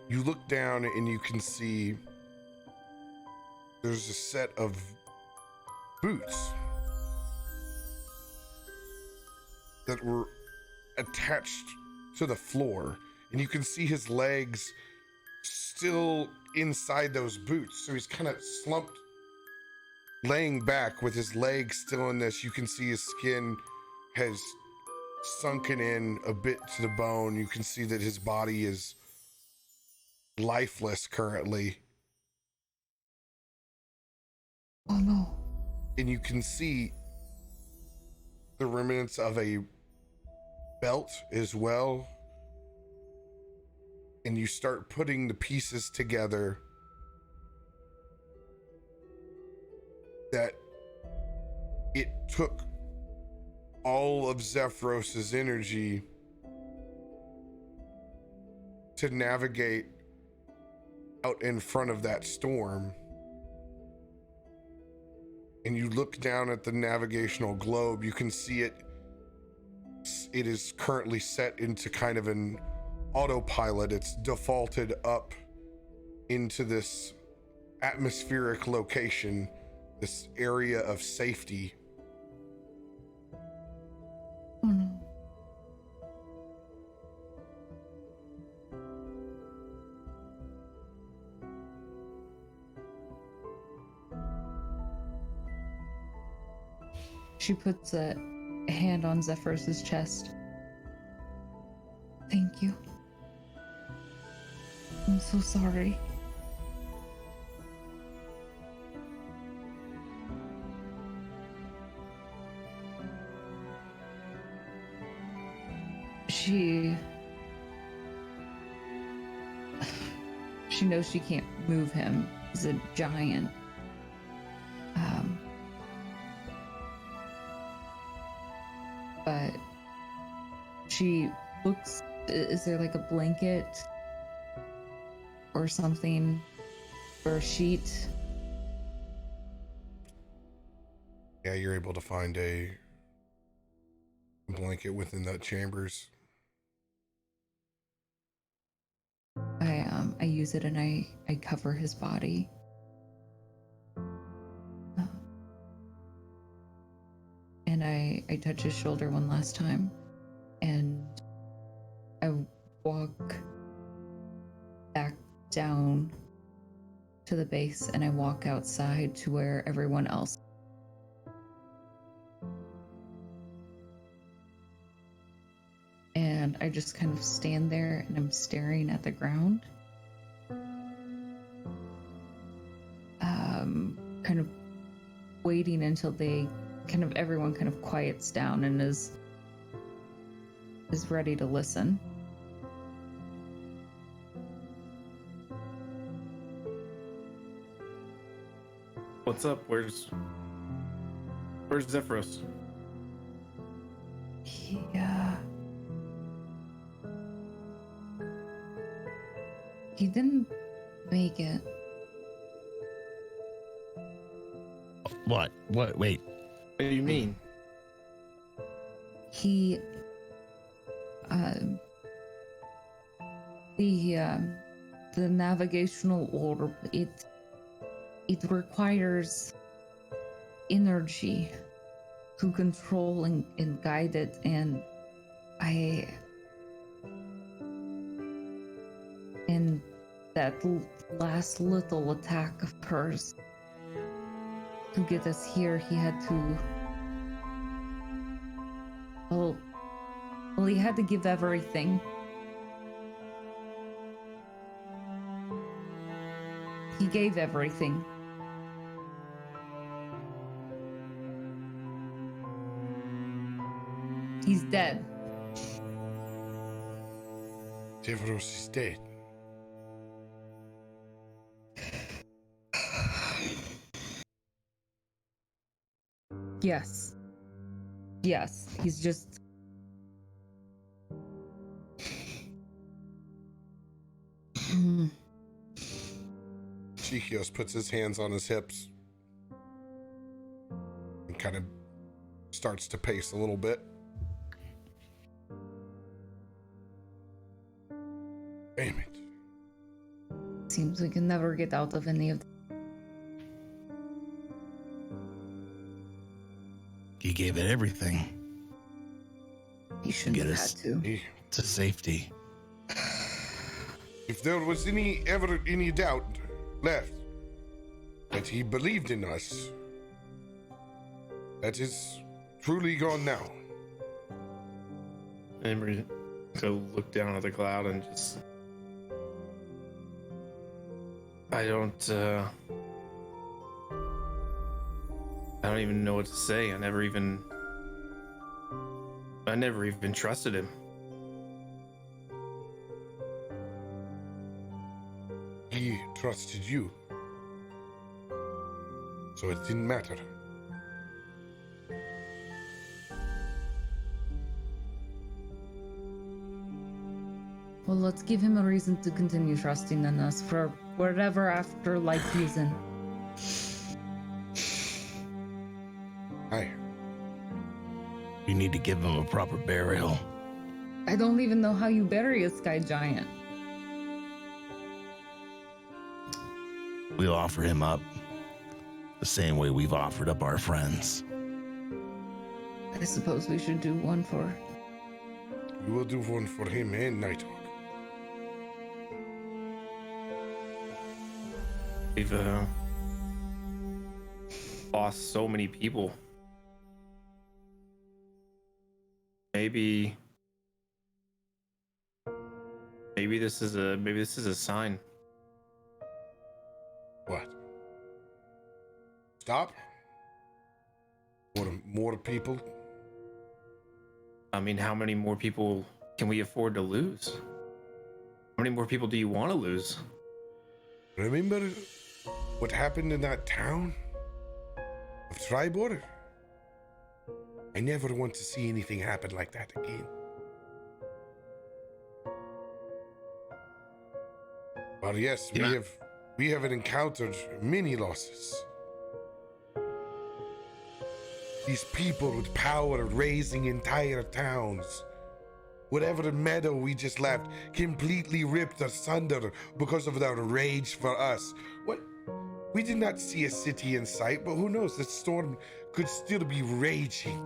You look down and you can see there's a set of boots that were attached to the floor, and you can see his legs still inside those boots. So he's kind of slumped, laying back with his legs still in this. You can see his skin has sunken in a bit to the bone. You can see that his body is lifeless currently. Oh no. And you can see the remnants of a belt as well. And you start putting the pieces together that it took all of Zephyros's energy to navigate out in front of that storm. And you look down at the navigational globe, you can see it is currently set into kind of an autopilot. It's defaulted up into this atmospheric location, this area of safety. Oh no. She puts a hand on Zephyros's chest. Thank you. I'm so sorry. She knows she can't move him. He's a giant. But she looks, is there like a blanket or something, or a sheet? Yeah, you're able to find a blanket within that chambers. I use it and I cover his body. And I touch his shoulder one last time, and I walk back down to the base, and I walk outside to where everyone else. And I just kind of stand there and I'm staring at the ground. Kind of waiting until everyone kind of quiets down and is ready to listen. What's up? Where's Zephyros? He didn't make it. What? Wait. What do you mean? He, the navigational orb, it requires energy to control and guide it, and that last little attack of hers to get us here, he had to, well, he had to give everything. He gave everything. He's dead. Zephyros is dead. Yes. Yes, he's just... Chikios puts his hands on his hips and kind of starts to pace a little bit. Damn it. Seems we can never get out of any of them. He gave it everything He shouldn't Get have us- had to. to safety. If there was ever any doubt left that he believed in us, that is truly gone now. And go look down at the cloud and just... I don't even know what to say. I never even I never even trusted him. He trusted you. So it didn't matter. Well, let's give him a reason to continue trusting in us for whatever afterlife he's in. Aye. We need to give him a proper burial. I don't even know how you bury a sky giant. We'll offer him up the same way we've offered up our friends. I suppose we should do one for... We will do one for him and Nighthawk. We've lost so many people. Maybe this is a sign. What? Stop? More people? I mean, how many more people can we afford to lose? How many more people do you want to lose? Remember what happened in that town of Tribor? I never want to see anything happen like that again. Well, yes, Yeah. we have encountered many losses. These people with power raising entire towns. Whatever meadow we just left completely ripped asunder because of their rage for us. What? We did not see a city in sight, but who knows? The storm could still be raging.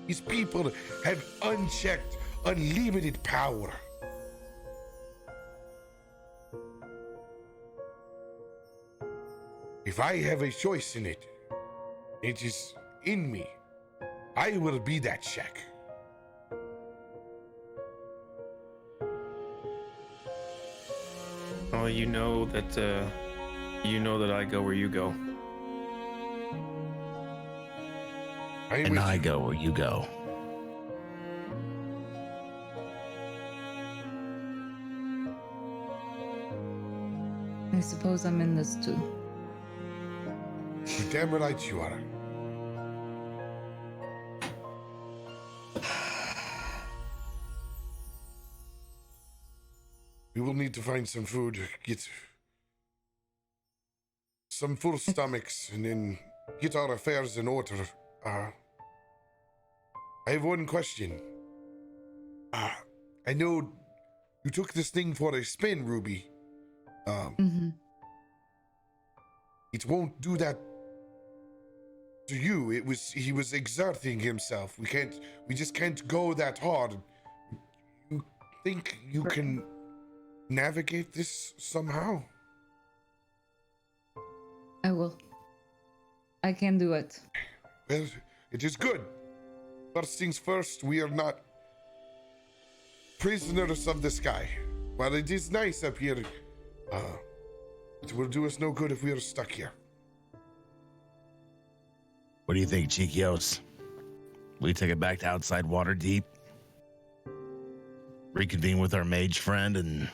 These people have unchecked, unlimited power. If I have a choice in it, it is in me. I will be that shack. Oh, you know that I go where you go. And I go where you go. I suppose I'm in this too. You're damn right you are. We will need to find some food, get some full stomachs, and then get our affairs in order. I have one question. I know you took this thing for a spin, Ruby. It won't do that to you. He was exerting himself. We just can't go that hard. You think you can navigate this somehow? I will. I can do it. Well, it is good. First things first, we are not prisoners of the sky. While it is nice up here, it will do us no good if we are stuck here. What do you think, Chiquios? We take it back to outside Waterdeep, reconvene with our mage friend, and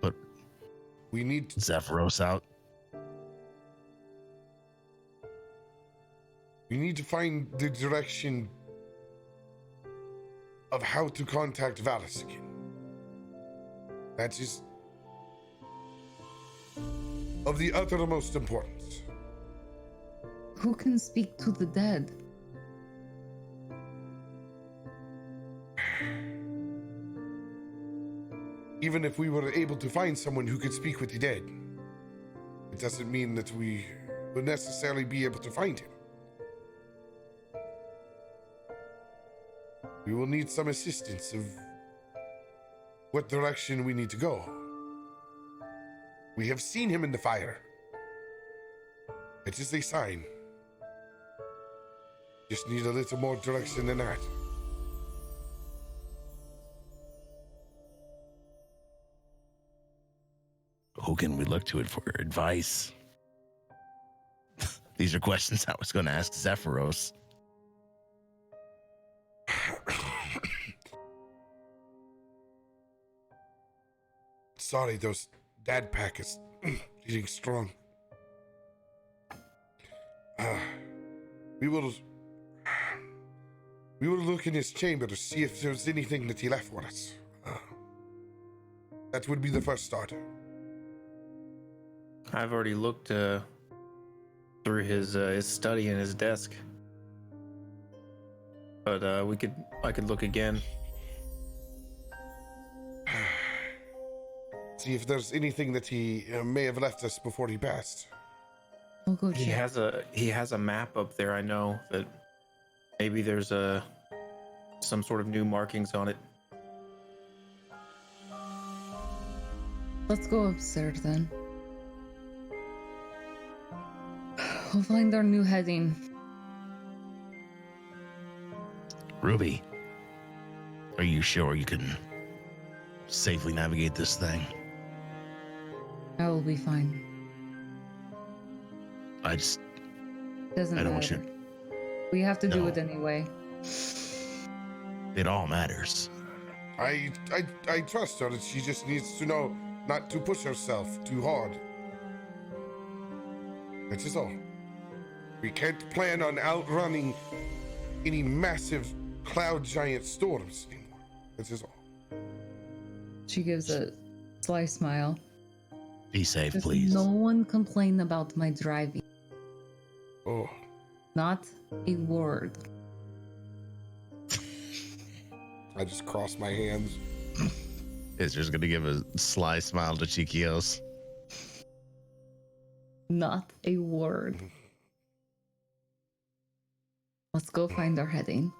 put We need Zephyros out. We need to find the direction of how to contact Valis again. That is of the uttermost importance. Who can speak to the dead? Even if we were able to find someone who could speak with the dead, it doesn't mean that we will necessarily be able to find him. We will need some assistance of what direction we need to go. We have seen him in the fire. It is a sign. Just need a little more direction than that. Who can we look to it for advice? These are questions I was going to ask Zephyros. Sorry, those dad pack is getting strong. We will look in his chamber to see if there's anything that he left for us. That would be the first start. I've already looked through his study and his desk, but I could look again. See if there's anything that he may have left us before he passed. We'll go He check. has a map up there. I know that maybe there's some sort of new markings on it. Let's go upstairs then. We'll find our new heading. Ruby, are you sure you can safely navigate this thing? I will be fine. Doesn't Doesn't I don't matter. want you. We have to do No. it anyway. It all matters. I trust her. She just needs to know not to push herself too hard. That is all. We can't plan on outrunning any massive cloud giant storms anymore. That is all. She gives a sly smile. Be safe, Just please. no one complain about my driving. Oh, Not a word. I just crossed my hands. Is just going to give a sly smile to Chiquios. Not a word. Let's go find our heading.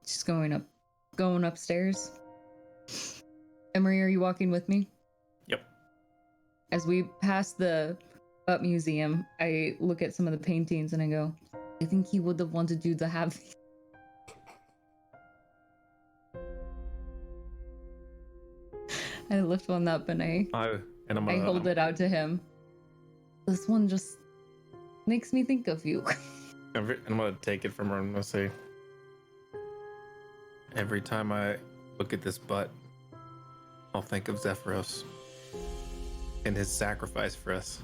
She's going upstairs. Emery, are you walking with me? Yep. As we pass the Up Museum, I look at some of the paintings and I go, I think he would have wanted you to have these. I lift one up and I hold it out to him. This one just makes me think of you. I'm gonna take it from her. I'm gonna say, every time I look at this butt, I'll think of Zephyros and his sacrifice for us.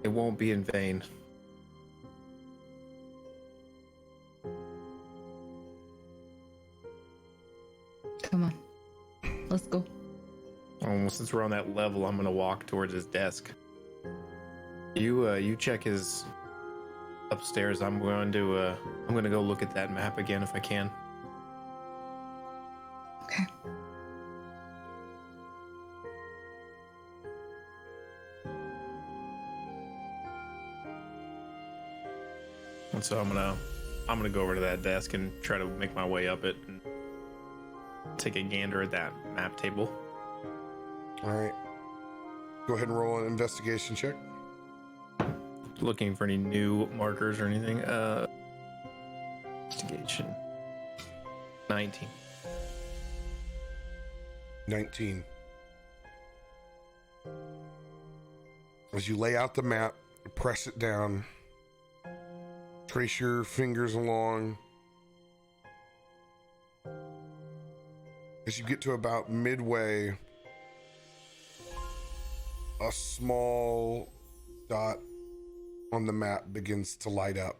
It won't be in vain. Come on. Let's go. Since we're on that level, I'm gonna walk towards his desk. You check his upstairs. I'm gonna go look at that map again if I can. Okay. And so I'm gonna go over to that desk and try to make my way up it and take a gander at that map table. All right. Go ahead and roll an investigation check. Looking for any new markers or anything. Investigation. 19. 19. As you lay out the map, press it down, trace your fingers along. As you get to about midway, a small dot on the map begins to light up.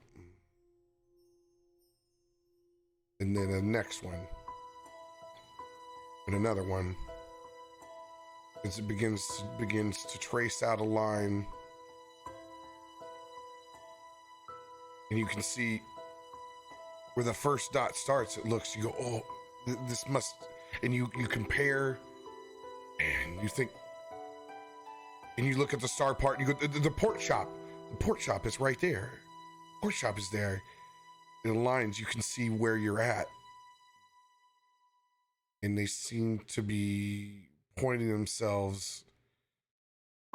And then the next one. And another one. As it begins to trace out a line. And you can see where the first dot starts, it looks, you go, oh, this must, and you compare, and you think, and you look at the star part, and you go, the port shop is right there. Port shop is there. In the lines, you can see where you're at. And they seem to be pointing themselves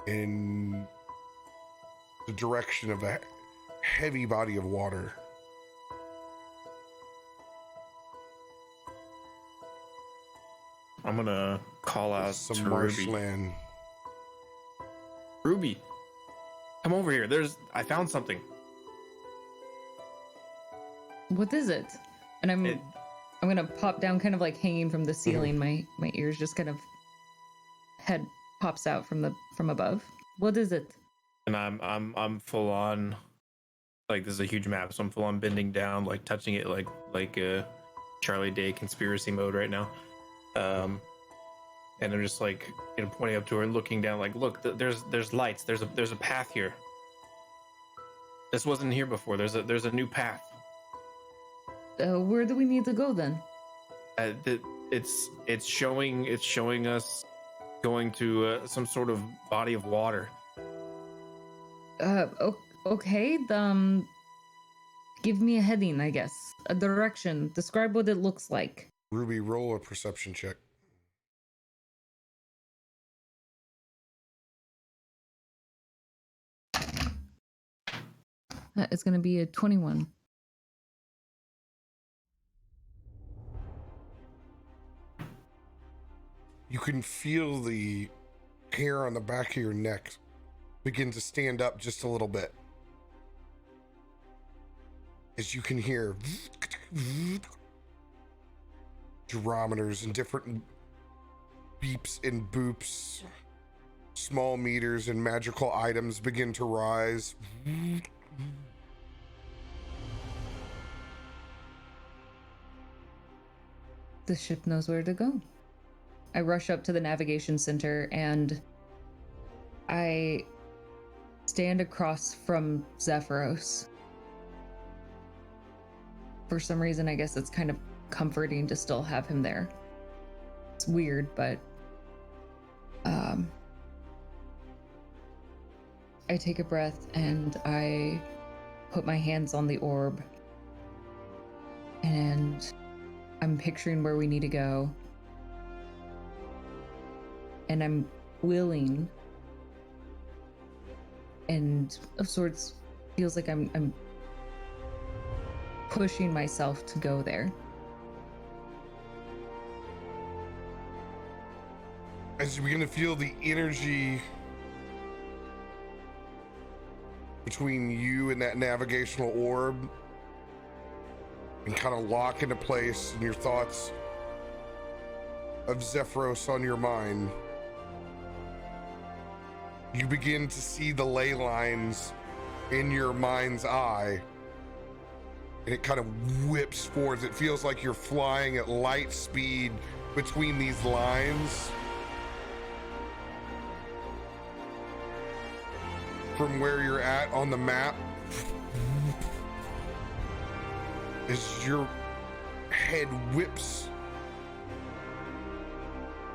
in the direction of a heavy body of water. I'm gonna call out Some to Ruby. marshland. Ruby, come over here. I found something. What is it? And I'm gonna pop down, kind of like hanging from the ceiling. My ears just kind of head pops out from above. What is it? And I'm full on, like, this is a huge map, so I'm full on bending down, like touching it, like a Charlie Day conspiracy mode right now. And I'm just like, pointing up to her and looking down, like, look, there's lights. There's a path here. This wasn't here before. There's a new path. Where do we need to go then? It's showing us going to some sort of body of water. Okay. Give me a heading, I guess. A direction. Describe what it looks like. Ruby, roll a perception check. That is going to be a 21. You can feel the hair on the back of your neck begin to stand up just a little bit. As you can hear gyrometers and different beeps and boops, small meters and magical items begin to rise. The ship knows where to go. I rush up to the navigation center and I stand across from Zephyros. For some reason, I guess it's kind of comforting to still have him there. It's weird, but I take a breath and I put my hands on the orb and I'm picturing where we need to go. And I'm willing and of sorts feels like I'm pushing myself to go there. As you begin to feel the energy between you and that navigational orb and kind of lock into place, and your thoughts of Zephyros on your mind, you begin to see the ley lines in your mind's eye, and it kind of whips forwards. It feels like you're flying at light speed between these lines. From where you're at on the map, as your head whips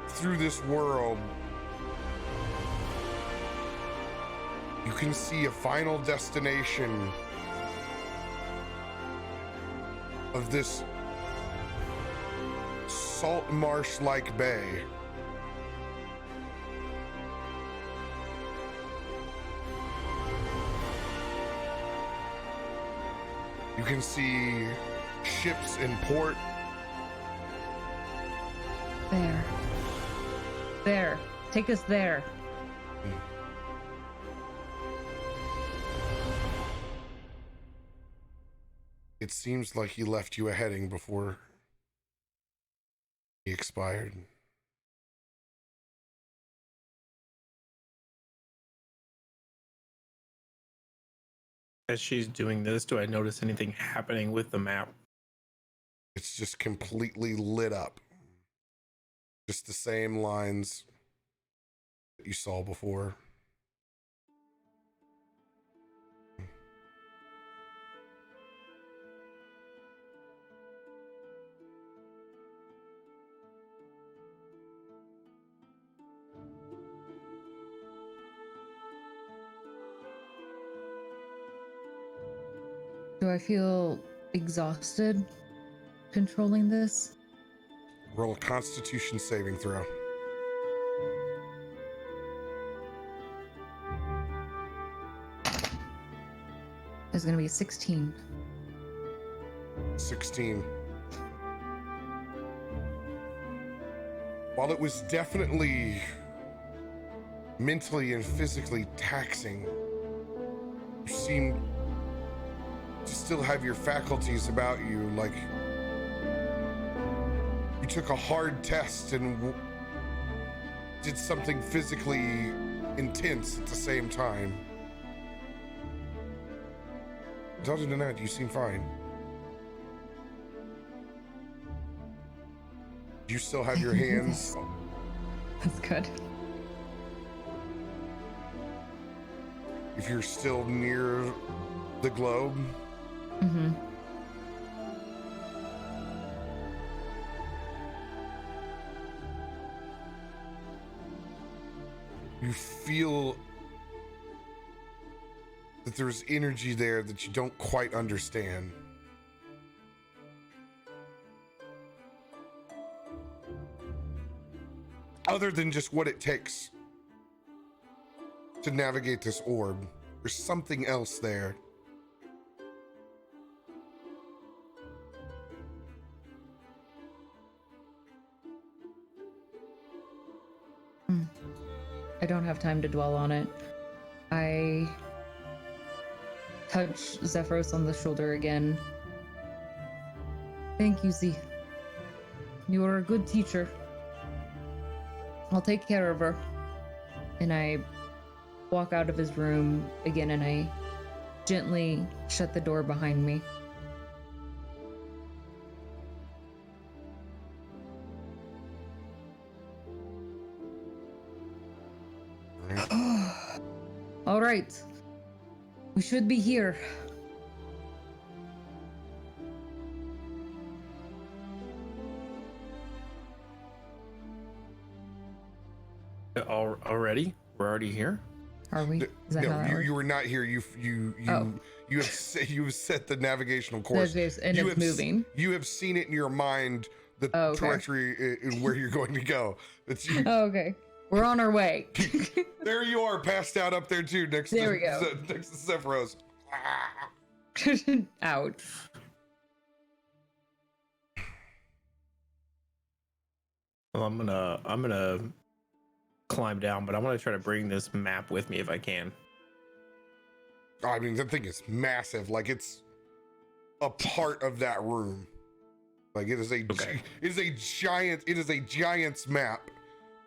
through this world, you can see a final destination of this salt marsh-like bay. You can see ships in port. There. Take us there. It seems like he left you a heading before he expired. As she's doing this, do I notice anything happening with the map? It's just completely lit up. Just the same lines that you saw before. Do I feel exhausted controlling this? Roll a Constitution saving throw. It's gonna be 16. 16. While it was definitely mentally and physically taxing. You seem to still have your faculties about you, like you took a hard test and did something physically intense at the same time. But other than that, you seem fine. You still have your hands. That's good. If you're still near the globe. Mm-hmm. You feel that there's energy there that you don't quite understand. Other than just what it takes to navigate this orb, there's something else there. I don't have time to dwell on it. I touch Zephyros on the shoulder again. Thank you, Z. You are a good teacher. I'll take care of her. And I walk out of his room again and I gently shut the door behind me. All right. We should be here. Already? We're already here? Are we? Is that how that No, works? you were not here. You Oh. you have set the navigational course. And You it's have moving. You have seen it in your mind, the Oh, okay. trajectory in where you're going to go. It's you. Oh, okay. We're on our way. There you are, passed out up there too, next There to we go. next to Zephyros. Out. Well, I'm gonna climb down, but I want to try to bring this map with me if I can. I mean, that thing is massive. Like, it's a part of that room. Like, it is a Okay. it is a giant's map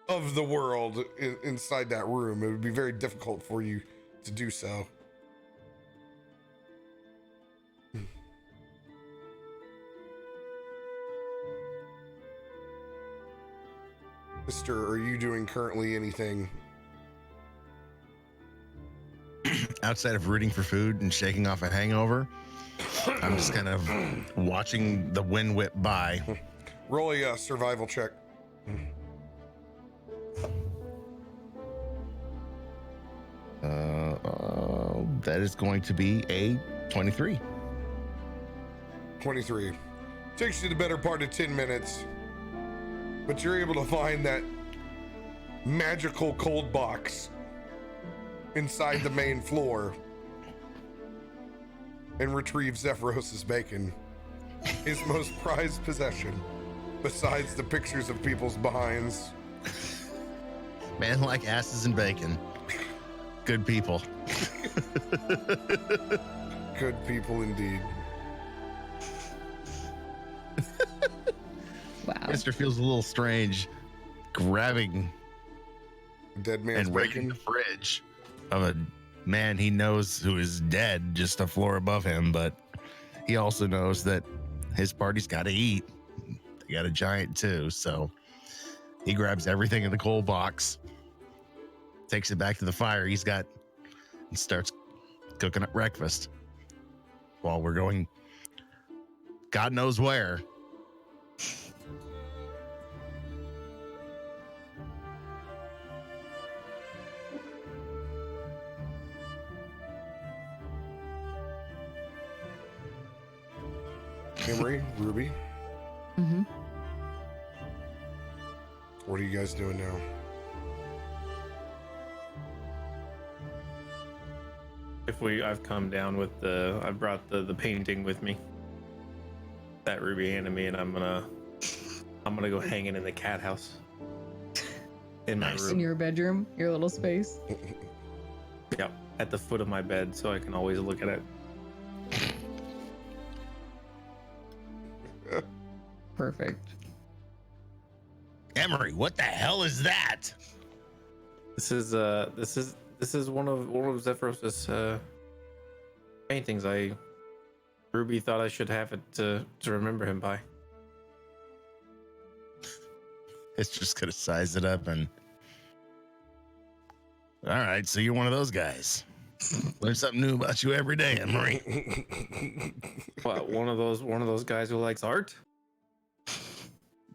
of the world inside that room. It would be very difficult for you to do so. Mister, are you doing currently anything? Outside of rooting for food and shaking off a hangover, I'm just kind of watching the wind whip by. Roll a survival check. That is going to be a 23. 23. Takes you the better part of 10 minutes, but you're able to find that magical cold box inside the main floor and retrieve Zephyros's bacon, his most prized possession, besides the pictures of people's behinds. Man like asses and bacon. Good people. Good people indeed. Wow. Mister feels a little strange grabbing Dead man's and raiding bacon. the fridge of a man he knows who is dead just a floor above him, but he also knows that his party's got to eat. They got a giant too, so he grabs everything in the coal box, takes it back to the fire he's got, and starts cooking up breakfast while we're going God knows where. Emery, Ruby, Mm-hmm. what are you guys doing now? I've come down with I've brought the painting with me that Ruby handed me, and I'm gonna go hang it in the cat house. in my Nice. room. In your bedroom, your little space. Yep, at the foot of my bed, so I can always look at it. Perfect. Emery, what the hell is that? This is one of Zephyros's paintings. Ruby thought I should have it to remember him by. It's just gonna size it up and. All right, so you're one of those guys. Learn something new about you every day, Emery. What, one of those guys who likes art?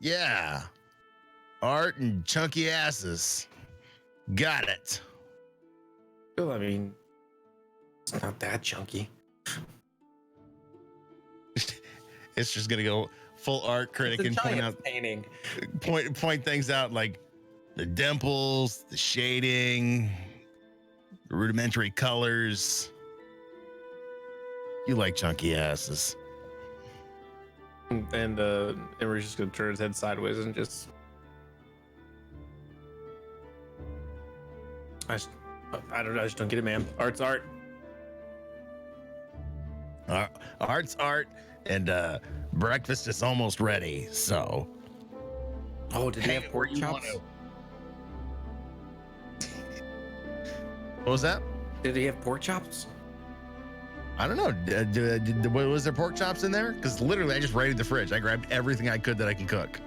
Yeah. Art and chunky asses. Got it. Well, I mean, it's not that chunky. It's just gonna go full art critic It's and a point giant out painting. point things out like the dimples, the shading, the rudimentary colors. You like chunky asses. And Emery's just gonna turn his head sideways and just. I just don't get it, man. Art's art. Art's art, and breakfast is almost ready. So, Oh, did they have pork you chops? what was that? Did he have pork chops? I don't know. Was there pork chops in there? Because literally, I just raided the fridge. I grabbed everything I could that I can cook.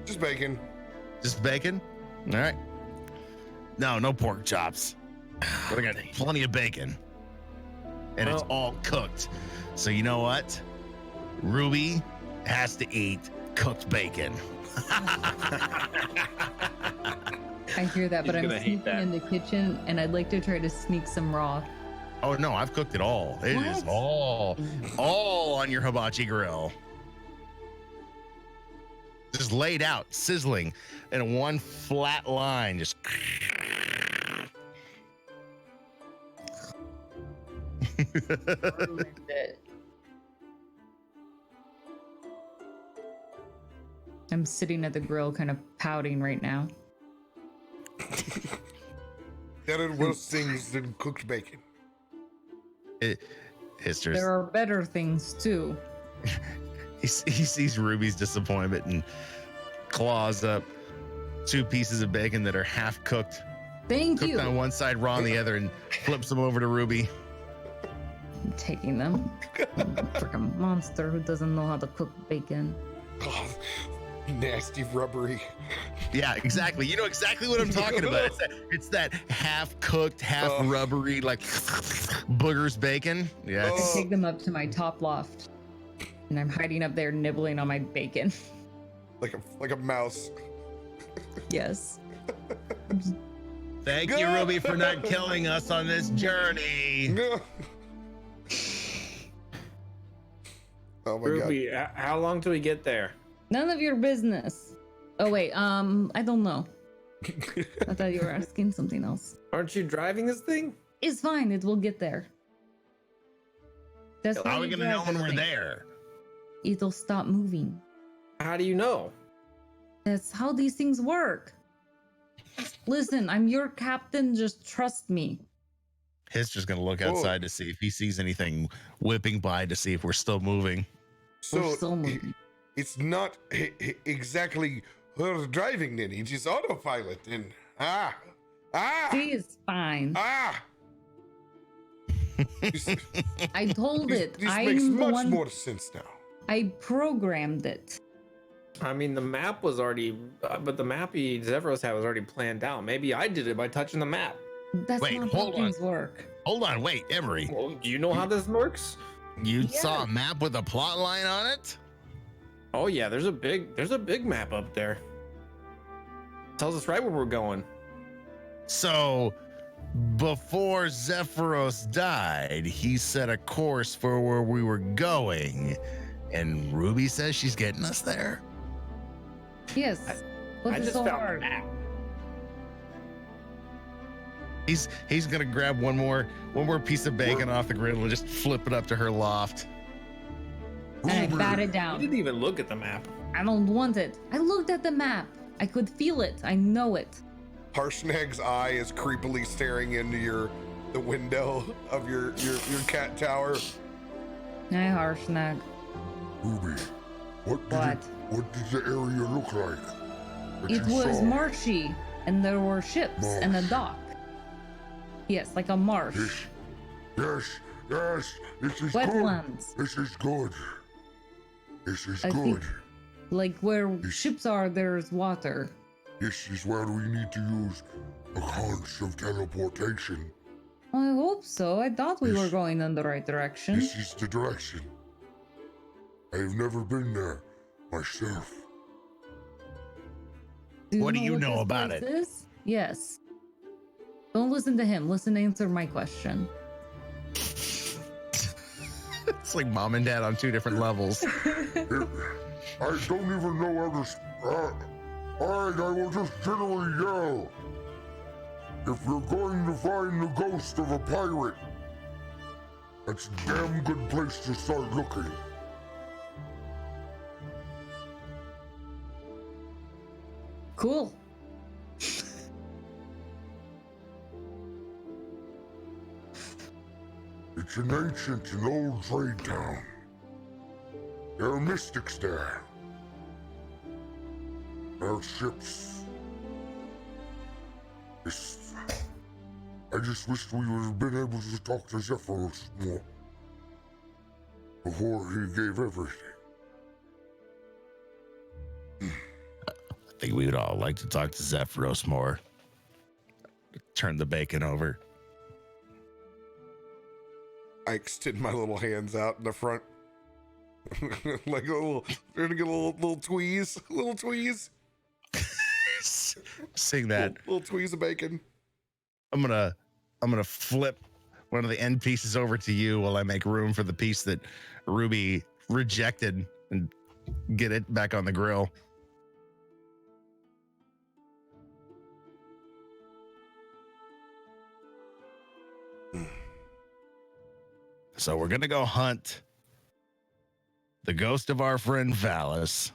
Just bacon. Just bacon. All right. No pork chops. But I got plenty of bacon, and it's all cooked. So you know what? Ruby has to eat cooked bacon. I hear that, but He's I'm gonna hate sneaking that. in the kitchen, and I'd like to try to sneak some raw. Oh no, I've cooked it all. It is all on your hibachi grill. Just laid out, sizzling in one flat line. Just Ruined it. I'm sitting at the grill, kind of pouting right now. There are worse things than cooked bacon. it's just There are better things too. he sees Ruby's disappointment and claws up 2 pieces of bacon that are half cooked, Thank cooked you. on one side, raw on the other, and flips them over to Ruby. I'm taking them. Freaking monster who doesn't know how to cook bacon. Oh, nasty rubbery. Yeah, exactly. You know exactly what I'm talking about. It's that half cooked, half rubbery, like boogers bacon. Yeah. I it's- take them up to my top loft, and I'm hiding up there, nibbling on my bacon. Like a mouse. Yes. Thank you, Ruby, for not killing us on this journey. Oh my Ruby, how long till we get there? None of your business. Oh wait, I don't know. I thought you were asking something else. Aren't you driving this thing? It's fine. It will get there. That's How why are we you going to know drive when this we're thing. there? It'll stop moving. How do you know? That's how these things work. Listen, I'm your captain. Just trust me. He's just going to look outside to see if he sees anything whipping by to see if we're still moving. We're So still moving. it's not exactly her driving then. It's just autopilot and See, it's fine. This, I told it. this I'm makes the much one. more sense now. I programmed it. I mean, the map was already, but the map Zephyros had was already planned out. Maybe I did it by touching the map. That's Wait, not how hold on. things work. Hold on, wait, Emery. Well, do you know how this works? You Yeah. saw a map with a plot line on it? Oh yeah, there's a big map up there. Tells us right where we're going. So, before Zephyros died, he set a course for where we were going. And Ruby says she's getting us there. Yes. What I is just so found the hard? map. He's gonna grab one more piece of bacon off the griddle and just flip it up to her loft. And I bat it You down. didn't even look at the map. I don't want it. I looked at the map. I could feel it. I know it. Harshnag's eye is creepily staring into the window of your cat tower. Hey, Harshnag. Ruby, what did the area look like? that It you was saw? marshy, and there were ships and a Marsh. dock. Yes, like a marsh. Yes, this is Wetlands. good. This is good. This is I think- good. Like where Yes. ships are, there's water. This is where we need to use a conch of teleportation. I hope so. I thought we were Yes. going in the right direction. This is the direction. I've never been there myself. What do you what know this about place it? is? Yes. Don't listen to him. Listen to answer my question. It's like mom and dad on two different levels. I don't even know how to. Alright, I will just generally yell. If you're going to find the ghost of a pirate, that's a damn good place to start looking. Cool. It's an ancient and old trade town. There are mystics there. There are ships. I just wished we would have been able to talk to Zephyros more before he gave everything. I think we would all like to talk to Zephyros more. Turn the bacon over. I extend my little hands out in the front, like a little, trying to get a little tweeze, Sing that. little tweeze of bacon. I'm gonna flip one of the end pieces over to you while I make room for the piece that Ruby rejected and get it back on the grill. So we're gonna go hunt the ghost of our friend Valis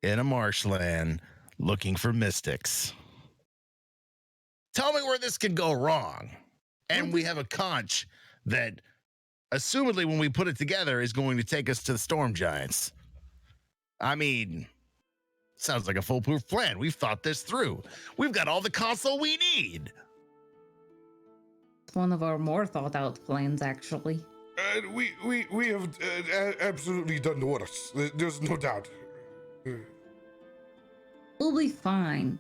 in a marshland looking for mystics. Tell me where this could go wrong. And we have a conch that, assumedly, when we put it together, is going to take us to the storm giants. I mean, sounds like a foolproof plan. We've thought this through. We've got all the console we need. It's one of our more thought out plans, actually. We have absolutely done the worst. There's no doubt. We'll be fine.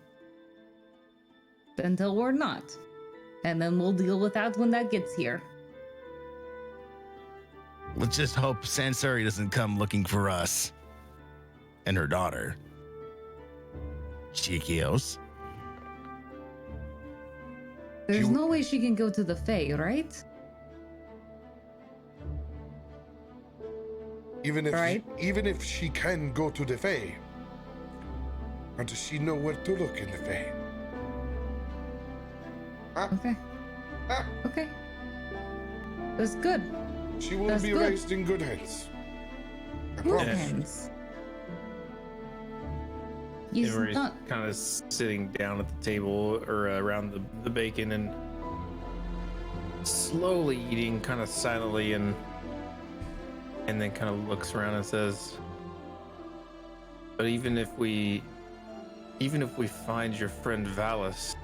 Until we're not. And then we'll deal with that when that gets here. Let's just hope Sansari doesn't come looking for us and her daughter. Chiquios. There's no way she can go to the Fae, right? Even Right. if she can go to the Fae, how does she know where to look in the Fae? Okay. Ah. Okay. That's good. She will That's be good. raised in good hands. I Good promise. hands. He's Emery's not. kind of sitting down at the table or around the bacon and slowly eating, kind of silently, and then kind of looks around and says, "But even if we find your friend Valis,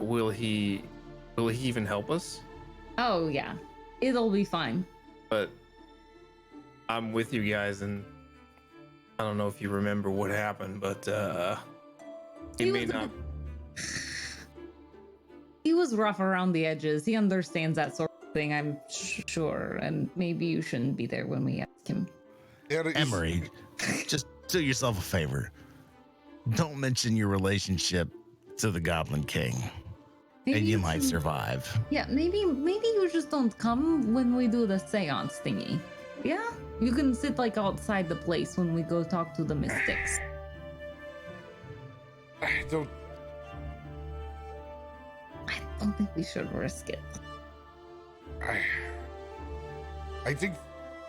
will he even help us? Oh, yeah. It'll be fine. But I'm with you guys, and I don't know if you remember what happened, but He it may was a not." He was rough around the edges. He understands that sort of thing, I'm sure. And maybe you shouldn't be there when we ask him. Yeah, it is- Emery, just do yourself a favor. Don't mention your relationship to the Goblin King, Maybe and you might should- survive. Yeah, maybe you just don't come when we do the seance thingy. Yeah? You can sit like outside the place when we go talk to the mystics. I don't. I don't think we should risk it. I think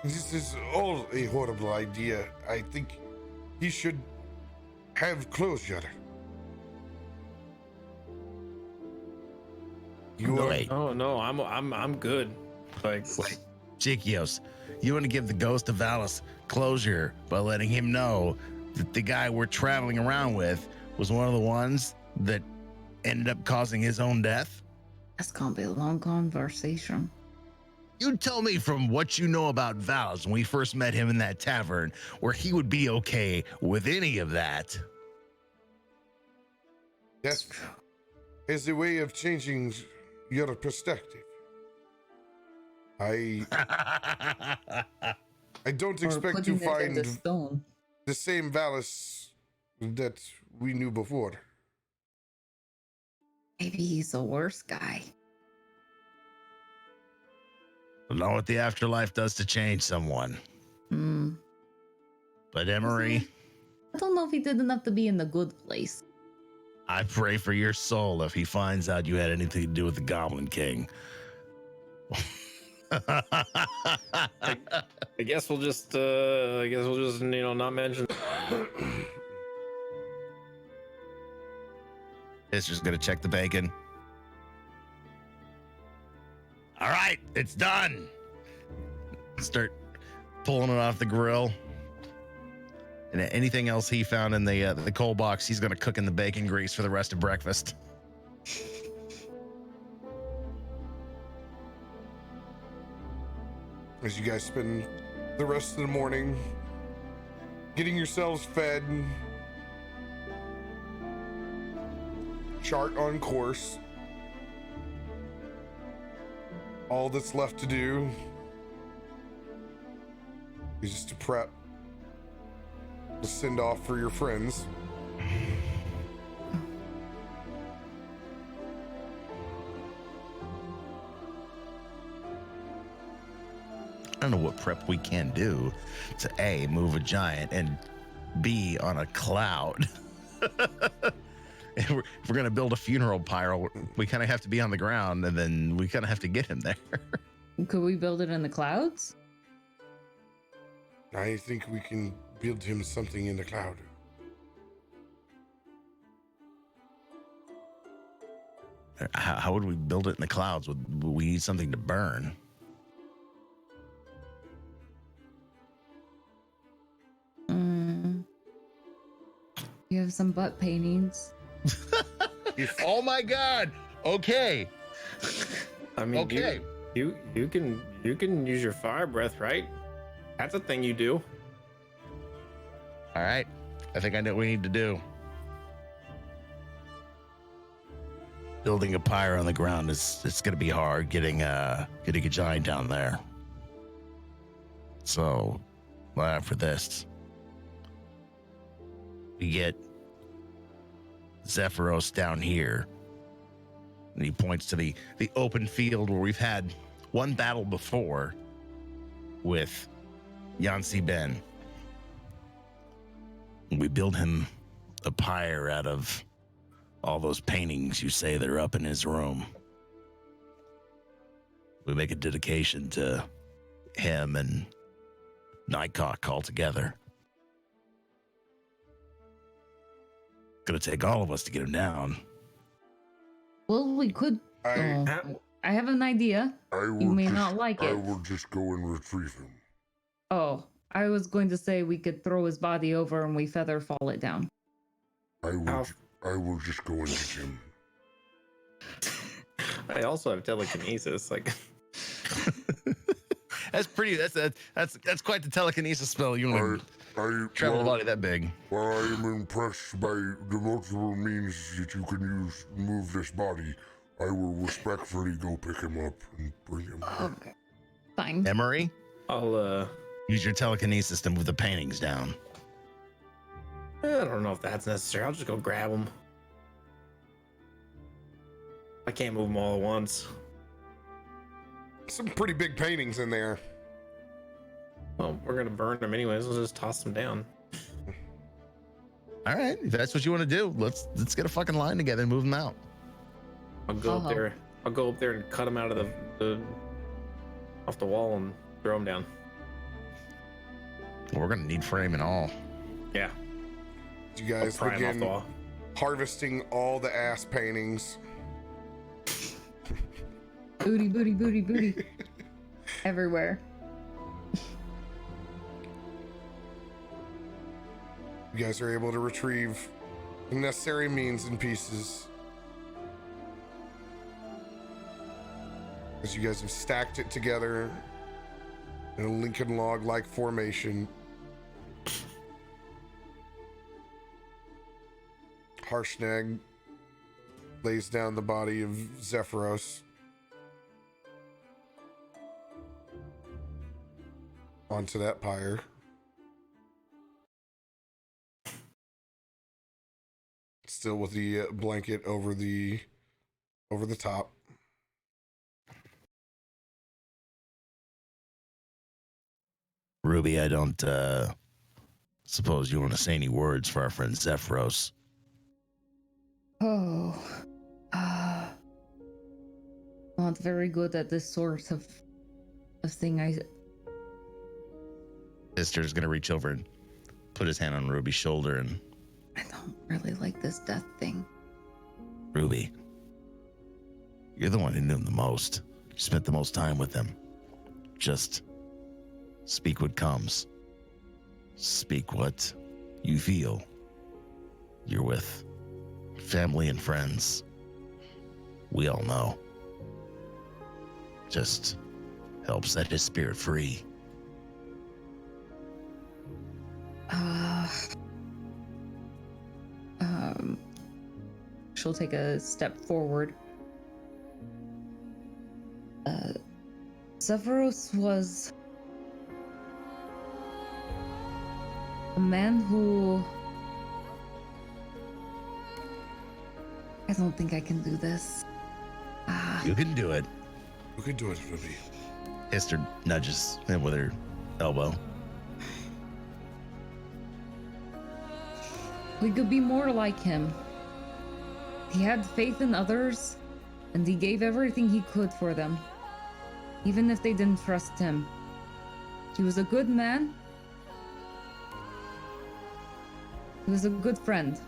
this is all a horrible idea. I think he should have closure. You are, Wait, Oh no, I'm good. Like, Chikios, you want to give the ghost of Valis closure by letting him know that the guy we're traveling around with was one of the ones that ended up causing his own death? That's gonna be a long conversation. You tell me from what you know about Valis when we first met him in that tavern, where he would be okay with any of that. that is a way of changing your perspective. I don't Or expect to putting it into find stone. the same Valis that we knew before. Maybe he's the worst guy. I don't know what the afterlife does to change someone. Hmm. But Emery, I don't know if he did enough to be in the good place. I pray for your soul if he finds out you had anything to do with the Goblin King. I guess we'll just not mention. It's just gonna check the bacon. All right, it's done. Start pulling it off the grill. And anything else he found in the coal box, he's gonna cook in the bacon grease for the rest of breakfast. As you guys spend the rest of the morning getting yourselves fed, chart on course. All that's left to do is just to prep, to send off for your friends. I don't know what prep we can do to A, move a giant, and B, on a cloud. If we're going to build a funeral pyre, we kind of have to be on the ground, and then we kind of have to get him there. Could we build it in the clouds? I think we can build him something in the cloud. How would we build it in the clouds? Would we need something to burn? You have some butt paintings. Oh my God! Okay. I mean, Okay. you can use your fire breath, right? That's a thing you do. All right. I think I know what we need to do. Building a pyre on the ground it's going to be hard getting a giant down there. So, for this, we get Zephyros down here, and he points to the open field where we've had one battle before with Yancy Ben. We build him a pyre out of all those paintings you say that are up in his room. We make a dedication to him and Nightcock all together. Gonna take all of us to get him down. Well, we could. I I have an idea. You may not like I it. will just go and retrieve him. Oh, I was going to say we could throw his body over and we feather fall it down. I will just go and get him. I also have telekinesis. Like, That's pretty. That's quite the telekinesis spell. You want to travel a body that big. While I am impressed by the multiple means that you can use to move this body, I will respectfully go pick him up and bring him. Okay. Fine. Emery, I'll use your telekinesis to move the paintings down. I don't know if that's necessary. I'll just go grab them. I can't move them all at once. some pretty big paintings in there. Well, we're gonna burn them anyways. Let's just toss them down. All right, if that's what you want to do, let's get a fucking line together and move them out. I'll go up there. I'll go up there and cut them out of the off the wall and throw them down. We're gonna need frame and all. Yeah. You guys Pry 'em off the begin wall. harvesting all the ass paintings. Booty, booty, booty, booty. Everywhere. You guys are able to retrieve the necessary means and pieces. As you guys have stacked it together in a Lincoln log-like formation. Harshnag lays down the body of Zephyros onto that pyre. Still with the blanket over the top. Ruby, I don't suppose you want to say any words for our friend Zephyros. Oh. Not very good at this sort of thing. Sister's gonna reach over and put his hand on Ruby's shoulder, and I don't really like this death thing. Ruby, you're the one who knew him the most. You spent the most time with him. Just speak what comes. Speak what you feel. You're with family and friends. We all know. Just help set his spirit free. She'll take a step forward. Zephyros was a man who... I don't think I can do this. You can do it. You can do it, Ruby. Esther nudges him with her elbow. We could be more like him. He had faith in others, and he gave everything he could for them, even if they didn't trust him. He was a good man. He was a good friend.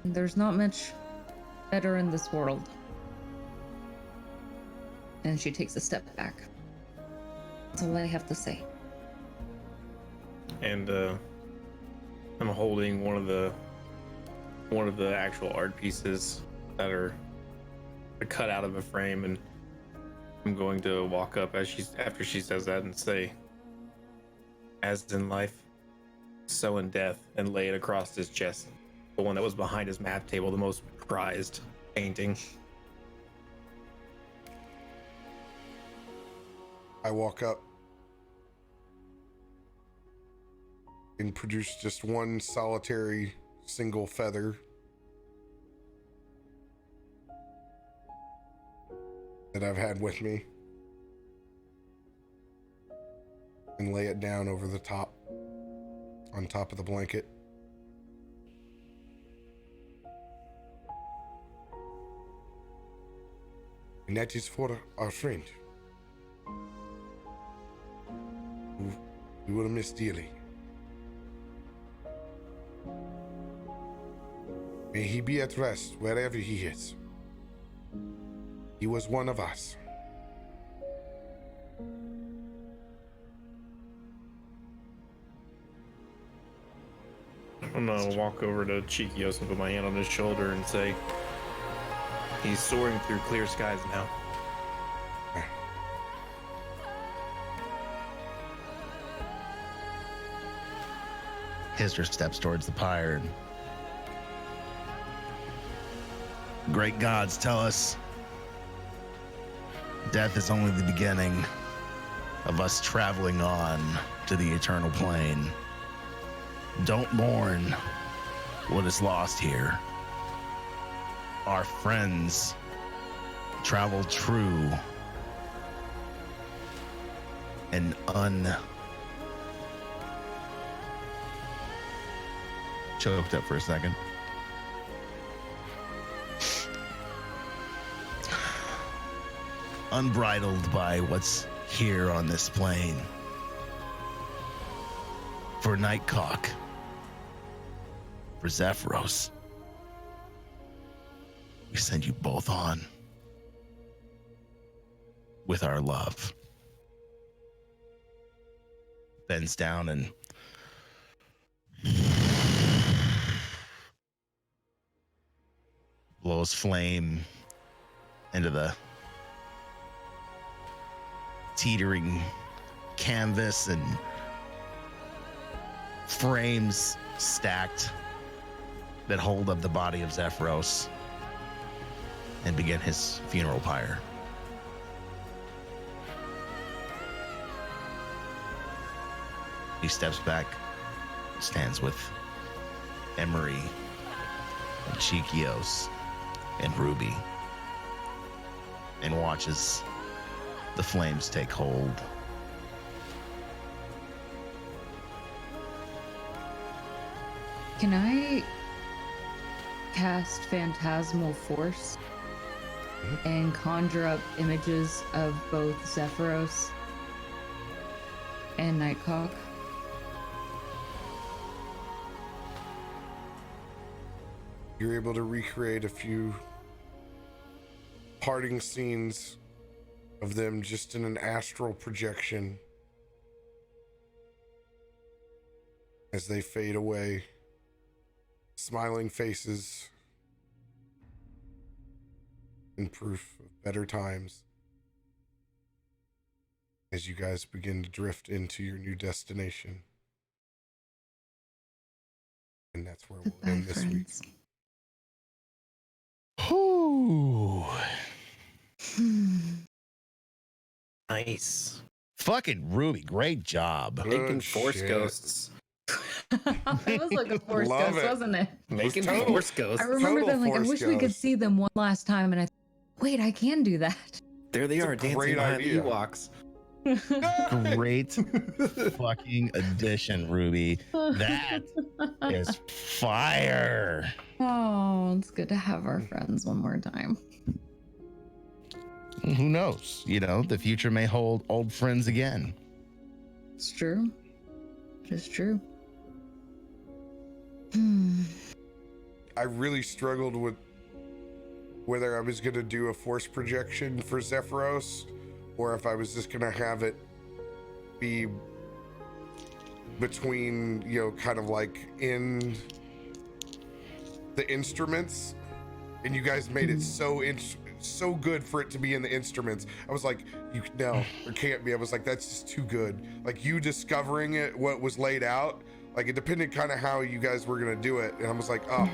And there's not much better in this world. And she takes a step back. That's all I have to say. And I'm holding one of the actual art pieces that are cut out of a frame, and I'm going to walk up after she says that and say, "As in life, so in death," and lay it across his chest, the one that was behind his map table, the most prized painting. I walk up and produce just one solitary single feather that I've had with me and lay it down over the top, on top of the blanket. And that is for our friend, who we will miss dearly. May he be at rest wherever he is. He was one of us. I'm gonna walk over to Chikios and put my hand on his shoulder and say, "He's soaring through clear skies now." Hister steps towards the pyre. Great gods tell us death is only the beginning of us traveling on to the eternal plane. Don't mourn what is lost here. Our friends travel true and choked up for a second. Unbridled by what's here on this plane. For Nightcock for Zephyros, we send you both on with our love. Bends down and blows flame into the teetering canvas and frames stacked that hold up the body of Zephyros, and begin his funeral pyre. He steps back, stands with Emery and Chiquios and Ruby, and watches the flames take hold. Can I cast Phantasmal Force and conjure up images of both Zephyros and Nightcock? You're able to recreate a few parting scenes of them just in an astral projection as they fade away. Smiling faces in proof of better times as you guys begin to drift into your new destination. And that's where we'll Goodbye, end this week. friends. Whoo! Nice. Fucking Ruby, great job. Making Good force shit. ghosts. That was like a force Love ghost, it. wasn't it? Making total- force ghosts. I remember Total them like, I force wish we could ghost. see them one last time, and I wait, I can do that. There they It's a are, dancing great behind idea. the Ewoks. Great fucking addition, Ruby. That is fire. Oh, it's good to have our friends one more time. Who knows? You know, the future may hold old friends again. It's true. It's true. I really struggled with whether I was going to do a force projection for Zephyros or if I was just going to have it be between, you know, kind of like in the instruments. And you guys made it so good for it to be in the instruments. I was like, no, it can't be. I was like, that's just too good. Like you discovering it, what was laid out, like it depended kind of how you guys were going to do it. And I was like, oh,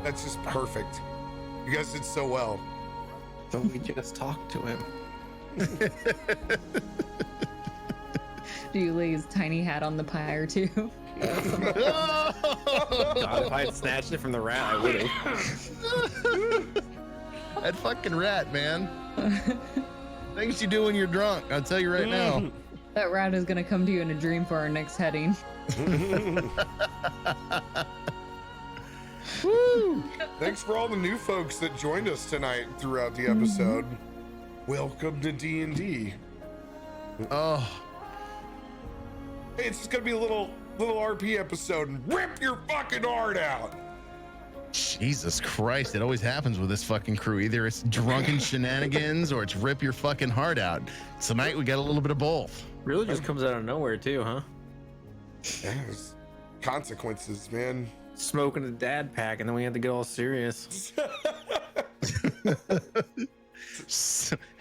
that's just perfect. You guys did so well. So we just talked to him. Do you lay his tiny hat on the pyre too? God, if I had snatched it from the rat, I would have. That fucking rat, man. Things you do when you're drunk, I'll tell you right now. That rat is gonna come to you in a dream for our next heading. Woo! Thanks for all the new folks that joined us tonight throughout the episode. Welcome to D&D. Oh, Hey, it's just gonna be a little RP episode and rip your fucking heart out. Jesus Christ. It always happens with this fucking crew. Either it's drunken shenanigans or it's rip your fucking heart out. Tonight we got a little bit of both. Really just comes out of nowhere, too, huh? Yeah, there's consequences, man. Smoking a dad pack, and then we had to get all serious.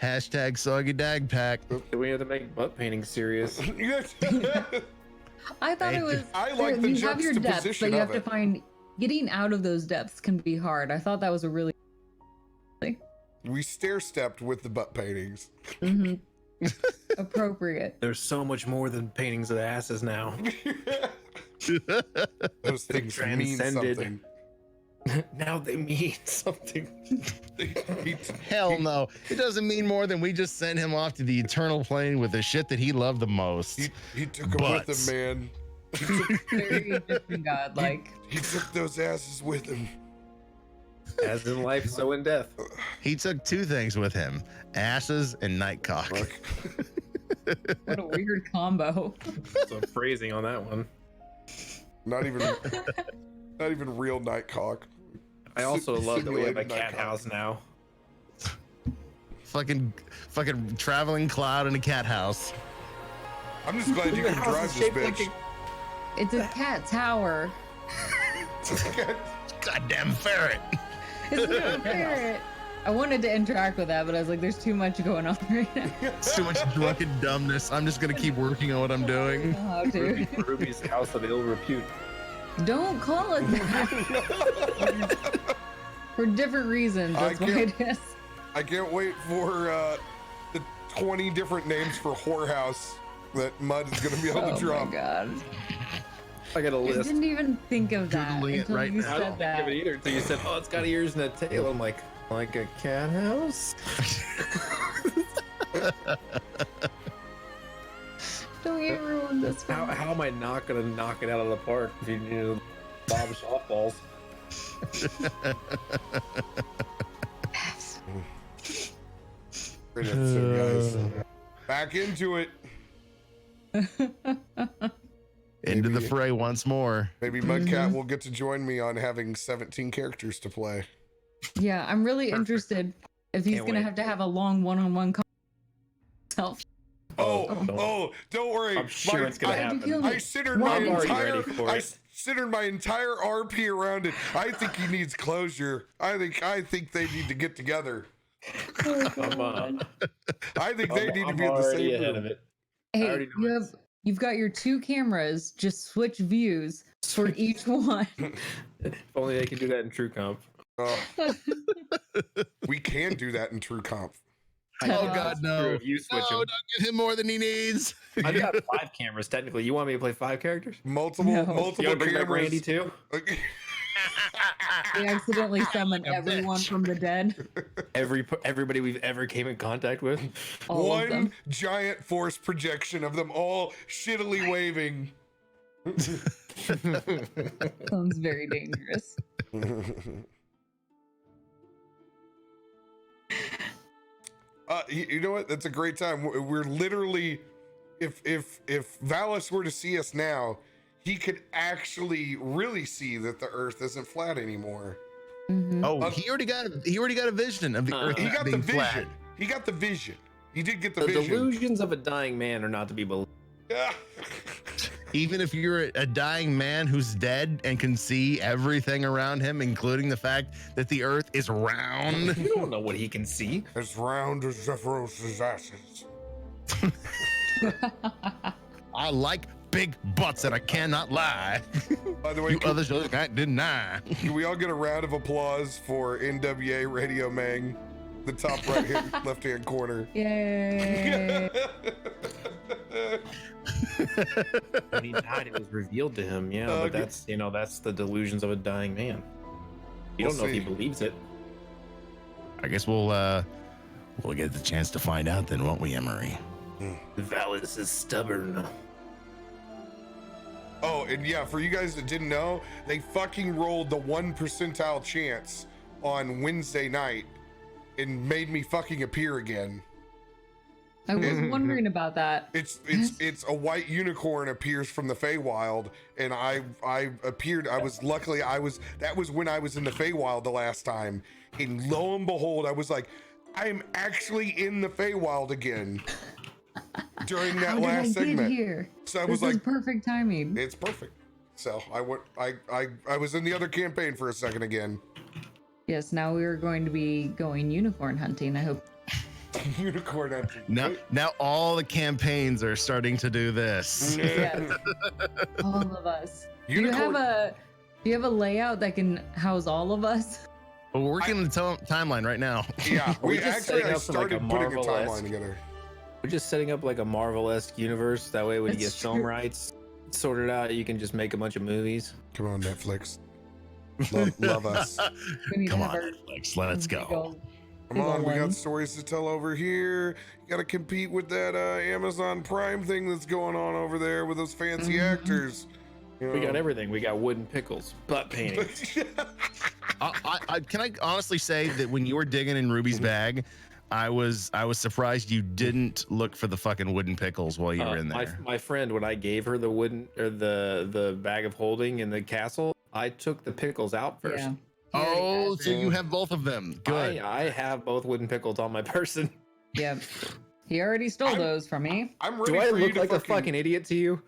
Hashtag soggy dag pack. We had to make butt painting serious. I thought it was. I like the you have your depths, but juxtaposition you of have to it. find getting out of those depths can be hard. I thought that was a really. We stair-stepped with the butt paintings. Appropriate. There's so much more than paintings of asses now. Those things mean Transcended. something. Now they mean something. Hell no. It doesn't mean more than we just sent him off to the eternal plane with the shit that he loved the most. He took them Butts. with him, man. Very different godlike. He took those asses with him. As in life, so in death. He took two things with him, asses and nightcock. What a weird combo. Some phrasing on that one. Not even Not even real Nightcock. I also love that we have a Simulated cat Nightcock. house now. Fucking traveling cloud in a cat house. I'm just glad you The can house drive is this shaped bitch. like It's a cat tower. Goddamn ferret. It's not a ferret. I wanted to interact with that, but I was like, there's too much going on right now. It's too much drunken dumbness. I'm just gonna keep working on what I'm I don't doing. know how to. Ruby's house of ill repute. Don't call it that. For different reasons. I That's why it is. I can't wait for the 20 different names for whorehouse that Mud is going to be able Oh to drop. my god. I got a I list. didn't even think of that Googling it until right you now. I said don't think of that. it either until you said, "Oh, it's got ears and a tail." I'm like a cat house. Don't get ruined this one. How am I not gonna knock it out of the park if you need Bob softballs? Great episode, guys. Back into it. Into the Maybe- fray once more. Maybe Mudcat will get to join me on having 17 characters to play. Yeah, I'm really interested if he's Can't gonna wait. have a long one-on-one self. Don't worry. I'm sure it's gonna I- happen. I centered Why my are you entire ready for I it? centered my entire RP around it. I think he needs closure. I think they need to get together. I'm I think they need to I'm be in the already same ahead room. of it. Hey, already know you've got your two cameras. Just switch views for each one. If only they could do that in True Comp. We can do that in True Comp. Oh God, no! If you switch No, them. don't give him more than he needs. I've got 5 cameras technically. You want me to play 5 characters? Multiple No. You multiple want to bring back cameras. Randy too? We accidentally summoned Like a everyone bitch. from the dead. Everybody we've ever came in contact with. All of One them. giant force projection of them all shittily waving. Sounds very dangerous. You know what? That's a great time. We're literally, if Valis were to see us now, he could actually really see that the Earth isn't flat anymore. Mhm. Oh, he already got a vision of the Earth He got the being vision. flat. He got the vision. He did get the The vision. delusions of a dying man are not to be believed. Yeah. Even if you're a dying man who's dead and can see everything around him, including the fact that the Earth is round. You don't know what he can see. As round as Zephyros' ashes. I like big butts, and I cannot lie. By the way, You others can't deny. can we all get a round of applause for NWA Radio Mang, the top right hand, left hand corner? Yay. When he died, it was revealed to him. Yeah, but that's that's the delusions of a dying man. You We'll don't know if he see. believes it. I guess we'll get the chance to find out then, won't we, Emery? Valis is stubborn. Oh, and yeah, for you guys that didn't know, they fucking rolled the 1 percentile chance on Wednesday night and made me fucking appear again. I was wondering about that. It's a white unicorn appears from the Feywild, and I appeared. That was when I was in the Feywild the last time, and lo and behold, I was like, I am actually in the Feywild again during that How did last I get segment. here? So I This was is like, perfect timing. it's perfect. So I went. I was in the other campaign for a second again. Yes, now we are going to be going unicorn hunting. I hope. Unicorn hunting. Now all the campaigns are starting to do this. Yes. All of us. Unicorn. Do you have a layout that can house all of us? But we're working on the timeline right now. Yeah, we we just actually setting I up some, like, started a putting a Marvel-esque- timeline together. We're just setting up like a Marvel-esque universe. That way, when you get That's film true. rights sorted out, you can just make a bunch of movies. Come on, Netflix. Love us. We need Come to on, have our Netflix, let's big go. old- Come big on, old we got one. stories to tell over here. You got to compete with that Amazon Prime thing that's going on over there with those fancy Mhm. actors. You We got know. everything. We got wooden pickles, butt paintings. Can I honestly say that when you were digging in Ruby's bag, I was surprised you didn't look for the fucking wooden pickles while you were in there. My friend, when I gave her the wooden or the bag of holding in the castle, I took the pickles out first. Yeah. Oh, so you have both of them. Good. I have both wooden pickles on my person. Yep. He already stole those from me. I'm ready Do I for you look to like a fucking idiot to you?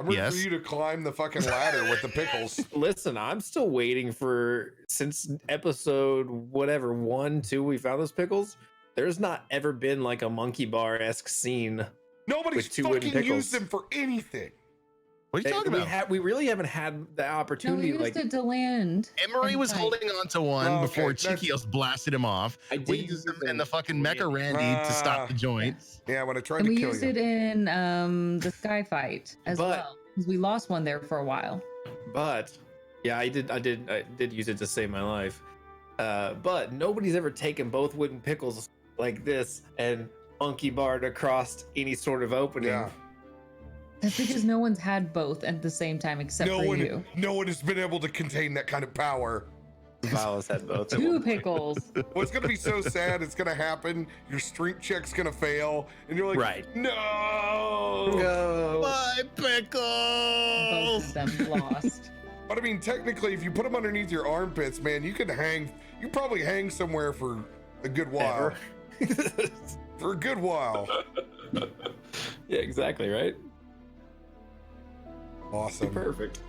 I'm ready Yes. for you to climb the fucking ladder with the pickles. Listen, I'm still waiting for, since episode whatever 1, 2, we found those pickles. There's not ever been like a monkey bar-esque scene. Nobody's With 2 wooden fucking pickles. used them for anything. What are you talking about? We really haven't had the No, we opportunity. used Like it to land. Emery and was fight. holding on to one Oh, okay, before that's- Chikios blasted him off. I We did used use them it in the fucking Mecha Randy to stop the joint. Yeah, when I tried And to we kill used you. it in the sky fight as But- well. Because we lost one there for a while. But yeah, I did use it to save my life. But nobody's ever taken both wooden pickles like this and monkey barred across any sort of opening. Yeah. That's because no one's had both at the same time except No for one, you. no one has been able to contain that kind of power. Valos had both. at 2 one point. pickles. What's gonna be so sad? It's gonna happen. Your strength check's gonna fail, and you're like, Right. no. Go. My Both pickles! of them lost. But I mean, technically, if you put them underneath your armpits, man, you could hang. You probably hang somewhere for a good while. Ever. For a good while. Yeah, exactly, right? Awesome. Perfect.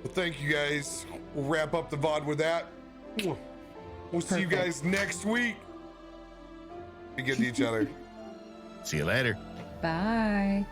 Well, thank you guys. We'll wrap up the VOD with that. We'll see you Perfect. guys next week. Be good to each other. See you later. Bye.